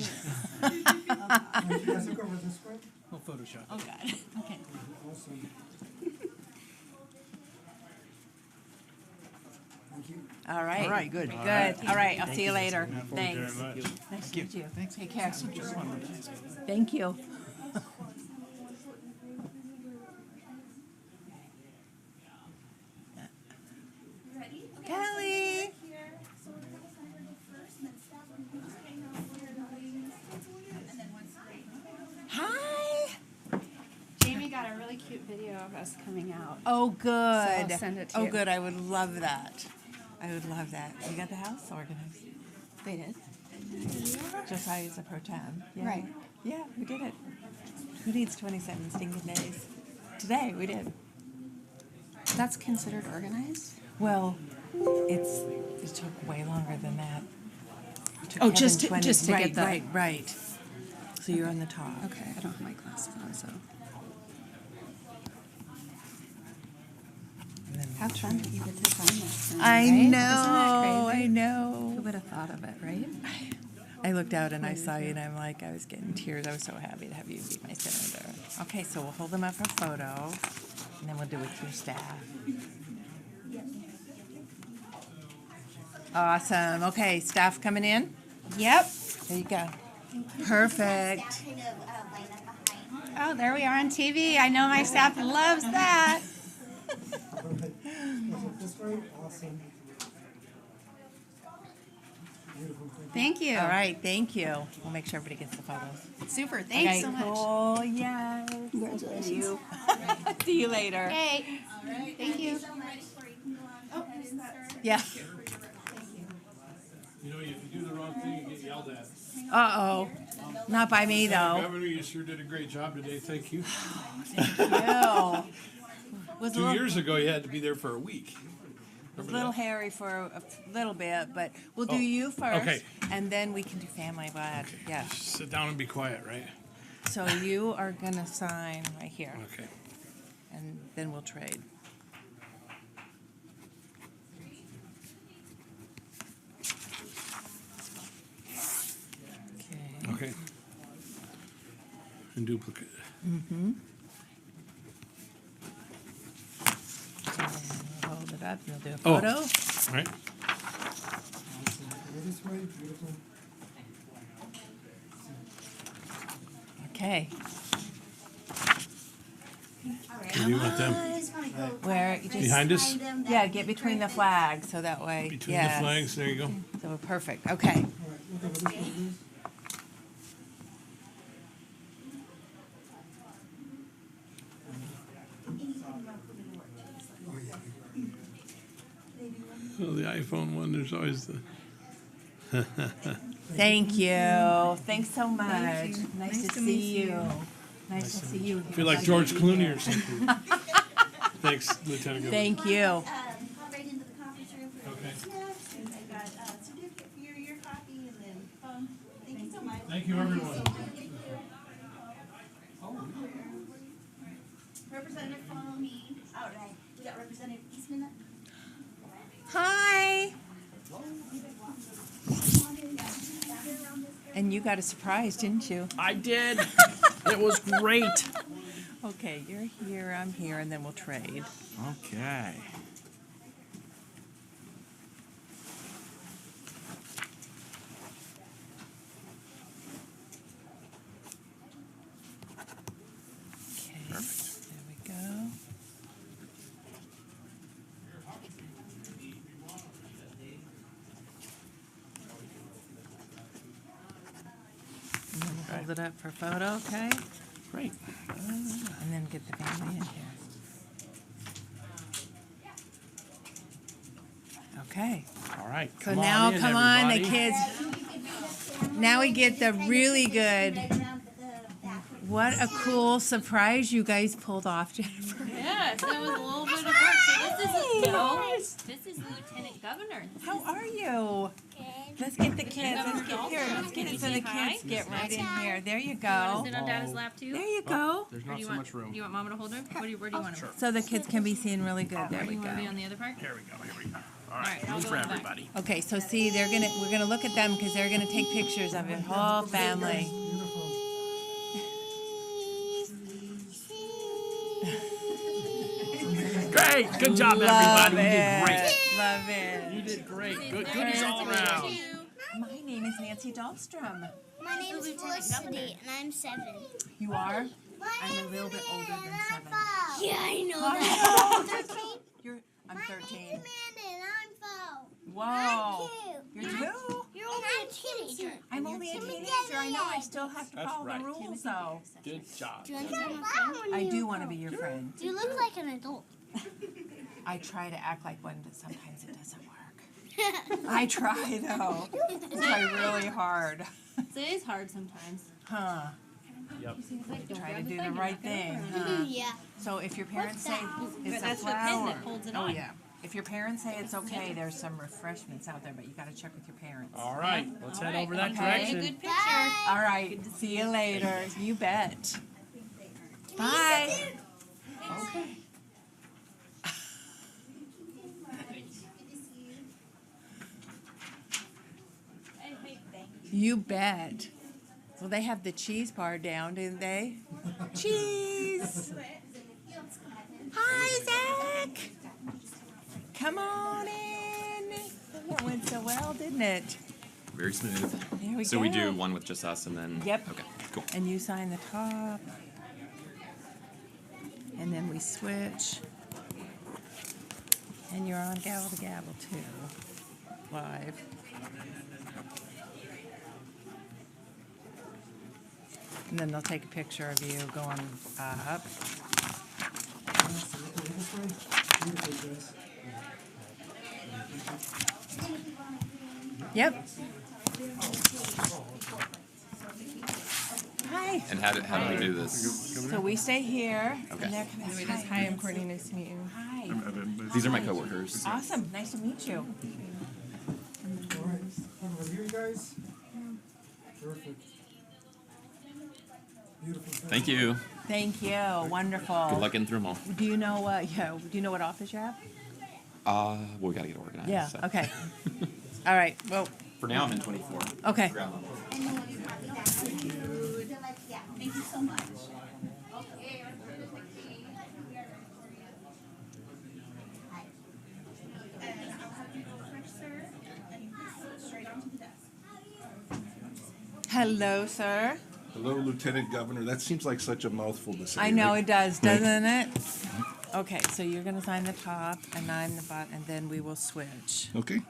All right, you guys look over this way. We'll Photoshop. Oh, God. Okay. Awesome. Thank you. All right. All right, good. Good. All right. All right. I'll Thank see you you. later. Thank you Thanks. very much. Nice to meet you. Take care. Thank you. Ready? Okay, Kelly. So here, so we're gonna sign her first, and then staff will just hang out where the ladies, and then once they. Hi. Jamie got a really cute video of us coming out. Oh, good. So I'll send it to Oh, you. good. I would love that. I would love that. You got the house organized. They did. Josiah's a pro tem. Yeah. Right. Yeah, we did it. Who needs 27 stinking days? Today we did. That's considered organized? Well, it took way longer than that. It took Oh, Kevin just to 20 get right, the- right. So you're on the top. Okay, I don't have my glasses on, so. How fun that you get to sign this. I right? know, Isn't that crazy? I know. Who would have thought of it, right? I looked out and I saw you and I'm like, I was getting tears. I was so happy to have you be my senator. Okay, so we'll hold them up for a photo. And then we'll do it with your staff. Awesome. Okay, staff coming in? Yep. There you go. Perfect. Oh, there we are on TV. I know my staff loves that. This way, awesome. Beautiful. Thank you. All right, thank you. We'll make sure everybody gets the photos. Super. Thanks so much. Cool. Yes. Congratulations. See you. See you later. Okay. Thank you. Yeah. You know, if you do the wrong thing, you get yelled at. Uh-oh. Not by me, though. Governor, you sure did a great job today. Thank you. Thank you. Was 2 years ago, you had to be there for a week. It was a little hairy for a little bit, but we'll do you first. Okay. And then we can do family glad. Okay. Yeah. Just sit down and be quiet, right? So you are going to sign right here. Okay. And then we'll trade. Okay. And duplicate. Mm-hmm. Hold it up. You'll do a photo. All right. This way, beautiful. Okay. Where do you want them? Where you just Behind us? Yeah, get between the flags so that way. Between yes. the flags, there you go. So perfect. Okay. Oh, the iPhone one, there's always the... Thank you. Thanks so much. Nice to see you. Nice to see you. I feel like George Clooney or something. Thanks, Lieutenant Governor. Thank you. Hop right into the conference room for the snacks, and I got a certificate for your copy, and then phone. Thank you so much. Thank you, everyone. Representative follow me. All right. We got Representative Eastman. Hi. And you got a surprise, didn't you? I did. It was great. Okay, you're here, I'm here, and then we'll trade. Okay. Okay, there we go. And then we'll hold it up for photo, okay? Great. And then get the family in here. Okay. All right. So now, come on, the kids. Now we get the really good. What a cool surprise you guys pulled off, Jennifer. Yes, that was a little bit of work. So this is Lieutenant Governor. How are you? Let's get the kids. Let's get here. Let's get it so the kids get right in here. There you You go. want to sit on Dad's lap too? There you go. There's Or not do you so want, much room. Do you want Mama to hold her? Where do you want him? So the kids can be seen really good. There we You want to be go. on the other part? Here we go. Here we go. All All right. right, I'll Room go for in the back. everybody. Okay, so see, we're gonna look at them because they're gonna take pictures of your whole family. Great. Good job, Love everybody. You did it. great. Love it. You did great. Good goodies all around. My name is Nancy Dahlstrom. My name is Felicity, and I'm 7. You are? I'm a little bit older than 7. Yeah, I know that. 13? I'm 13. Amanda, and I'm 4. Whoa. I'm 2. You're 2? You're only a teenager. I'm only a teenager. I know I still have to That's follow right. the rules, though. Good job. Do you want to be my friend? I do want to be your friend. You look like an adult. I try to act like one, but sometimes it doesn't work. I try, though. I try really hard. So it is hard sometimes. Huh. Yep. Try to do the right thing. Huh? Yeah. So if your parents say it's a That's the pen flower. that holds it Oh, on. yeah. If your parents say it's okay, there's some refreshments out there, but you got to check with your parents. All right. Let's head over that Okay. direction. Good picture. All right. See you later. You bet. Bye. Okay. You bet. Well, they have the cheese bar down, didn't they? Cheese. Hi. Come on in. That went so well, didn't it? Very smooth. There we so go. we do one with just us and then... Yep. Okay, cool. And you sign the top. And then we switch. And you're on gavel to gavel too. Live. And then they'll take a picture of you going up. Yep. Hi. And how do we do this? So we stay here. Okay. And they're coming. Hi, I'm Courtney. Nice to meet you. Hi. These are my coworkers. Awesome. Nice to meet you. All right, over here, guys. Perfect. Beautiful. Thank you. Thank you. Wonderful. Good luck getting through them all. Do you know what? Yeah. Do you know what office you have? Well, we gotta get organized. Yeah. So. Okay. All right. Well. For now, I'm in 24. Okay. Ground level. Thank you so much. Hello, sir. Hello, Lieutenant Governor. That seems like such a mouthful to say. I know right? it does, doesn't it? Okay, so you're going to sign the top, and I'm the bottom, and then we will switch. Okay.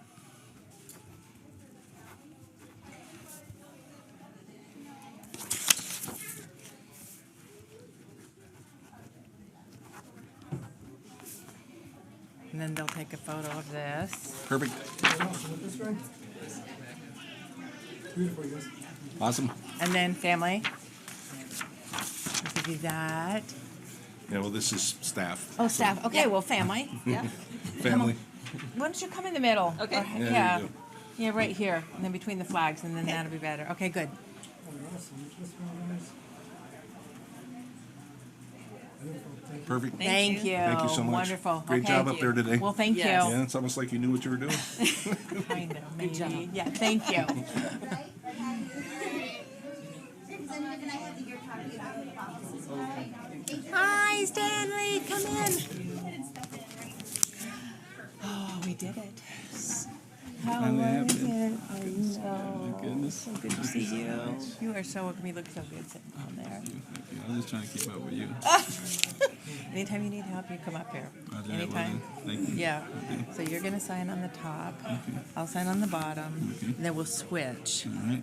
And then they'll take a photo of this. Perfect. This way. Beautiful, guys. Awesome. And then family. We'll do that. Yeah, well, this is staff. Oh, staff. Okay, well, family. Yeah. Family. Why don't you come in the middle? Okay. Yeah, there Yeah. you go. Yeah, right here, and then between the flags, and then that'll be better. Okay, good. Awesome. This one, guys. Perfect. Thank you. Thank you so much. Wonderful. Great Okay. job up there today. Well, thank you. Yeah, it's almost like you knew what you were doing. Kind of, maybe. Yeah, thank you. Hi, Stanley. Come in. Oh, we did it. How was it? I know. Goodness. So good to see you. You are so welcome. You look so good sitting on there. I'm just trying to keep up with you. Anytime you need help, you come up here. Roger that, Anytime. will do. Thank you. Yeah. Okay. So you're going to sign on the top. Okay. I'll sign on the bottom. Okay. And then we'll switch. All right.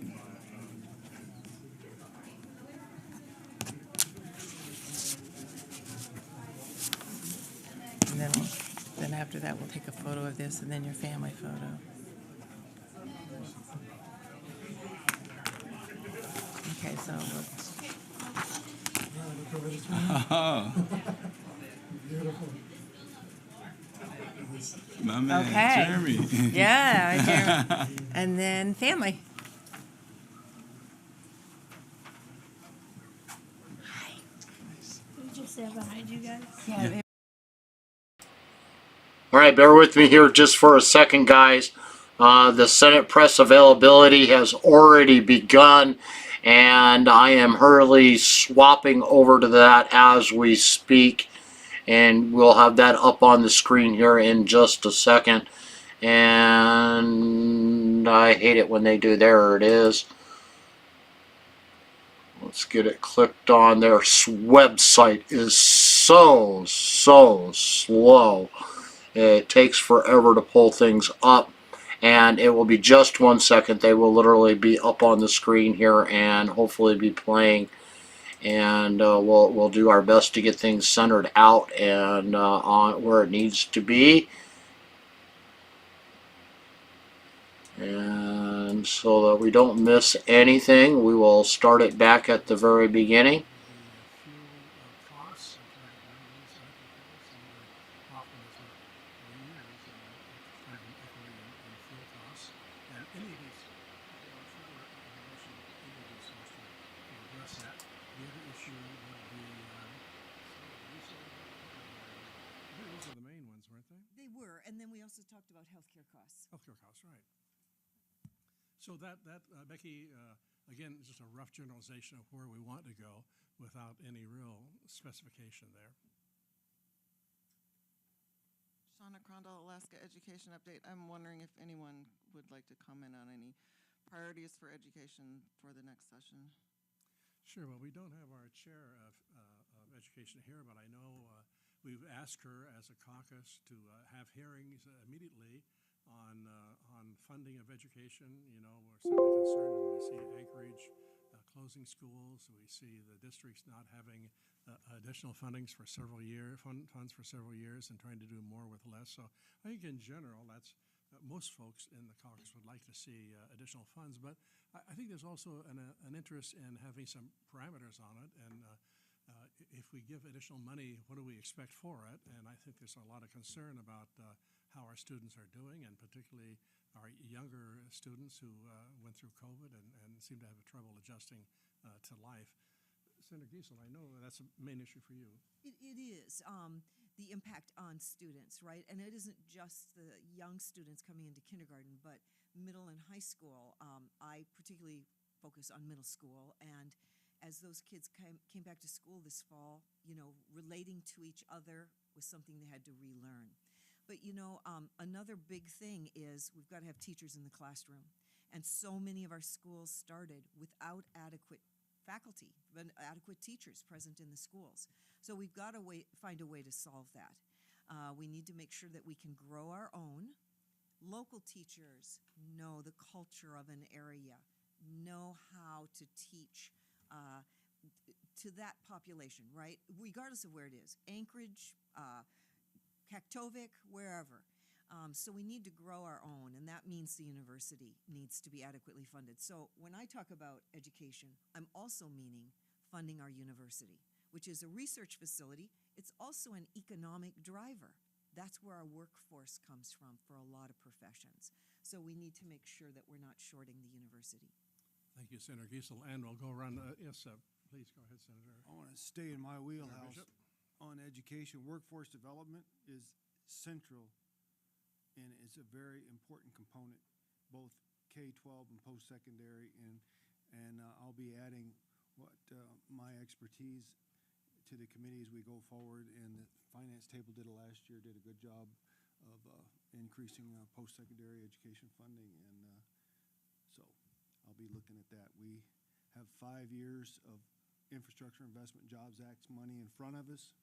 And then after that, we'll take a photo of this and then your family photo. Okay, so Oh. Beautiful. My man, okay. Jeremy. Yeah, Jeremy. And then family. We just stand behind you guys. Yeah. All right, bear with me here just for a second, guys. The Senate press availability has already begun, and I am hurriedly swapping over to that as we speak, and we'll have that up on the screen here in just a second. And I hate it when they do. There it is. Let's get it clicked on. Their website is so slow. It takes forever to pull things up, and it will be just 1 second. They will literally be up on the screen here and hopefully be playing, and we'll do our best to get things centered out and on where it needs to be. And so that we don't miss anything, we will start it back at the very beginning. They were, and then we also talked about healthcare costs. Healthcare costs, right. So Becky, again, is just a rough generalization of where we want to go without any real specification there. Shauna Crondall, Alaska Education Update. I'm wondering if anyone would like to comment on any priorities for education for the next session. Sure. Well, we don't have our chair of education here, but I know we've asked her as a caucus to have hearings immediately on funding of education. You know, we're certainly concerned when we see Anchorage closing schools. We see the districts not having additional fundings for several years, funds for several years, and trying to do more with less. So I think in general, that's most folks in the caucus would like to see additional funds, but I think there's also an interest in having some parameters on it, and if we give additional money, what do we expect for it? And I think there's a lot of concern about how our students are doing, and particularly our younger students who went through COVID and seem to have trouble adjusting to life. Senator Giesel, I know that's a main issue for you. It is, the impact on students, right? And it isn't just the young students coming into kindergarten, but middle and high school. I particularly focus on middle school, and as those kids came back to school this fall, you know, relating to each other was something they had to relearn. But, you know, another big thing is we've got to have teachers in the classroom. And so many of our schools started without adequate faculty, adequate teachers present in the schools. So we've got to find a way to solve that. We need to make sure that we can grow our own. Local teachers know the culture of an area, know how to teach to that population, right? Regardless of where it is, Anchorage, Kaktovik, wherever. So we need to grow our own, and that means the university needs to be adequately funded. So when I talk about education, I'm also meaning funding our university, which is a research facility. It's also an economic driver. That's where our workforce comes from for a lot of professions. So we need to make sure that we're not shorting the university. Thank you, Senator Giesel. And we'll go around. Yes, please go ahead, Senator. I want to stay in my wheelhouse on education. Workforce development is central, and it's a very important component, both K-12 and post-secondary. And I'll be adding what my expertise to the committee as we go forward. And the finance table did it last year, did a good job of increasing post-secondary education funding, and so I'll be looking at that. We have 5 years of Infrastructure Investment Jobs Act money in front of us.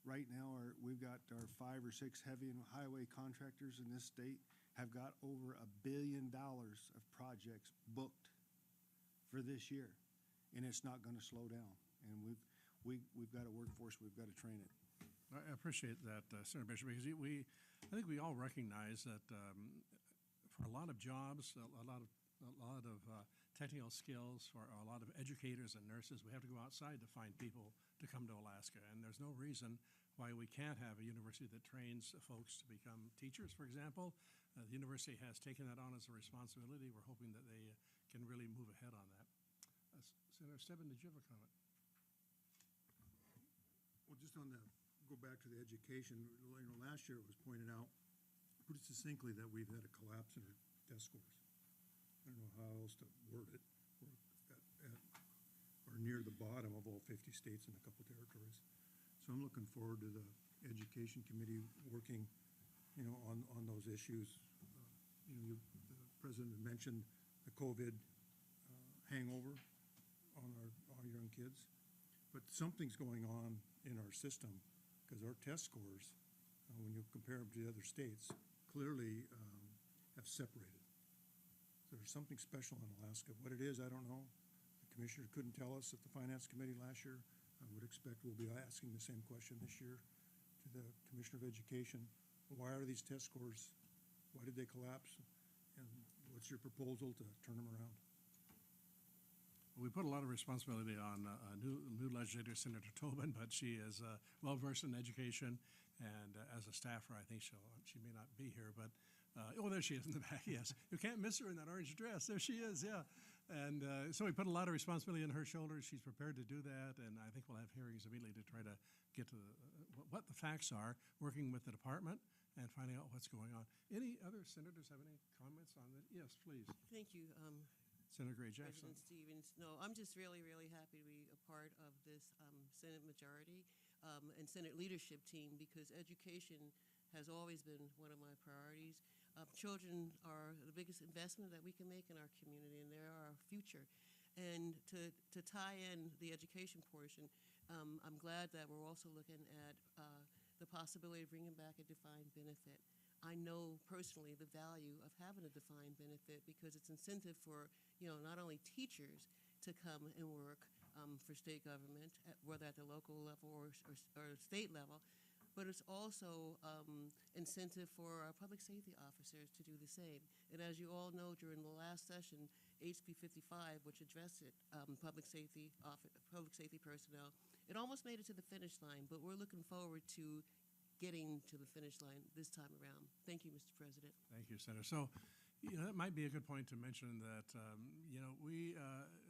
Right now, we've got our 5 or 6 heavy and highway contractors in this state have got over $1 billion of projects booked for this year, and it's not going to slow down. And we've got a workforce, we've got to train it. I appreciate that, Senator Bishop, because I think we all recognize that for a lot of jobs, a lot of technical skills, for a lot of educators and nurses, we have to go outside to find people to come to Alaska. And there's no reason why we can't have a university that trains folks to become teachers, for example. The university has taken that on as a responsibility. We're hoping that they can really move ahead on that. Senator Stebbins, did you have a comment? Well, just go back to the education, you know, last year it was pointed out pretty succinctly that we've had a collapse in our test scores. I don't know how else to word it. We're near the bottom of all 50 states and a couple territories. So I'm looking forward to the Education Committee working, you know, on those issues. You know, the President mentioned the COVID hangover on our young kids, but something's going on in our system because our test scores, when you compare them to the other states, clearly have separated. So there's something special in Alaska. What it is, I don't know. The commissioner couldn't tell us at the Finance Committee last year. I would expect we'll be asking the same question this year to the Commissioner of Education. Why are these test scores, why did they collapse? And what's your proposal to turn them around? We put a lot of responsibility on new legislator, Senator Tobin, but she is well-versed in education, and as a staffer, I think she may not be here, but, oh, there she is in the back, yes. You can't miss her in that orange dress. There she is, yeah. And so we put a lot of responsibility on her shoulders. She's prepared to do that, and I think we'll have hearings immediately to try to get to what the facts are, working with the department and finding out what's going on. Any other senators have any comments on that? Yes, please. Thank you. Senator Gray Jackson. President Stevens. No, I'm just really, really happy to be a part of this Senate majority and Senate leadership team, because education has always been one of my priorities. Children are the biggest investment that we can make in our community, and they're our future. And to tie in the education portion, I'm glad that we're also looking at the possibility of bringing back a defined benefit. I know personally the value of having a defined benefit because it's incentive for, not only teachers to come and work for state government, whether at the local level or state level, but it's also incentive for our public safety officers to do the same. And as you all know, during the last session, HB 55, which addressed it, public safety personnel, it almost made it to the finish line, but we're looking forward to getting to the finish line this time around. Thank you, Mr. President. Thank you, Senator. So, that might be a good point to mention that,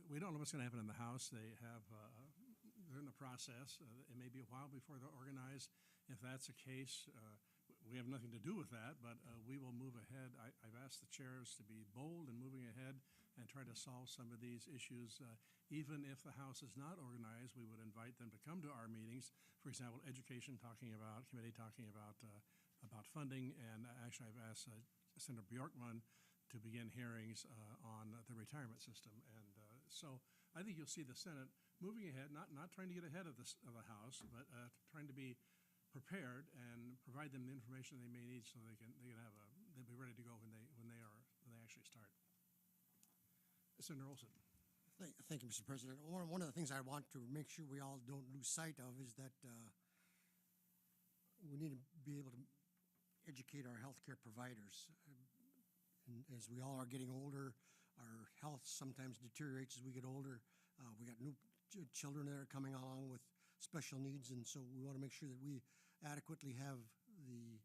we don't know what's going to happen in the House. They're in the process. It may be a while before they're organized. If that's the case, we have nothing to do with that, but we will move ahead. I've asked the chairs to be bold in moving ahead and try to solve some of these issues. Even if the House is not organized, we would invite them to come to our meetings. For example, Education Committee talking about funding, and actually I've asked Senator Bjorkman to begin hearings on the retirement system. And so I think you'll see the Senate moving ahead, not trying to get ahead of the House, but trying to be prepared and provide them the information they may need so they'll be ready to go when they actually start. Senator Olson. Thank you, Mr. President. One of the things I want to make sure we all don't lose sight of is that we need to be able to educate our healthcare providers. And as we all are getting older, our health sometimes deteriorates as we get older. We got new children that are coming along with special needs, and so we want to make sure that we adequately have the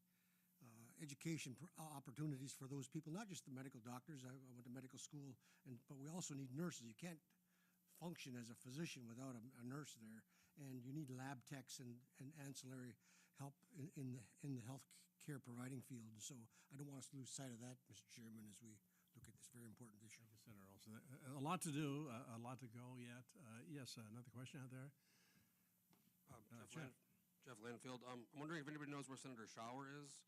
education opportunities for those people, not just the medical doctors. I went to medical school, but we also need nurses. You can't function as a physician without a nurse there, and you need lab techs and ancillary help in the health care providing field. And so I don't want us to lose sight of that, Mr. Chairman, as we look at this very important issue. Thank you, Senator Olson. A lot to do, a lot to go yet. Yes, another question out there. Jeff Lanfield. I'm wondering if anybody knows where Senator Shower is.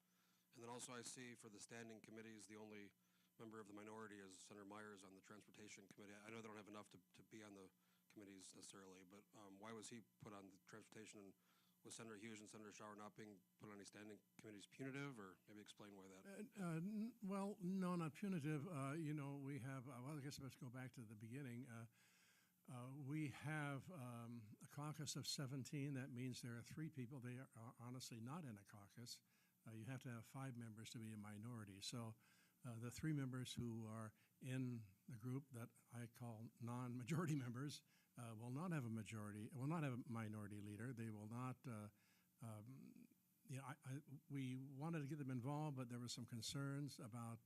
And then also I see for the standing committees, the only member of the minority is Senator Myers on the Transportation Committee. I know they don't have enough to be on the committees necessarily, but why was he put on the Transportation? And was Senator Hughes and Senator Shower not being put on any standing committees punitive, or maybe explain why that? Well, no, not punitive. We have, I guess let's go back to the beginning. We have a caucus of 17. That means there are 3 people. They are honestly not in a caucus. You have to have 5 members to be a minority. So the 3 members who are in the group that I call non-majority members will not have a minority leader. They will not, we wanted to get them involved, but there were some concerns about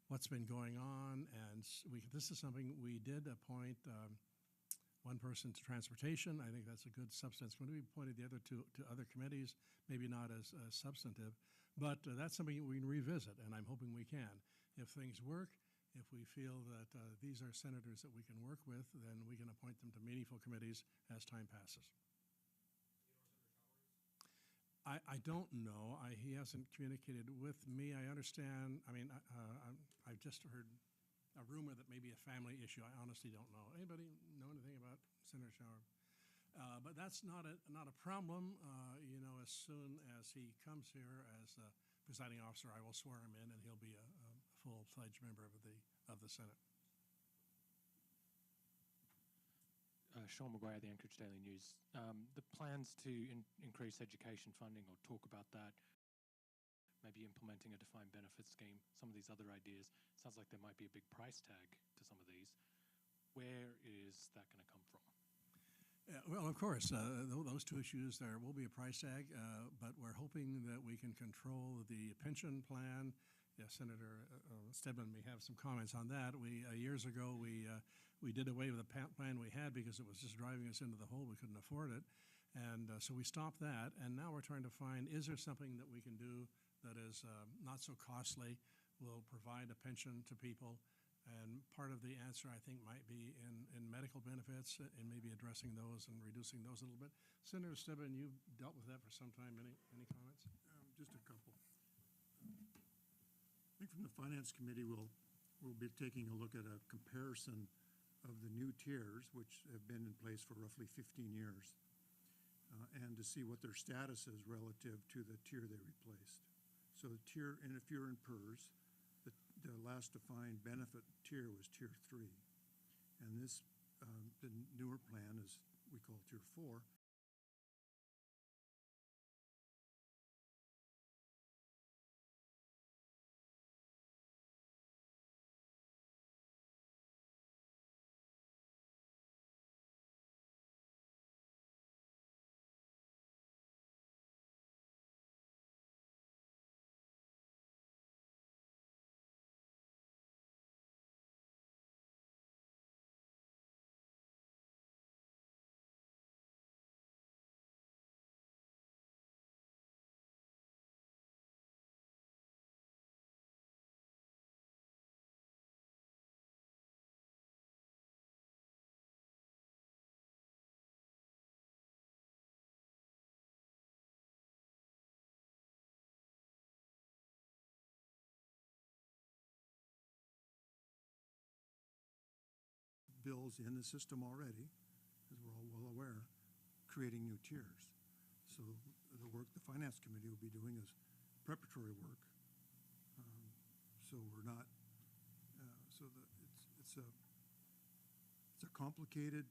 what's been going on. And this is something we did appoint one person to Transportation. I think that's a good substance. When we appointed the other 2 to other committees, maybe not as substantive, but that's something we can revisit, and I'm hoping we can. If things work, if we feel that these are senators that we can work with, then we can appoint them to meaningful committees as time passes. I don't know. He hasn't communicated with me. I understand. I mean, I've just heard a rumor that may be a family issue. I honestly don't know. Anybody know anything about Senator Shower? But that's not a problem. As soon as he comes here as a presiding officer, I will swear him in, and he'll be a full-fledged member of the Senate. Sean McGuire, the Anchorage Daily News. The plans to increase education funding or talk about that, maybe implementing a defined benefit scheme, some of these other ideas, sounds like there might be a big price tag to some of these. Where is that going to come from? Well, of course, those 2 issues, there will be a price tag, but we're hoping that we can control the pension plan. Senator Stedman may have some comments on that. Years ago, we did away with the plan we had because it was just driving us into the hole. We couldn't afford it. And so we stopped that. And now we're trying to find, is there something that we can do that is not so costly, will provide a pension to people? And part of the answer, I think, might be in medical benefits and maybe addressing those and reducing those a little bit. Senator Stedman, you've dealt with that for some time. Any comments? Just a couple. think from the Finance Committee, we'll be taking a look at a comparison of the new tiers, which have been in place for roughly 15 years, and to see what their status is relative to the tier they replaced. So the tier, and if you're in PERS, the last defined benefit tier was Tier 3. And this, the newer plan is, we call Tier 4. Bills in the system already, as we're all well aware, creating new tiers. So the work the Finance Committee will be doing is preparatory work. So we're not, it's a complicated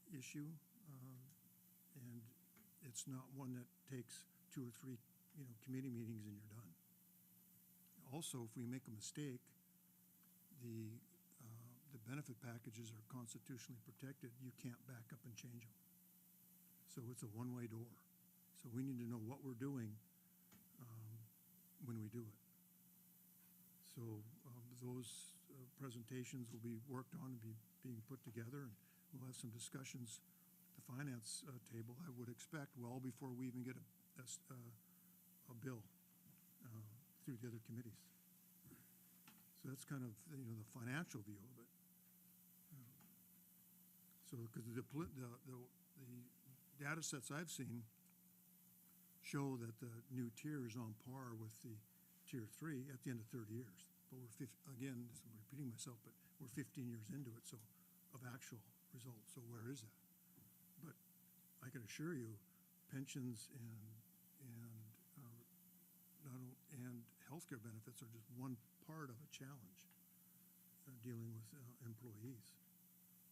issue, and it's not one that takes 2 or 3, committee meetings and you're done. Also, if we make a mistake, the benefit packages are constitutionally protected. You can't back up and change them. So it's a one-way door. So we need to know what we're doing when we do it. So those presentations will be worked on and being put together, and we'll have some discussions at the finance table, I would expect, well before we even get a bill through the other committees. So that's kind of, the financial view of it. So, because the data sets I've seen show that the new tier is on par with the Tier 3 at the end of 30 years. But we're, again, I'm repeating myself, but we're 15 years into it, so, of actual results. So where is that? But I can assure you, pensions and healthcare benefits are just one part of a challenge dealing with employees.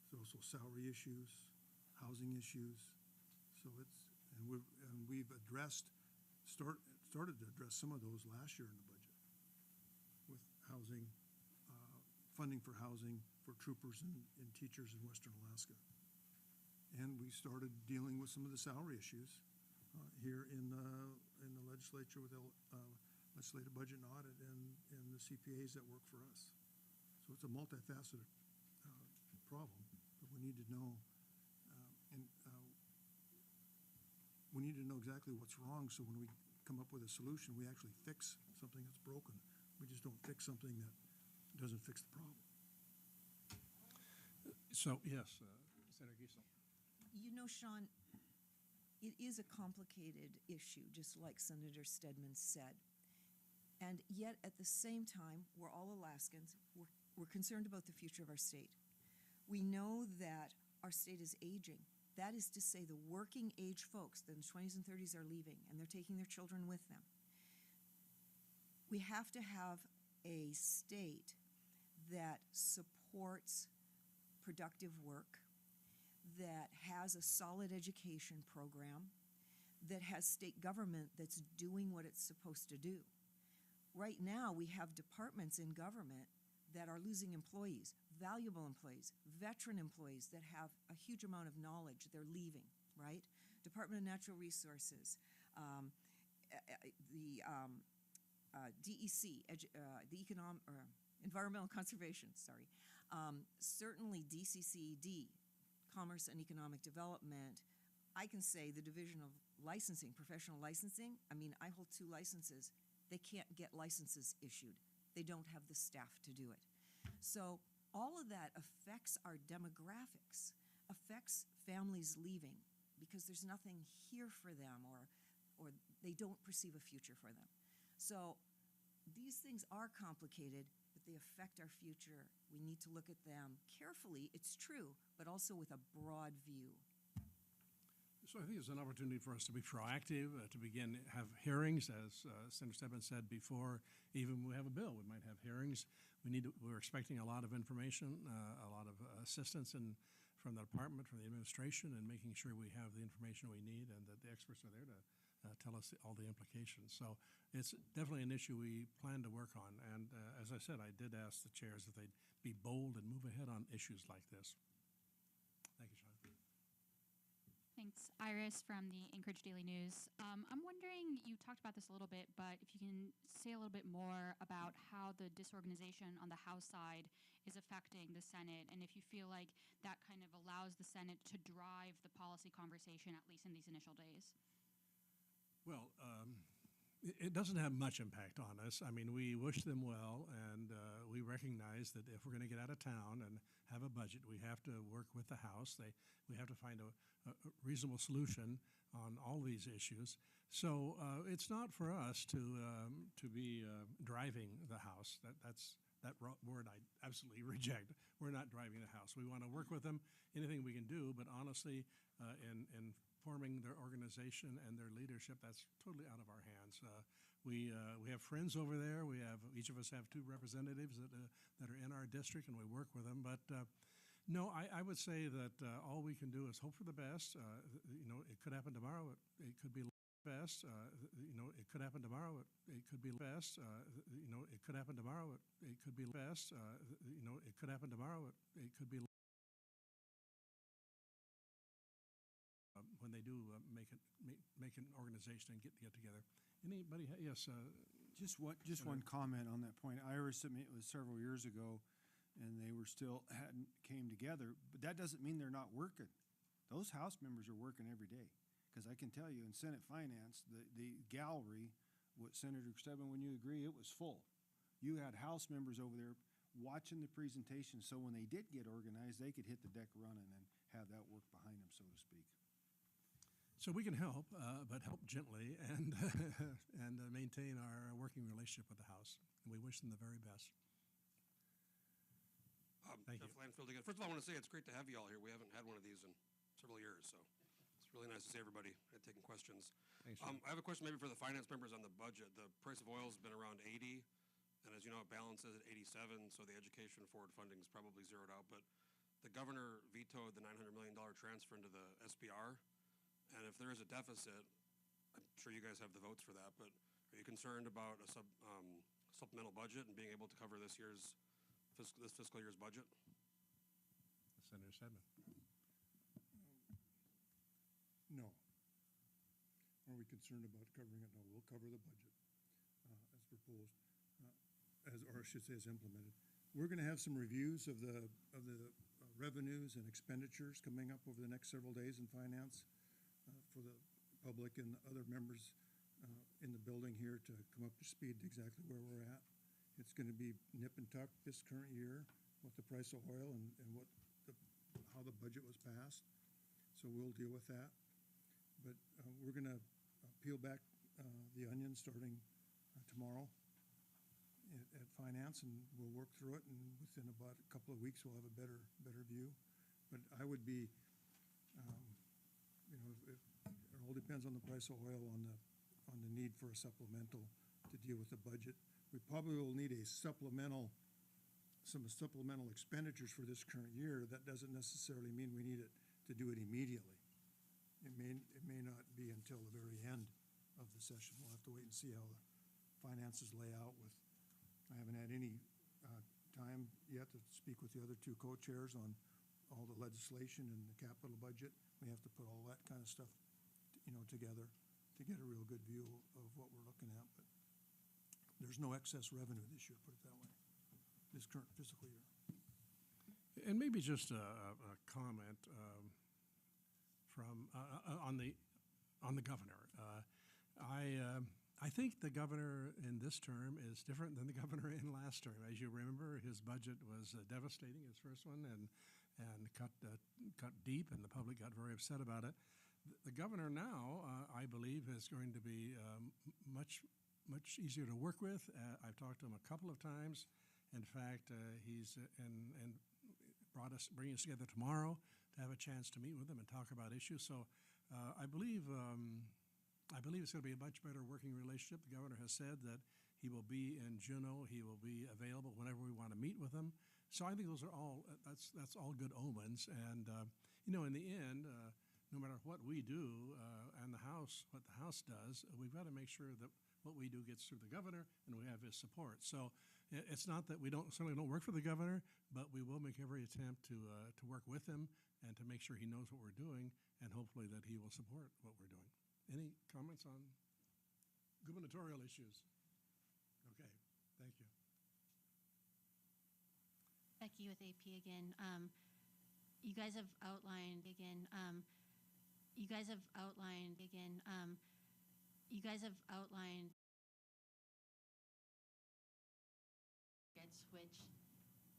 So also salary issues, housing issues. So we've started to address some of those last year in the budget with housing, funding for housing for troopers and teachers in Western Alaska. And we started dealing with some of the salary issues here in the legislature with legislative budget and audit and the CPAs that work for us. So it's a multifaceted problem, but we need to know, we need to know exactly what's wrong, so when we come up with a solution, we actually fix something that's broken. We just don't fix something that doesn't fix the problem. So, yes, Senator Giesel. Sean, it is a complicated issue, just like Senator Stedman said. And yet, at the same time, we're all Alaskans. We're concerned about the future of our state. We know that our state is aging. That is to say, the working age folks in the 20s and 30s are leaving, and they're taking their children with them. We have to have a state that supports productive work, that has a solid education program, that has state government that's doing what it's supposed to do. Right now, we have departments in government that are losing employees, valuable employees, veteran employees that have a huge amount of knowledge. They're leaving, right? Department of Natural Resources, the DEC, the Environmental Conservation, sorry. Certainly DCCD, Commerce and Economic Development. I can say the Division of Licensing, Professional Licensing, I hold 2 licenses. They can't get licenses issued. They don't have the staff to do it. So all of that affects our demographics, affects families leaving because there's nothing here for them or they don't perceive a future for them. So these things are complicated, but they affect our future. We need to look at them carefully, it's true, but also with a broad view. So I think it's an opportunity for us to be proactive, to begin have hearings, as Senator Stebbins said before. Even when we have a bill, we might have hearings. We're expecting a lot of information, a lot of assistance from the department, from the administration, and making sure we have the information we need and that the experts are there to tell us all the implications. So it's definitely an issue we plan to work on. And as I said, I did ask the chairs if they'd be bold and move ahead on issues like this. Thank you, Sean. Thanks. Iris from the Anchorage Daily News. I'm wondering, you talked about this a little bit, but if you can say a little bit more about how the disorganization on the House side is affecting the Senate, and if you feel like that kind of allows the Senate to drive the policy conversation, at least in these initial days. Well, it doesn't have much impact on us. I mean, we wish them well, and we recognize that if we're going to get out of town and have a budget, we have to work with the House. We have to find a reasonable solution on all these issues. So it's not for us to be driving the House. That word I absolutely reject. We're not driving the House. We want to work with them, anything we can do, but honestly, in forming their organization and their leadership, that's totally out of our hands. We have friends over there. Each of us have 2 representatives that are in our district, and we work with them. But no, I would say that all we can do is hope for the best. It could happen tomorrow. It could be best. It could happen tomorrow. It could be best. It could happen tomorrow. It could be best. It could happen tomorrow. It could be. When they do make an organization and get together. Anybody? Yes. Just one comment on that point. Iris, I mean, it was several years ago, and they were still hadn't came together. But that doesn't mean they're not working. Those House members are working every day. Because I can tell you, in Senate Finance, the gallery, what Senator Stebbins, when you agree, it was full. You had House members over there watching the presentation, so when they did get organized, they could hit the deck running and have that work behind them, so to speak. So we can help, but help gently and and maintain our working relationship with the House. And we wish them the very best. Thank Jeff you. Lanfield again. First of all, I want to say it's great to have you all here. We haven't had one of these in several years, so it's really nice to see everybody taking questions. Thanks, I have a question maybe for the finance members on the budget. The price of oil has been around 80, and as you know, it balances at 87, so the education forward funding is probably zeroed out. But the governor vetoed the $900 million transfer into the SBR. And if there is a deficit, I'm sure you guys have the votes for that, but are you concerned about a supplemental budget and being able to cover this fiscal year's budget? Senator Stebbins. No. Are we concerned about covering it? No, we'll cover the budget as proposed, or I should say as implemented. We're going to have some reviews of the revenues and expenditures coming up over the next several days in finance. For the public and other members in the building here to come up to speed exactly where we're at. It's going to be nip and tuck this current year with the price of oil and how the budget was passed. So we'll deal with that. But we're going to peel back the onion starting tomorrow at finance, and we'll work through it. And within about a couple of weeks, we'll have a better view. But I would be. It all depends on the price of oil, on the need for a supplemental to deal with the budget. We probably will need some supplemental expenditures for this current year. That doesn't necessarily mean we need it to do it immediately. It may not be until the very end of the session. We'll have to wait and see how the finances lay out. I haven't had any time yet to speak with the other 2 co-chairs on all the legislation and the capital budget. We have to put all that kind of stuff, together to get a real good view of what we're looking at. But there's no excess revenue this year, put it that way, this current fiscal year. And maybe just a comment from on the governor. I think the governor in this term is different than the governor in last term. As you remember, his budget was devastating, his first one, and cut deep, and the public got very upset about it. The governor now, I believe, is going to be much much easier to work with. I've talked to him a couple of times. In fact, he's and bringing us together tomorrow to have a chance to meet with him and talk about issues. So I believe it's going to be a much better working relationship. The governor has said that he will be in Juneau. He will be available whenever we want to meet with him. So I think those are all that's all good omens. And in the end, no matter what we do and what the House does, we've got to make sure that what we do gets through the governor and we have his support. So it's not that we certainly don't work for the governor, but we will make every attempt to work with him and to make sure he knows what we're doing, and hopefully that he will support what we're doing. Any comments on gubernatorial issues? Okay, thank you. Becky with AP again. You guys have outlined again. You guys have outlined again. You guys have outlined which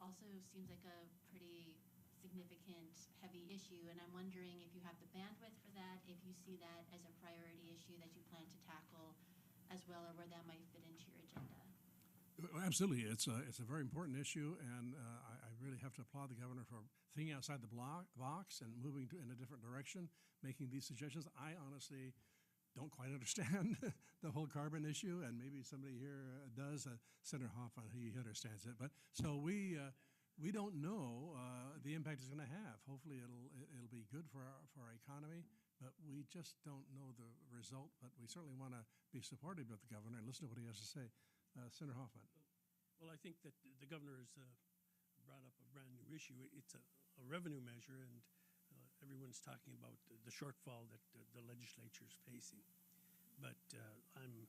also seems like a pretty significant, heavy issue, and I'm wondering if you have the bandwidth for that, if you see that as a priority issue that you plan to tackle as well, or where that might fit into your agenda. Absolutely, it's a very important issue, and I really have to applaud the governor for thinking outside the box and moving in a different direction, making these suggestions. I honestly don't quite understand the whole carbon issue, and maybe somebody here does. Senator Hoffman, he understands it, but so we don't know the impact it's going to have. Hopefully, it'll be good for our economy, but we just don't know the result. But we certainly want to be supportive of the governor and listen to what he has to say. Senator Hoffman. Well, I think that the governor has brought up a brand new issue. It's a revenue measure, and everyone's talking about the shortfall that the legislature is facing. But I'm a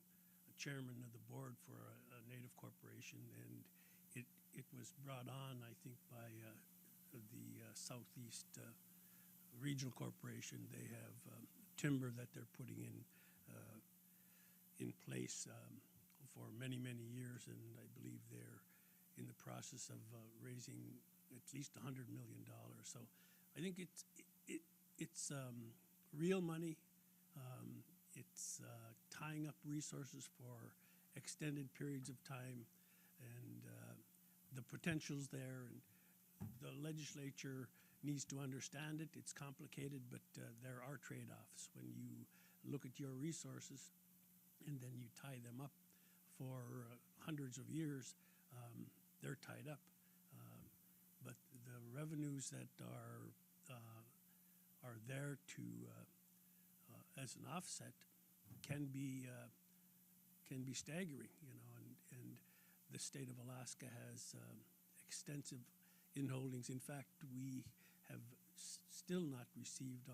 chairman of the board for a Native corporation, and it was brought on, I think, by the Southeast Regional Corporation. They have timber that they're putting in place for many, many years, and I believe they're in the process of raising at least $100 million. So I think it's real money. It's tying up resources for extended periods of time, and the potential's there, and the legislature needs to understand it. It's complicated, but there are trade-offs. When you look at your resources and then you tie them up for hundreds of years, they're tied up. But the revenues that are there to as an offset can be staggering, and the state of Alaska has extensive inholdings. In fact, we have still not received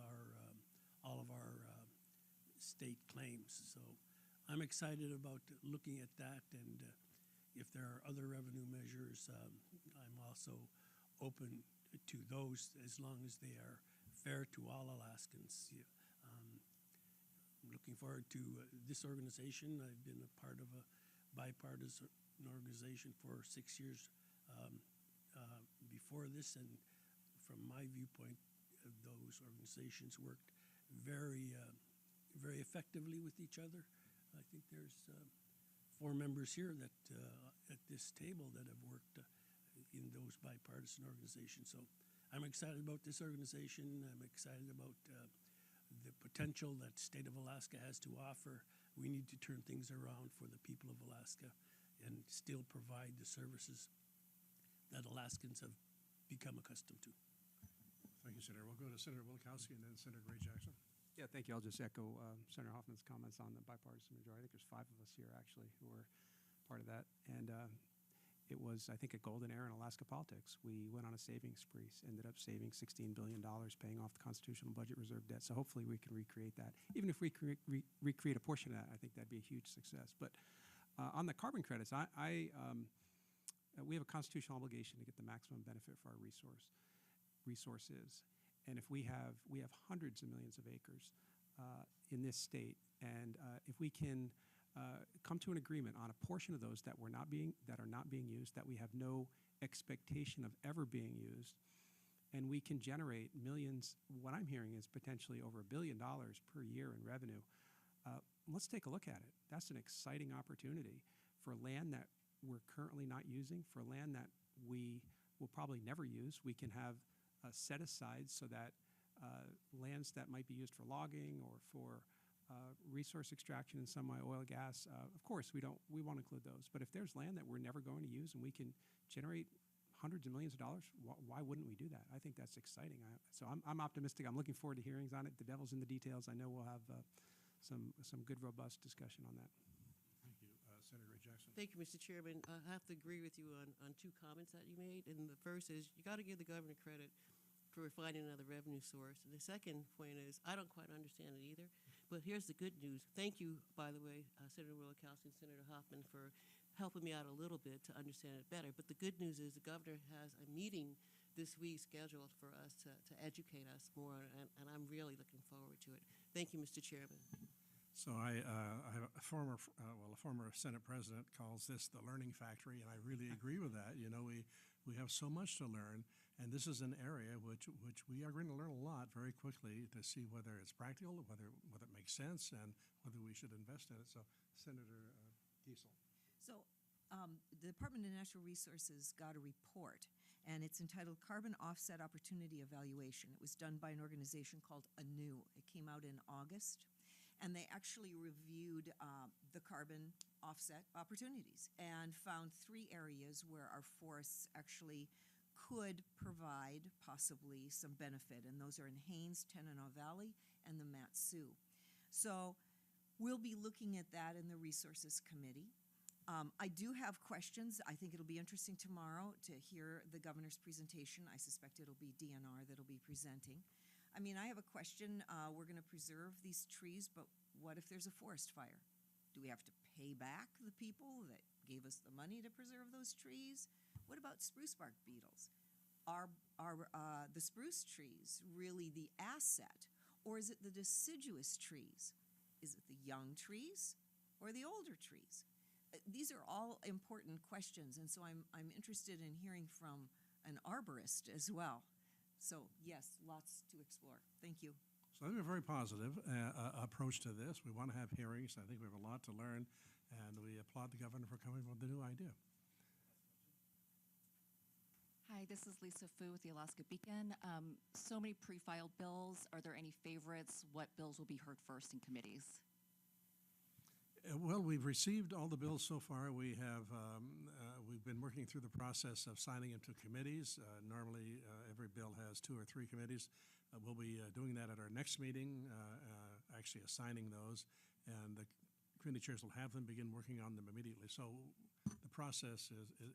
all of our state claims. So I'm excited about looking at that, and if there are other revenue measures, I'm also open to those as long as they are fair to all Alaskans. I'm looking forward to this organization. I've been a part of a bipartisan organization for 6 years before this, and from my viewpoint, those organizations worked very effectively with each other. I think there's 4 members here that at this table that have worked in those bipartisan organizations. So I'm excited about this organization. I'm excited about the potential that the state of Alaska has to offer. We need to turn things around for the people of Alaska and still provide the services that Alaskans have become accustomed to. Thank you, Senator. We'll go to Senator Wilkowski and then Senator Ray Jackson. Yeah, thank you. I'll just echo Senator Hoffman's comments on the bipartisan majority. I think there's 5 of us here, actually, who are part of that. And it was, I think, a golden era in Alaska politics. We went on a savings spree, ended up saving $16 billion, paying off the constitutional budget reserve debt. So hopefully we can recreate that. Even if we recreate a portion of that, I think that'd be a huge success. But on the carbon credits, we have a constitutional obligation to get the maximum benefit for our resources. And if we have hundreds of millions of acres in this state, and if we can come to an agreement on a portion of those that are not being used, that we have no expectation of ever being used, and we can generate millions. What I'm hearing is potentially over $1 billion per year in revenue. let's take a look at it. That's an exciting opportunity for land that we're currently not using, for land that we will probably never use. We can have set aside so that lands that might be used for logging or for resource extraction in some way, oil, gas, of course, we want to include those. But if there's land that we're never going to use and we can generate hundreds of millions of dollars, why wouldn't we do that? I think that's exciting. So I'm optimistic. I'm looking forward to hearings on it. The devil's in the details. I know we'll have some good, robust discussion on that. Thank you. Senator Ray Jackson. Thank you, Mr. Chairman. I have to agree with you on two comments that you made. And the first is you got to give the governor credit for finding another revenue source. And the second point is I don't quite understand it either. But here's the good news. Thank you, by the way, Senator Willakowski and Senator Hoffman, for helping me out a little bit to understand it better. But the good news is the governor has a meeting this week scheduled for us to educate us more, and I'm really looking forward to it. Thank you, Mr. Chairman. So I have a former Senate president calls this the learning factory, and I really agree with that. You know, we have so much to learn, and this is an area which we are going to learn a lot very quickly to see whether it's practical, whether it makes sense, and whether we should invest in it. So, Senator Giesel. So the Department of Natural Resources got a report, and it's entitled Carbon Offset Opportunity Evaluation. It was done by an organization called ANEW. It came out in August, and they actually reviewed the carbon offset opportunities and found 3 areas where our forests actually could provide possibly some benefit, and those are in Haines, Tanana Valley, and the Mat-Su. So we'll be looking at that in the Resources Committee. I do have questions. I think it'll be interesting tomorrow to hear the governor's presentation. I suspect it'll be DNR that'll be presenting. I mean, I have a question. We're going to preserve these trees, but what if there's a forest fire? Do we have to pay back the people that gave us the money to preserve those trees? What about spruce bark beetles? Are the spruce trees really the asset, or is it the deciduous trees? Is it the young trees or the older trees? These are all important questions, and so I'm interested in hearing from an arborist as well. So yes, lots to explore. Thank you. So I think a very positive approach to this. We want to have hearings. I think we have a lot to learn, and we applaud the governor for coming up with a new idea. Hi, this is Lisa Fu with the Alaska Beacon. So many pre-filed bills. Are there any favorites? What bills will be heard first in committees? Well, we've received all the bills so far. We've been working through the process of signing them to committees. Normally, every bill has 2 or 3 committees. We'll be doing that at our next meeting, actually assigning those, and the committee chairs will have them begin working on them immediately. So the process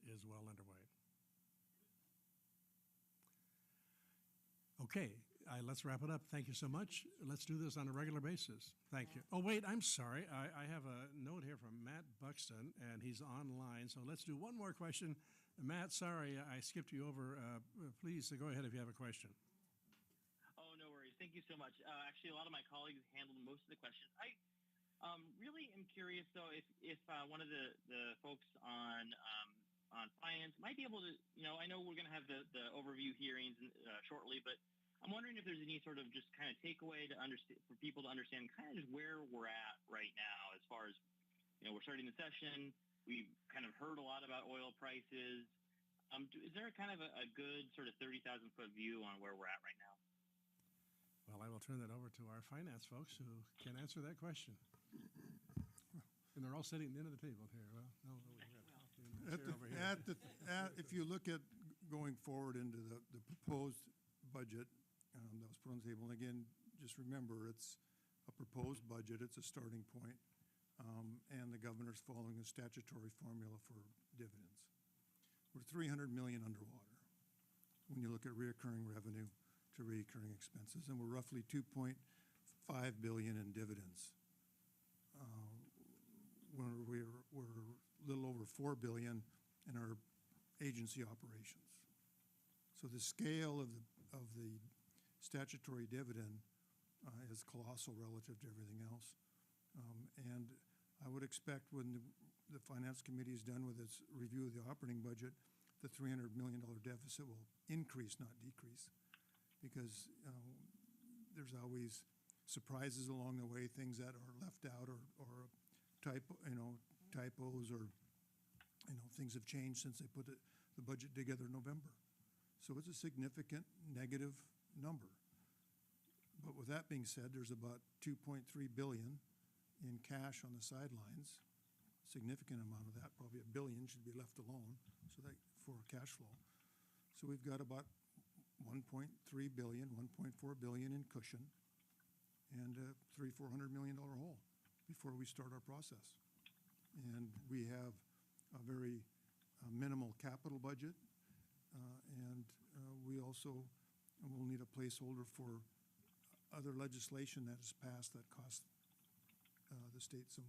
is well underway. Okay, let's wrap it up. Thank you so much. Let's do this on a regular basis. Thank you. Oh, wait, I'm sorry. I have a note here from Matt Buxton, and he's online. So let's do one more question. Matt, sorry, I skipped you over. Please go ahead if you have a question. Oh, no worries. Thank you so much. Actually, a lot of my colleagues handled most of the questions. I really am curious, though, if one of the folks on finance might be able to, I know we're going to have the overview hearings shortly, but I'm wondering if there's any sort of just kind of takeaway to understand for people to understand kind of just where we're at right now as far as, we're starting the session. We've kind of heard a lot about oil prices. Is there kind of a good sort of 30,000-foot view on where we're at right now? Well, I will turn that over to our finance folks who can answer that question. And they're all sitting at the end of the table here. Well, no, if you look at going forward into the proposed budget that was put on the table, and again, just remember, it's a proposed budget, it's a starting point, and the governor's following a statutory formula for dividends. We're $300 million underwater when you look at reoccurring revenue to reoccurring expenses, and we're roughly $2.5 billion in dividends. We're a little over $4 billion in our agency operations. So the scale of the statutory dividend is colossal relative to everything else. And I would expect when the Finance Committee is done with its review of the operating budget, the $300 million deficit will increase, not decrease, because there's always surprises along the way, things that are left out or typos or, things have changed since they put the budget together in November. So it's a significant negative number. But with that being said, there's about $2.3 billion in cash on the sidelines. Significant amount of that, probably $1 billion, should be left alone, so that for cash flow. So we've got about $1.3 billion, $1.4 billion in cushion, and a $400 million hole before we start our process. And we have a very minimal capital budget, and we also will need a placeholder for other legislation that is passed that costs the state some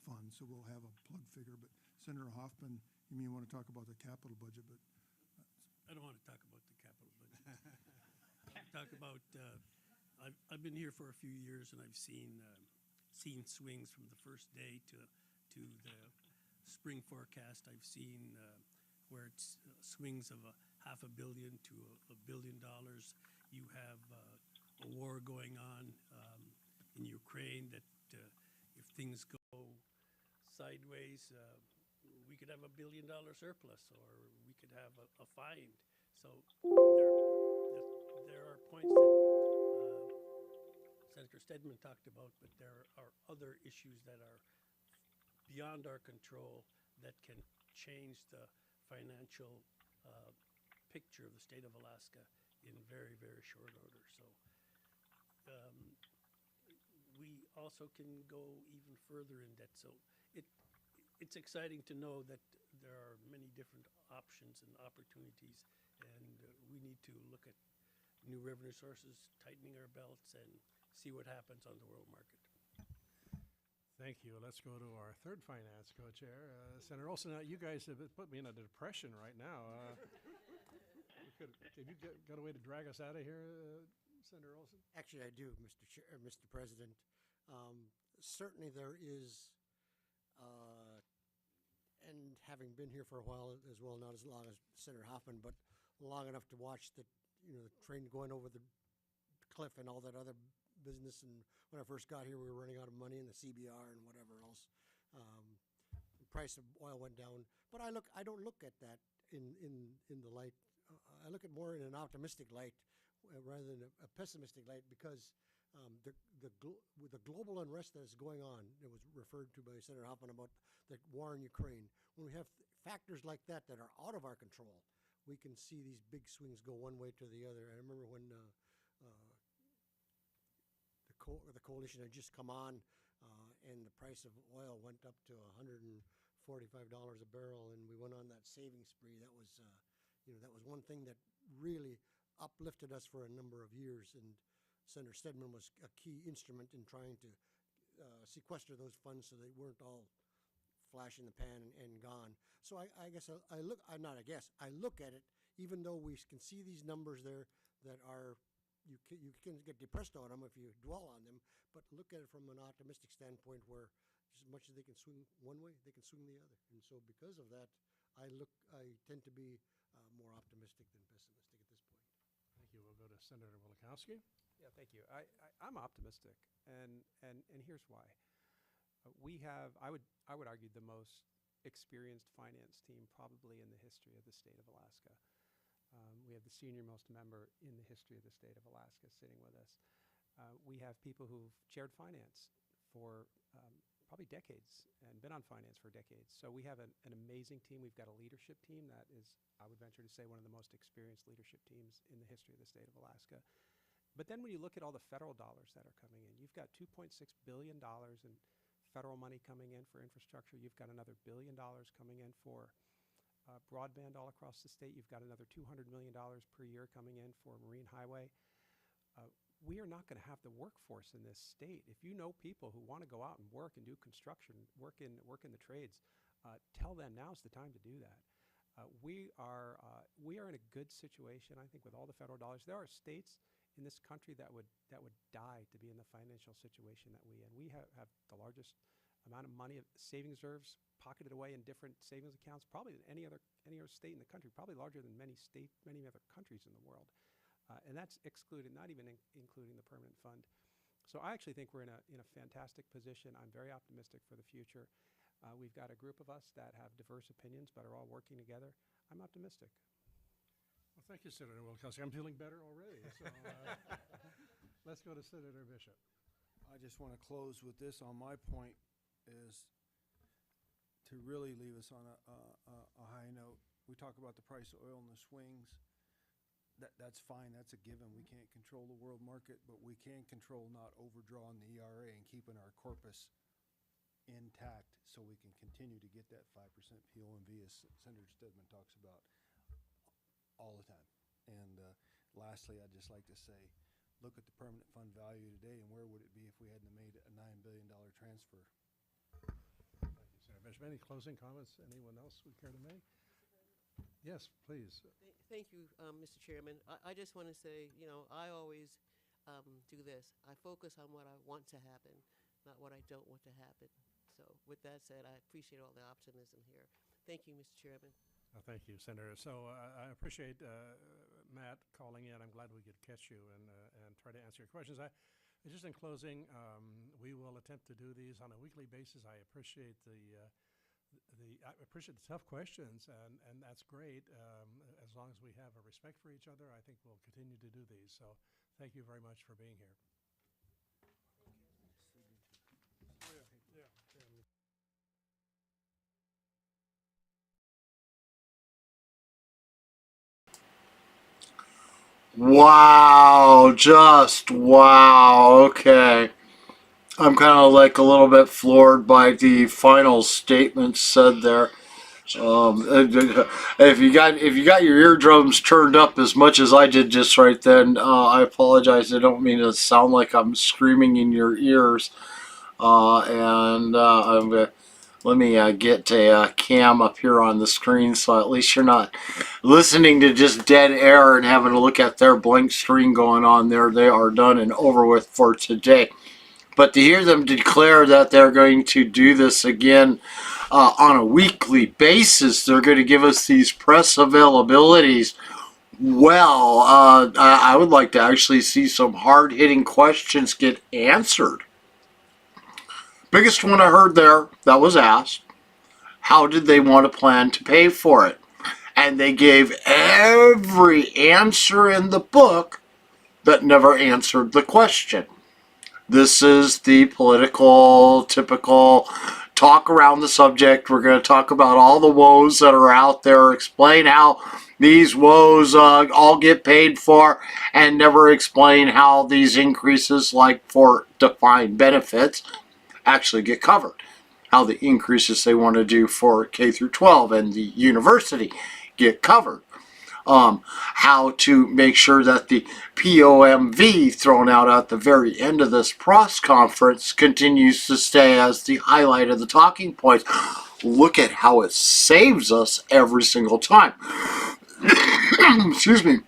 funds. So we'll have a plug figure. But Senator Hoffman, you may want to talk about the capital budget, but I don't want to talk about the capital budget. Talk about, I've been here for a few years, and I've seen swings from the first day to the spring forecast. I've seen where it's swings of $500 million to $1 billion. You have a war going on in Ukraine that if things go sideways, we could have $1 billion surplus, or we could have a find. So there are points that Senator Stedman talked about, but there are other issues that are beyond our control that can change the financial picture of the state of Alaska in very, very short order. So we also can go even further in debt. So it's exciting to know that there are many different options and opportunities, and we need to look at new revenue sources, tightening our belts, and see what happens on the world market. Thank you. Let's go to our third finance co-chair, Senator Olson. Now, you guys have put me in a depression right now. Have you got a way to drag us out of here, Senator Olson? Actually, I do, Mr. President. Certainly there is, and having been here for a while as well, not as long as Senator Hoffman, but long enough to watch the train going over the cliff and all that other business. And when I first got here, we were running out of money in the CBR and whatever else. The price of oil went down, but I don't look at that in the light. I look at more in an optimistic light rather than a pessimistic light, because with the global unrest that is going on, it was referred to by Senator Hoffman about the war in Ukraine. When we have factors like that that are out of our control, we can see these big swings go one way to the other. I remember when the coalition had just come on, and the price of oil went up to $145 a barrel, and we went on that saving spree. That was, that was one thing that really uplifted us for a number of years, and Senator Stedman was a key instrument in trying to sequester those funds so they weren't all flash in the pan and gone. So I guess I look at it, even though we can see these numbers there that are, you can get depressed on them if you dwell on them, but look at it from an optimistic standpoint where as much as they can swing one way, they can swing the other. And so because of that, I tend to be more optimistic than pessimistic at this point. Thank you. We'll go to Senator Wielechowski. Yeah, thank you. I'm optimistic, and here's why. We have, I would argue, the most experienced finance team probably in the history of the state of Alaska. We have the senior-most member in the history of the state of Alaska sitting with us. We have people who've chaired finance for probably decades and been on finance for decades. So we have an amazing team. We've got a leadership team that is, I would venture to say, one of the most experienced leadership teams in the history of the state of Alaska. But then when you look at all the federal dollars that are coming in, you've got $2.6 billion in federal money coming in for infrastructure. You've got another $1 billion coming in for broadband all across the state. You've got another $200 million per year coming in for Marine Highway. We are not going to have the workforce in this state. If you know people who want to go out and work and do construction, work in the trades, tell them now's the time to do that. We are in a good situation, I think, with all the federal dollars. There are states in this country that would die to be in the financial situation that we in. We have the largest amount of money, savings reserves pocketed away in different savings accounts, probably than any other state in the country, probably larger than many other countries in the world. And that's excluded, not even including the permanent fund. So I actually think we're in a fantastic position. I'm very optimistic for the future. We've got a group of us that have diverse opinions but are all working together. I'm optimistic. Well, thank you, Senator Wilkowski. I'm feeling better already. So let's go to Senator Bishop. I just want to close with this on my point is to really leave us on a high note. We talk about the price of oil and the swings. That's fine. That's a given. We can't control the world market, but we can control not overdrawing the ERA and keeping our corpus intact so we can continue to get that 5% POMV as Senator Stedman talks about all the time. And lastly, I'd just like to say, look at the permanent fund value today, and where would it be if we hadn't made a $9 billion transfer? Thank you, Senator Bishop. Any closing comments anyone else would care to make? Yes, please. Thank you, Mr. Chairman. I just want to say, you know, I always do this. I focus on what I want to happen, not what I don't want to happen. So with that said, I appreciate all the optimism here. Thank you, Mr. Chairman. Thank you, Senator. So I appreciate Matt calling in. I'm glad we could catch you and try to answer your questions. Just in closing, we will attempt to do these on a weekly basis. I appreciate I appreciate the tough questions, and that's great. As long as we have a respect for each other, I think we'll continue to do these. So thank you very much for being here. Wow, just wow. Okay. I'm kind of like a little bit floored by the final statement said there. If you got your eardrums turned up as much as I did just right then, I apologize. I don't mean to sound like I'm screaming in your ears. Let me get a cam up here on the screen so at least you're not listening to just dead air and having to look at their blank screen going on there. They are done and over with for today. But to hear them declare that they're going to do this again on a weekly basis, they're going to give us these press availabilities. Well, I would like to actually see some hard-hitting questions get answered. Biggest one I heard there that was asked, how did they want to plan to pay for it? And they gave every answer in the book but never answered the question. This is the political, typical talk around the subject. We're going to talk about all the woes that are out there, explain how these woes all get paid for, and never explain how these increases, like for defined benefits, actually get covered. How the increases they want to do for K through 12 and the university get covered. How to make sure that the POMV thrown out at the very end of this press conference continues to stay as the highlight of the talking points. Look at how it saves us every single time. Excuse me.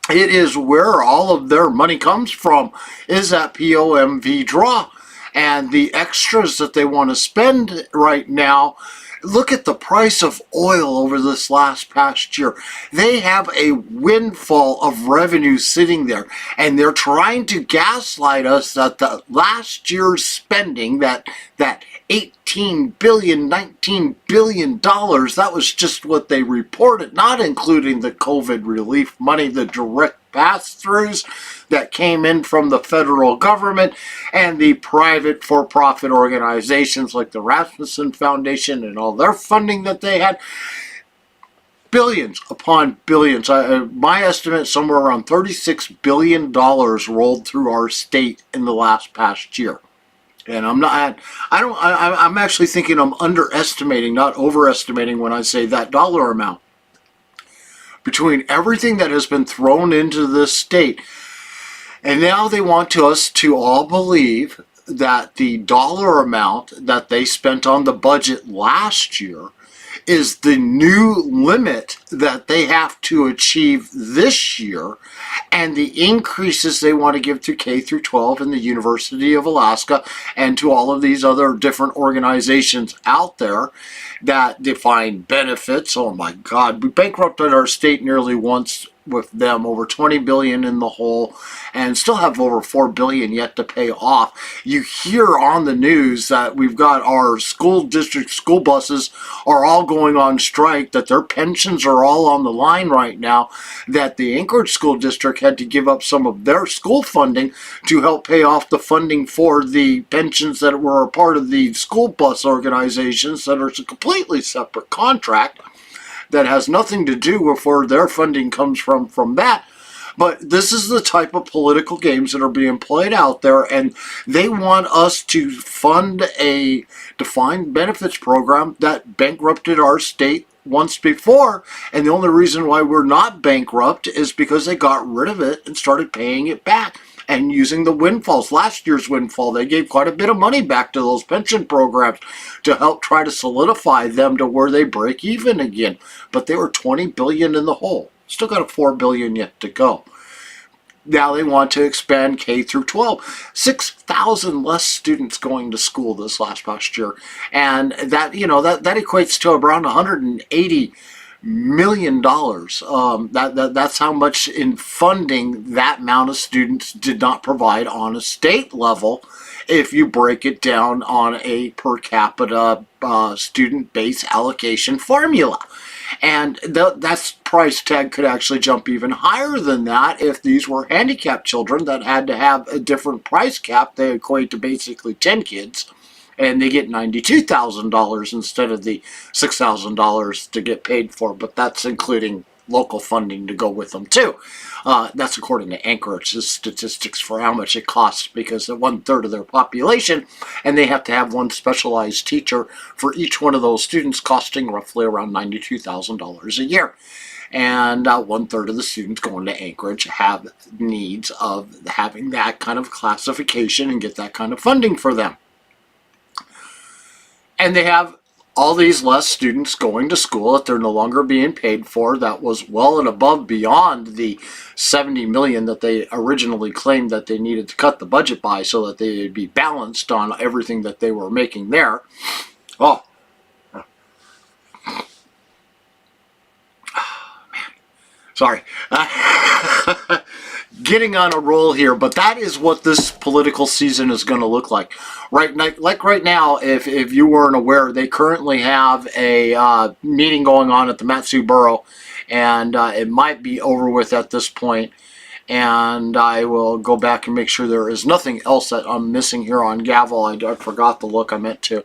It is where all of their money comes from, is that POMV draw. And the extras that they want to spend right now, look at the price of oil over this past year. They have a windfall of revenue sitting there, and they're trying to gaslight us that the last year's spending, that $18 billion, $19 billion, that was just what they reported, not including the COVID relief money, the direct pass-throughs that came in from the federal government and the private for-profit organizations like the Rasmusson Foundation and all their funding that they had. Billions upon billions. My estimate, somewhere around $36 billion rolled through our state in the past year. And I'm actually thinking I'm underestimating, not overestimating when I say that dollar amount. Between everything that has been thrown into this state, and now they want us to all believe that the dollar amount that they spent on the budget last year is the new limit that they have to achieve this year, and the increases they want to give to K through 12 in the University of Alaska and to all of these other different organizations out there that define benefits. Oh my God, we bankrupted our state nearly once with them, over $20 billion in the hole, and still have over $4 billion yet to pay off. You hear on the news that we've got our school district school buses are all going on strike, that their pensions are all on the line right now, that the Anchorage School District had to give up some of their school funding to help pay off the funding for the pensions that were a part of the school bus organizations that are a completely separate contract that has nothing to do with where their funding comes from that. But this is the type of political games that are being played out there, and they want us to fund a defined benefits program that bankrupted our state once before, and the only reason why we're not bankrupt is because they got rid of it and started paying it back and using the windfalls. Last year's windfall, they gave quite a bit of money back to those pension programs to help try to solidify them to where they break even again. But they were $20 billion in the hole. Still got a $4 billion yet to go. Now they want to expand K through 12. 6,000 less students going to school this past year, and that, you know, that equates to around $180 million. That's how much in funding that amount of students did not provide on a state level, if you break it down on a per capita student base allocation formula. And that price tag could actually jump even higher than that if these were handicapped children that had to have a different price cap. They equate to basically 10 kids, and they get $92,000 instead of the $6,000 to get paid for. But that's including local funding to go with them too. That's according to Anchorage's statistics for how much it costs, because they're 1/3 of their population, and they have to have one specialized teacher for each one of those students, costing roughly around $92,000 a year. And 1/3 of the students going to Anchorage have needs of having that kind of classification and get that kind of funding for them. And they have all these less students going to school that they're no longer being paid for. That was well and above beyond the $70 million that they originally claimed that they needed to cut the budget by so that they'd be balanced on everything that they were making there. Oh, man. Sorry. Getting on a roll here, but that is what this political season is going to look like. Right now, if you weren't aware, they currently have a meeting going on at the Matsu Borough, and it might be over with at this point. And I will go back and make sure there is nothing else that I'm missing here on gavel. I forgot to look, I meant to,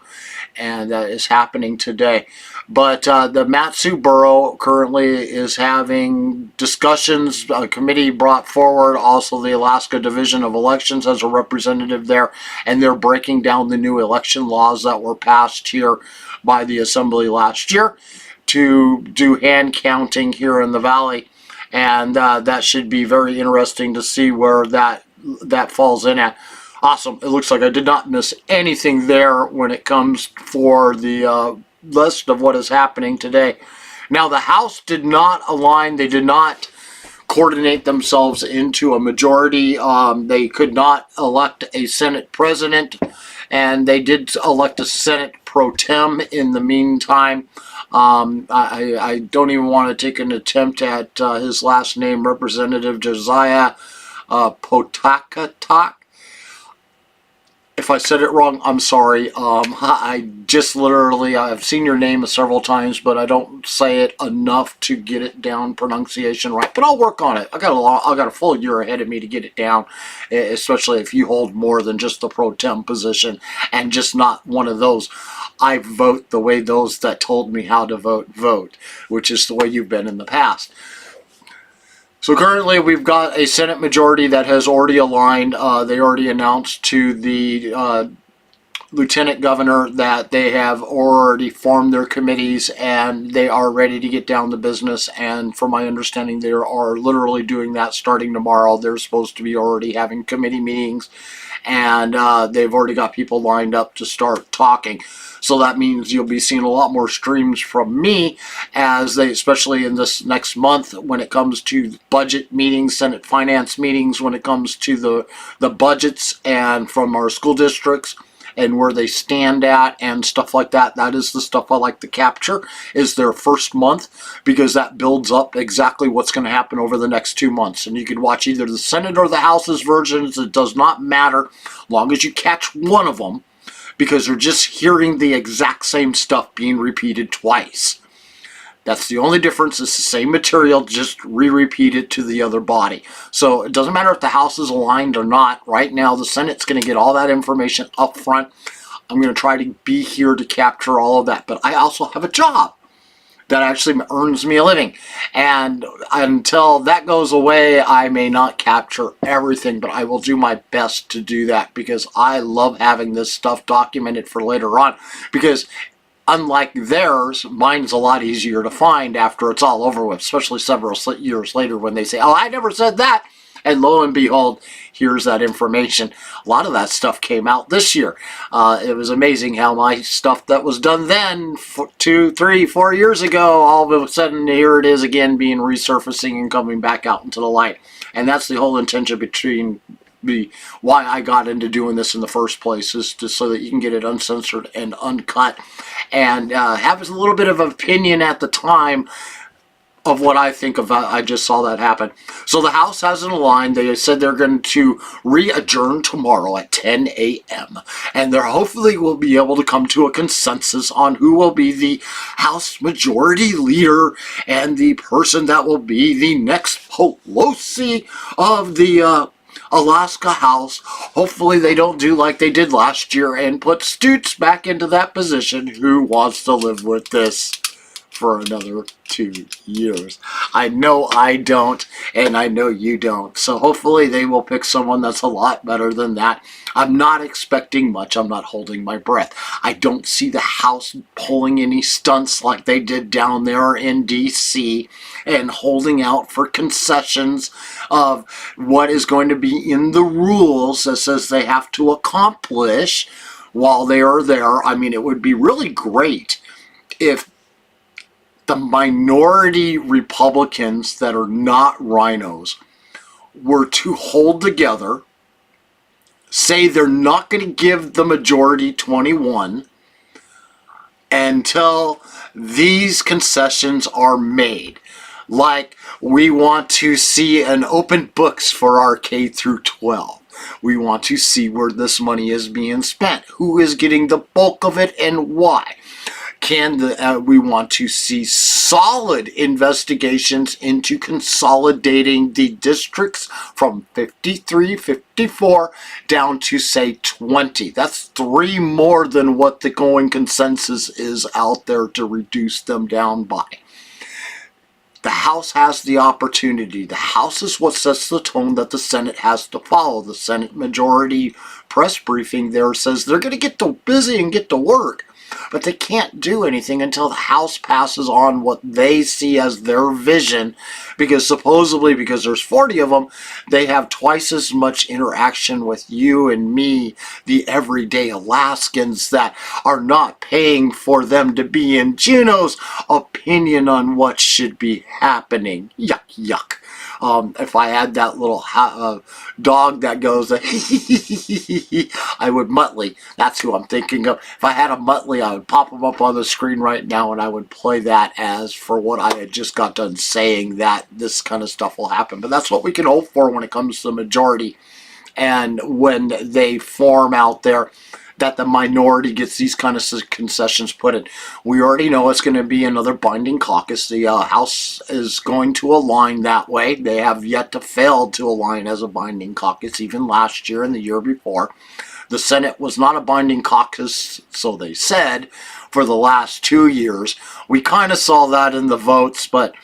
and that is happening today. But the Matsu Borough currently is having discussions. A committee brought forward, also the Alaska Division of Elections has a representative there, and they're breaking down the new election laws that were passed here by the Assembly last year to do hand counting here in the Valley. And that should be very interesting to see where that falls in at. Awesome. It looks like I did not miss anything there when it comes for the list of what is happening today. Now, the House did not align. They did not coordinate themselves into a majority. They could not elect a Senate president, and they did elect a Senate pro tem in the meantime. I don't even want to take an attempt at his last name, Representative Josiah Politadick. If I said it wrong, I'm sorry. I just literally, I've seen your name several times, but I don't say it enough to get it down pronunciation right. But I'll work on it. I got a full year ahead of me to get it down, especially if you hold more than just the pro tem position and just not one of those. I vote the way those that told me how to vote, which is the way you've been in the past. So currently we've got a Senate majority that has already aligned. They already announced to the Lieutenant Governor that they have already formed their committees and they are ready to get down to business. And from my understanding, they are literally doing that starting tomorrow. They're supposed to be already having committee meetings, and they've already got people lined up to start talking. So that means you'll be seeing a lot more streams from me as they, especially in this next month, when it comes to budget meetings, Senate finance meetings, when it comes to the budgets, and from our school districts and where they stand at and stuff like that. That is the stuff I like to capture, is their first month, because that builds up exactly what's going to happen over the next 2 months. And you can watch either the Senate or the House's versions. It does not matter, long as you catch one of them, because they're just hearing the exact same stuff being repeated twice. That's the only difference. It's the same material, just re-repeat it to the other body. So it doesn't matter if the House is aligned or not. Right now, the Senate's going to get all that information up front. I'm going to try to be here to capture all of that. But I also have a job that actually earns me a living. And until that goes away, I may not capture everything, but I will do my best to do that, because I love having this stuff documented for later on. Because unlike theirs, mine's a lot easier to find after it's all over with, especially several years later when they say, oh, I never said that. And lo and behold, here's that information. A lot of that stuff came out this year. It was amazing how my stuff that was done then, 2, 3, 4 years ago, all of a sudden here it is again being resurfacing and coming back out into the light. And that's the whole intention between why I got into doing this in the first place, is just so that you can get it uncensored and uncut, and have a little bit of an opinion at the time of what I think of. I just saw that happen. So the House hasn't aligned. They said they're going to re-adjourn tomorrow at 10 a.m. And they hopefully will be able to come to a consensus on who will be the House Majority Leader and the person that will be the next Pelosi of the Alaska House. Hopefully they don't do like they did last year and put Stutes back into that position. Who wants to live with this for another 2 years? I know I don't, and I know you don't. So hopefully they will pick someone that's a lot better than that. I'm not expecting much. I'm not holding my breath. I don't see the House pulling any stunts like they did down there in D.C. and holding out for concessions of what is going to be in the rules that says they have to accomplish while they are there. I mean, it would be really great if the minority Republicans that are not rhinos were to hold together, say they're not going to give the majority 21 until these concessions are made. Like, we want to see an open books for our K through 12. We want to see where this money is being spent, who is getting the bulk of it, and why. We want to see solid investigations into consolidating the districts from 53, 54 down to, say, 20. That's 3 more than what the going consensus is out there to reduce them down by. The House has the opportunity. The House is what sets the tone that the Senate has to follow. The Senate majority press briefing there says they're going to get to busy and get to work, but they can't do anything until the House passes on what they see as their vision, because supposedly, because there's 40 of them, they have twice as much interaction with you and me, the everyday Alaskans that are not paying for them to be in Juneau's opinion on what should be happening. Yuck, yuck. If I had that little dog that goes, I would Muttley. That's who I'm thinking of. If I had a Muttley, I would pop him up on the screen right now, and I would play that as for what I had just got done saying, that this kind of stuff will happen. But that's what we can hope for when it comes to the majority. And when they form out there, that the minority gets these kind of concessions put in. We already know it's going to be another binding caucus. The House is going to align that way. They have yet to fail to align as a binding caucus, even last year and the year before. The Senate was not a binding caucus, so they said, for the last 2 years. We kind of saw that in the votes, but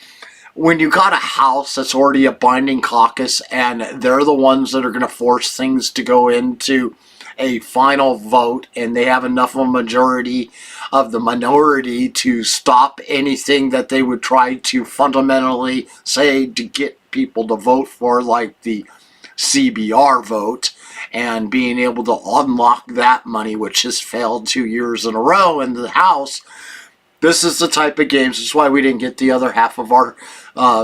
when you got a House that's already a binding caucus and they're the ones that are going to force things to go into a final vote, and they have enough of a majority of the minority to stop anything that they would try to fundamentally say to get people to vote for, like the CBR vote, and being able to unlock that money, which has failed 2 years in a row in the House. This is the type of games. This is why we didn't get the other half of our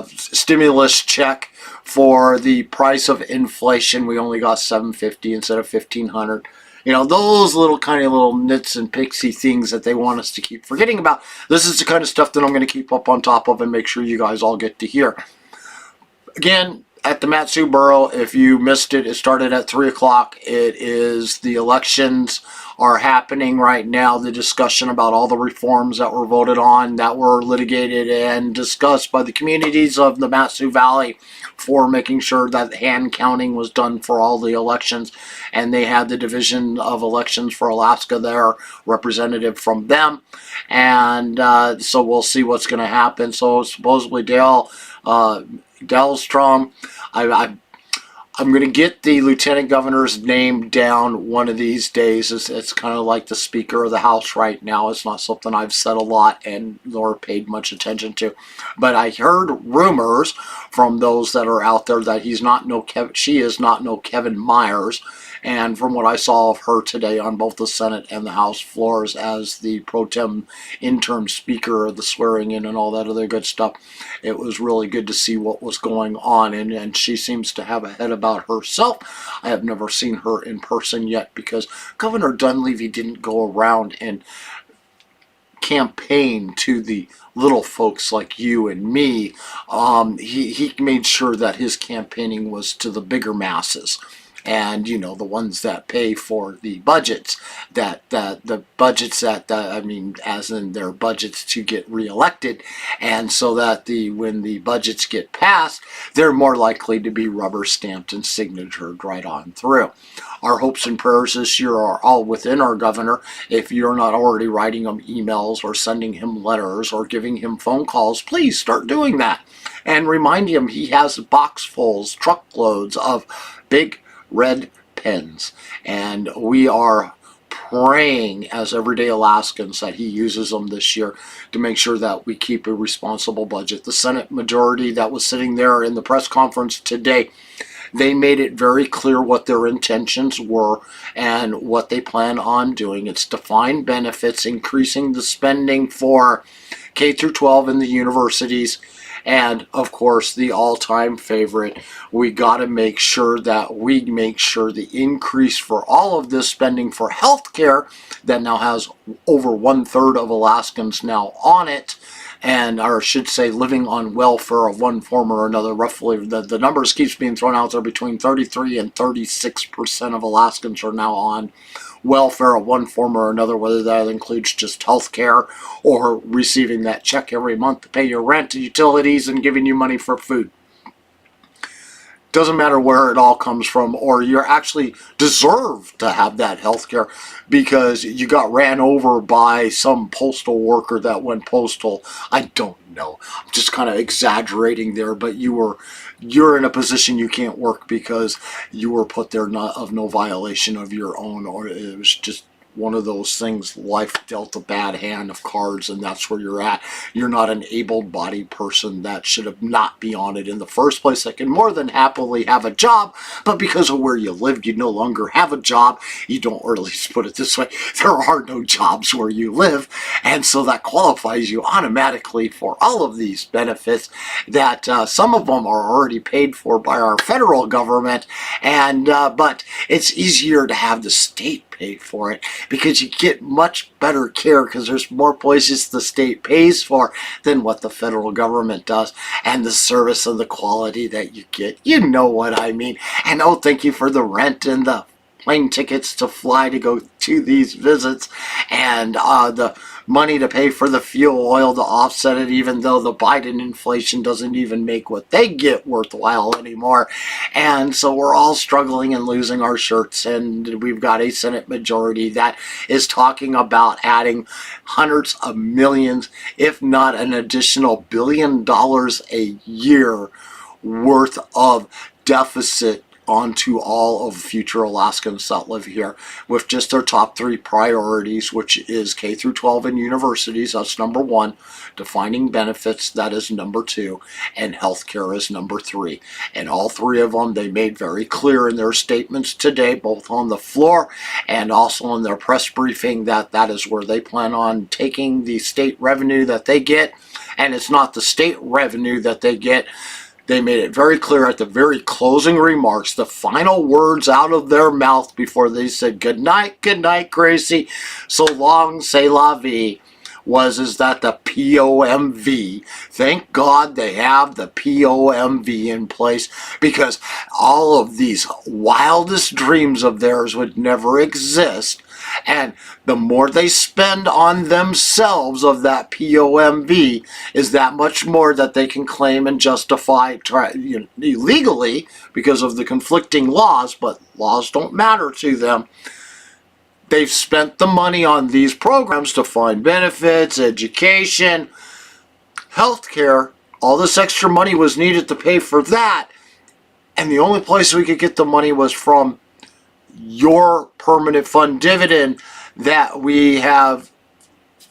stimulus check for the price of inflation. We only got $750 instead of $1,500. You know, those little kind of little nits and pixie things that they want us to keep forgetting about. This is the kind of stuff that I'm going to keep up on top of and make sure you guys all get to hear. Again, at the Mat-Su Borough, if you missed it, it started at 3 o'clock. It is, the elections are happening right now. The discussion about all the reforms that were voted on, that were litigated and discussed by the communities of the Mat-Su Valley for making sure that hand counting was done for all the elections. And they had the Division of Elections for Alaska there, representative from them. And so we'll see what's going to happen. So supposedly Dahlstrom, I'm going to get the lieutenant governor's name down one of these days. It's kind of like the Speaker of the House right now. It's not something I've said a lot and nor paid much attention to. But I heard rumors from those that are out there that she is not no Kevin Myers. And from what I saw of her today on both the Senate and the House floors as the pro tem interim speaker of the swearing in and all that other good stuff, it was really good to see what was going on. And she seems to have a head about herself. I have never seen her in person yet because Governor Dunleavy didn't go around and campaign to the little folks like you and me. He made sure that his campaigning was to the bigger masses. And, you know, the ones that pay for the budgets, the budgets that, I mean, as in their budgets to get reelected. And so that when the budgets get passed, they're more likely to be rubber stamped and signatured right on through. Our hopes and prayers this year are all within our governor. If you're not already writing him emails or sending him letters or giving him phone calls, please start doing that. And remind him he has boxfuls, truckloads of big red pens, and we are praying as everyday Alaskans that he uses them this year to make sure that we keep a responsible budget. The Senate majority that was sitting there in the press conference today, they made it very clear what their intentions were and what they plan on doing. It's defined benefits, increasing the spending for K through 12 in the universities, and of course the all-time favorite, we got to make sure that we make sure the increase for all of this spending for health care that now has over 1/3 of Alaskans now on it, and or I should say living on welfare of one form or another. Roughly the numbers keeps being thrown out there, between 33 and 36% of Alaskans are now on welfare of one form or another, whether that includes just health care or receiving that check every month to pay your rent, utilities, and giving you money for food. Doesn't matter where it all comes from, or you're actually deserve to have that health care because you got ran over by some postal worker that went postal. I don't know. I'm just kind of exaggerating there, but you're in a position you can't work because you were put there of no violation of your own, or it was just one of those things, life dealt a bad hand of cards, and that's where you're at. You're not an able-bodied person that should have not be on it in the first place. That can more than happily have a job, but because of where you lived, you no longer have a job. You don't, or at least put it this way, there are no jobs where you live, and so that qualifies you automatically for all of these benefits that some of them are already paid for by our federal government, and but it's easier to have the state pay for it because you get much better care because there's more places the state pays for than what the federal government does, and the service and the quality that you get, you know what I mean. And oh, thank you for the rent and the plane tickets to fly to go to these visits, and the money to pay for the fuel oil to offset it, even though the Biden inflation doesn't even make what they get worthwhile anymore. And so we're all struggling and losing our shirts, and we've got a Senate majority that is talking about adding hundreds of millions, if not an additional $1 billion a year worth of deficit onto all of future Alaskans that live here, with just their top 3 priorities, which is K through 12 in universities, that's number 1, defining benefits, that is number 2, and healthcare is number 3. And all 3 of them, they made very clear in their statements today, both on the floor and also in their press briefing, that that is where they plan on taking the state revenue that they get. And it's not the state revenue that they get They made it very clear at the very closing remarks, the final words out of their mouth before they said good night, Gracie, so long, c'est la vie, is that the POMV, thank God they have the POMV in place, because all of these wildest dreams of theirs would never exist. And the more they spend on themselves of that POMV is that much more that they can claim and justify illegally because of the conflicting laws, but laws don't matter to them. They've spent the money on these programs to find benefits, education, healthcare. All this extra money was needed to pay for that. And the only place we could get the money was from your permanent fund dividend that we have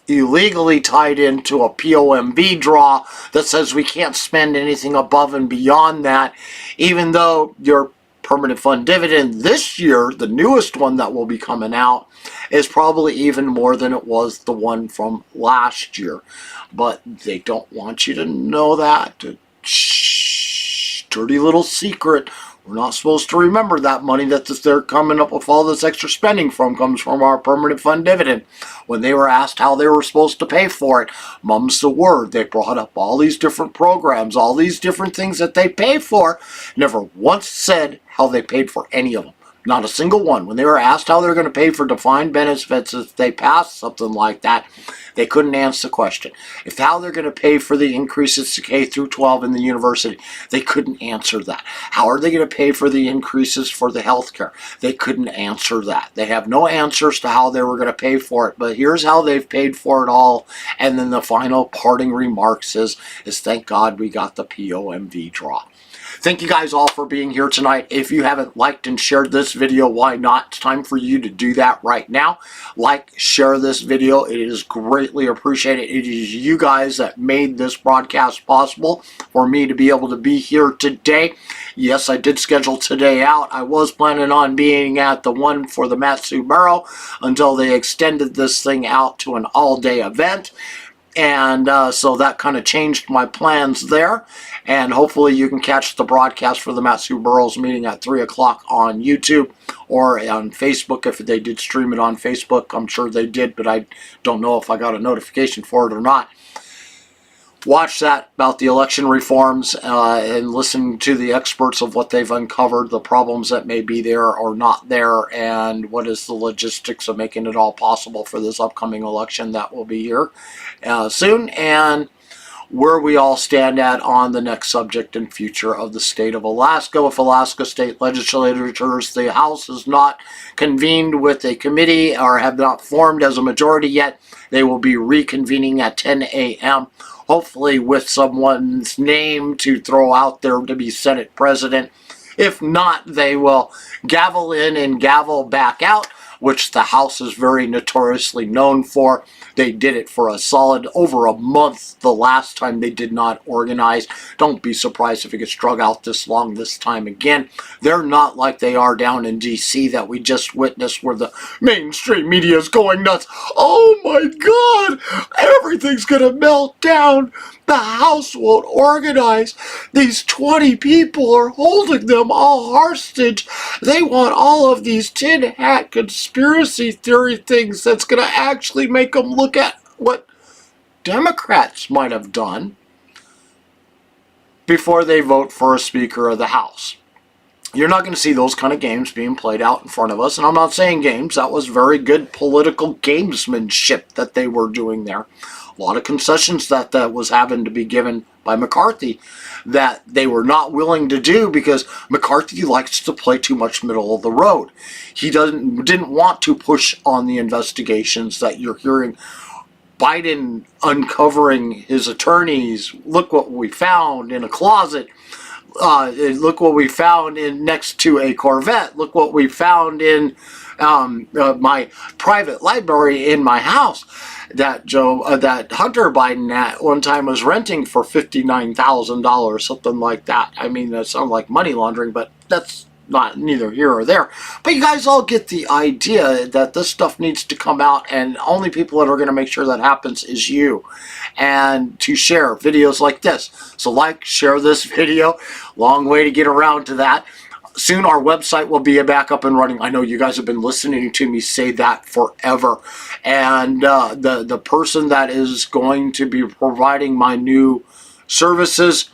illegally tied into a POMV draw that says we can't spend anything above and beyond that, even though your permanent fund dividend this year, the newest one that will be coming out, is probably even more than it was the one from last year. But they don't want you to know that. Shh, dirty little secret. We're not supposed to remember that money that they're coming up with all this extra spending from comes from our permanent fund dividend. When they were asked how they were supposed to pay for it, mum's the word. They brought up all these different programs, all these different things that they pay for, never once said how they paid for any of them. Not a single one. When they were asked how they're going to pay for defined benefits if they passed something like that, they couldn't answer the question. If how they're going to pay for the increases to K through 12 in the university, they couldn't answer that. How are they going to pay for the increases for the health care? They couldn't answer that. They have no answers to how they were going to pay for it, but here's how they've paid for it all. And then the final parting remarks is thank God we got the POMV draw. Thank you guys all for being here tonight. If you haven't liked and shared this video, why not? It's time for you to do that right now. Like, share this video. It is greatly appreciated. It is you guys that made this broadcast possible for me to be able to be here today. Yes, I did schedule today out. I was planning on being at the one for the Matsu Borough until they extended this thing out to an all-day event. And so that kind of changed my plans there. And hopefully you can catch the broadcast for the Matsu Borough's meeting at 3 o'clock on YouTube or on Facebook if they did stream it on Facebook. I'm sure they did, but I don't know if I got a notification for it or not. Watch that about the election reforms and listen to the experts of what they've uncovered, the problems that may be there or not there, and what is the logistics of making it all possible for this upcoming election that will be here soon, and where we all stand at on the next subject and future of the state of Alaska. With Alaska State Legislators, the House has not convened with a committee or have not formed as a majority yet. They will be reconvening at 10 a.m., hopefully with someone's name to throw out there to be Senate President. If not, they will gavel in and gavel back out, which the House is very notoriously known for. They did it for a solid over a month the last time they did not organize. Don't be surprised if it gets drug out this long this time again. They're not like they are down in D.C. that we just witnessed where the mainstream media is going nuts. Oh my God, everything's going to melt down. The House won't organize. These 20 people are holding them all hostage. They want all of these tin hat conspiracy theory things that's going to actually make them look at what Democrats might have done before they vote for a Speaker of the House. You're not going to see those kind of games being played out in front of us. And I'm not saying games. That was very good political gamesmanship that they were doing there. A lot of concessions that was having to be given by McCarthy that they were not willing to do because McCarthy likes to play too much middle of the road. He didn't want to push on the investigations that you're hearing. Biden uncovering his attorneys. Look what we found in a closet. Look what we found next to a Corvette. Look what we found in my private library in my house that Hunter Biden at one time was renting for $59,000, something like that. I mean, that sounds like money laundering, but that's not neither here or there. But you guys all get the idea that this stuff needs to come out, and only people that are going to make sure that happens is you. And to share videos like this. So like, share this video. Long way to get around to that. Soon our website will be back up and running. I know you guys have been listening to me say that forever. And the person that is going to be providing my new services,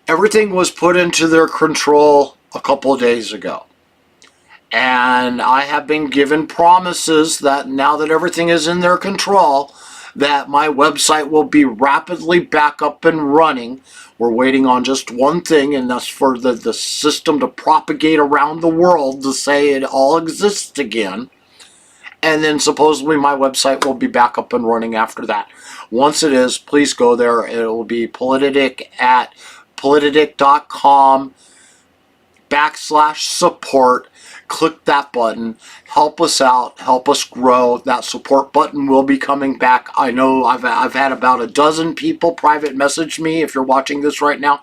everything was put into their control a couple of days ago. And I have been given promises that now that everything is in their control, that my website will be rapidly back up and running. We're waiting on just one thing, and that's for the system to propagate around the world to say it all exists again. And then supposedly my website will be back up and running after that. Once it is, please go there. It will be Politadick at politadick.com/support. Click that button. Help us out. Help us grow. That support button will be coming back. I know I've had about a dozen people private message me. If you're watching this right now,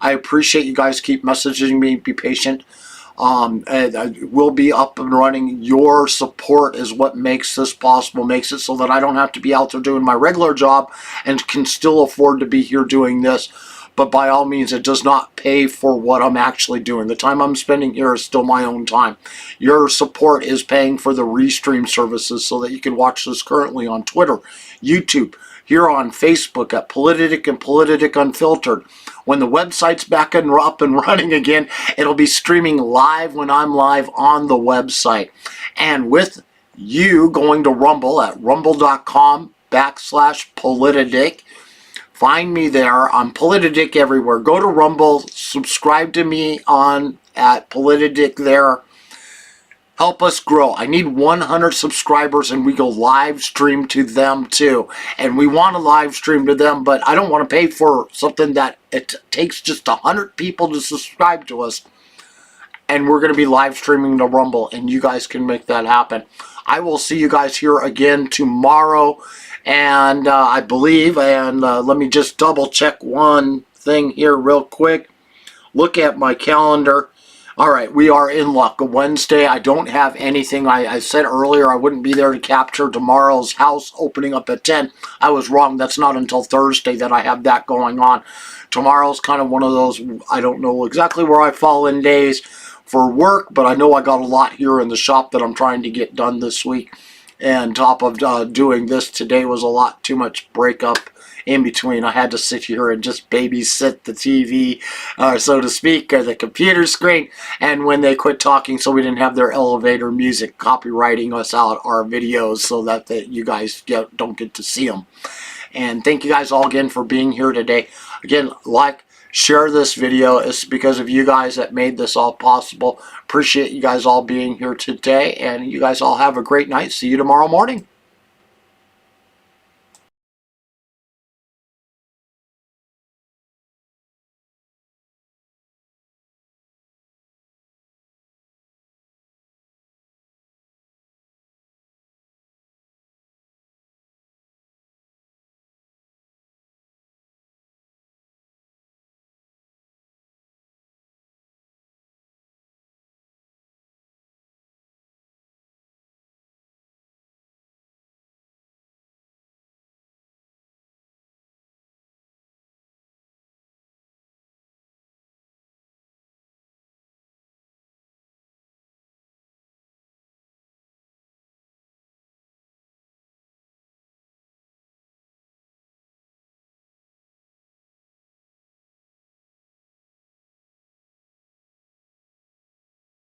I appreciate you guys. Keep messaging me. Be patient. We'll be up and running. Your support is what makes this possible, makes it so that I don't have to be out there doing my regular job and can still afford to be here doing this. But by all means, it does not pay for what I'm actually doing. The time I'm spending here is still my own time. Your support is paying for the restream services so that you can watch this currently on Twitter, YouTube, here on Facebook at Politadick and Politadick Unfiltered. When the website's back and up and running again, it'll be streaming live when I'm live on the website. And with you going to Rumble at rumble.com/Politadick, find me there. I'm Politadick everywhere. Go to Rumble. Subscribe to me at Politadick there. Help us grow. I need 100 subscribers, and we go live stream to them too. And we want to live stream to them, but I don't want to pay for something that it takes just 100 people to subscribe to us. And we're going to be live streaming to Rumble, and you guys can make that happen. I will see you guys here again tomorrow. And I believe, and let me just double check one thing here real quick. Look at my calendar. All right, we are in luck. Wednesday, I don't have anything. I said earlier I wouldn't be there to capture tomorrow's house opening up at 10. I was wrong. That's not until Thursday that I have that going on. Tomorrow's kind of one of those, I don't know exactly where I fall in days for work, but I know I got a lot here in the shop that I'm trying to get done this week. And top of doing this today was a lot too much breakup in between. I had to sit here and just babysit the TV, so to speak, or the computer screen. And when they quit talking, so we didn't have their elevator music copywriting us out our videos so that you guys don't get to see them. And thank you guys all again for being here today. Again, share this video. It's because of you guys that made this all possible. Appreciate you guys all being here today, and you guys all have a great night. See you tomorrow morning.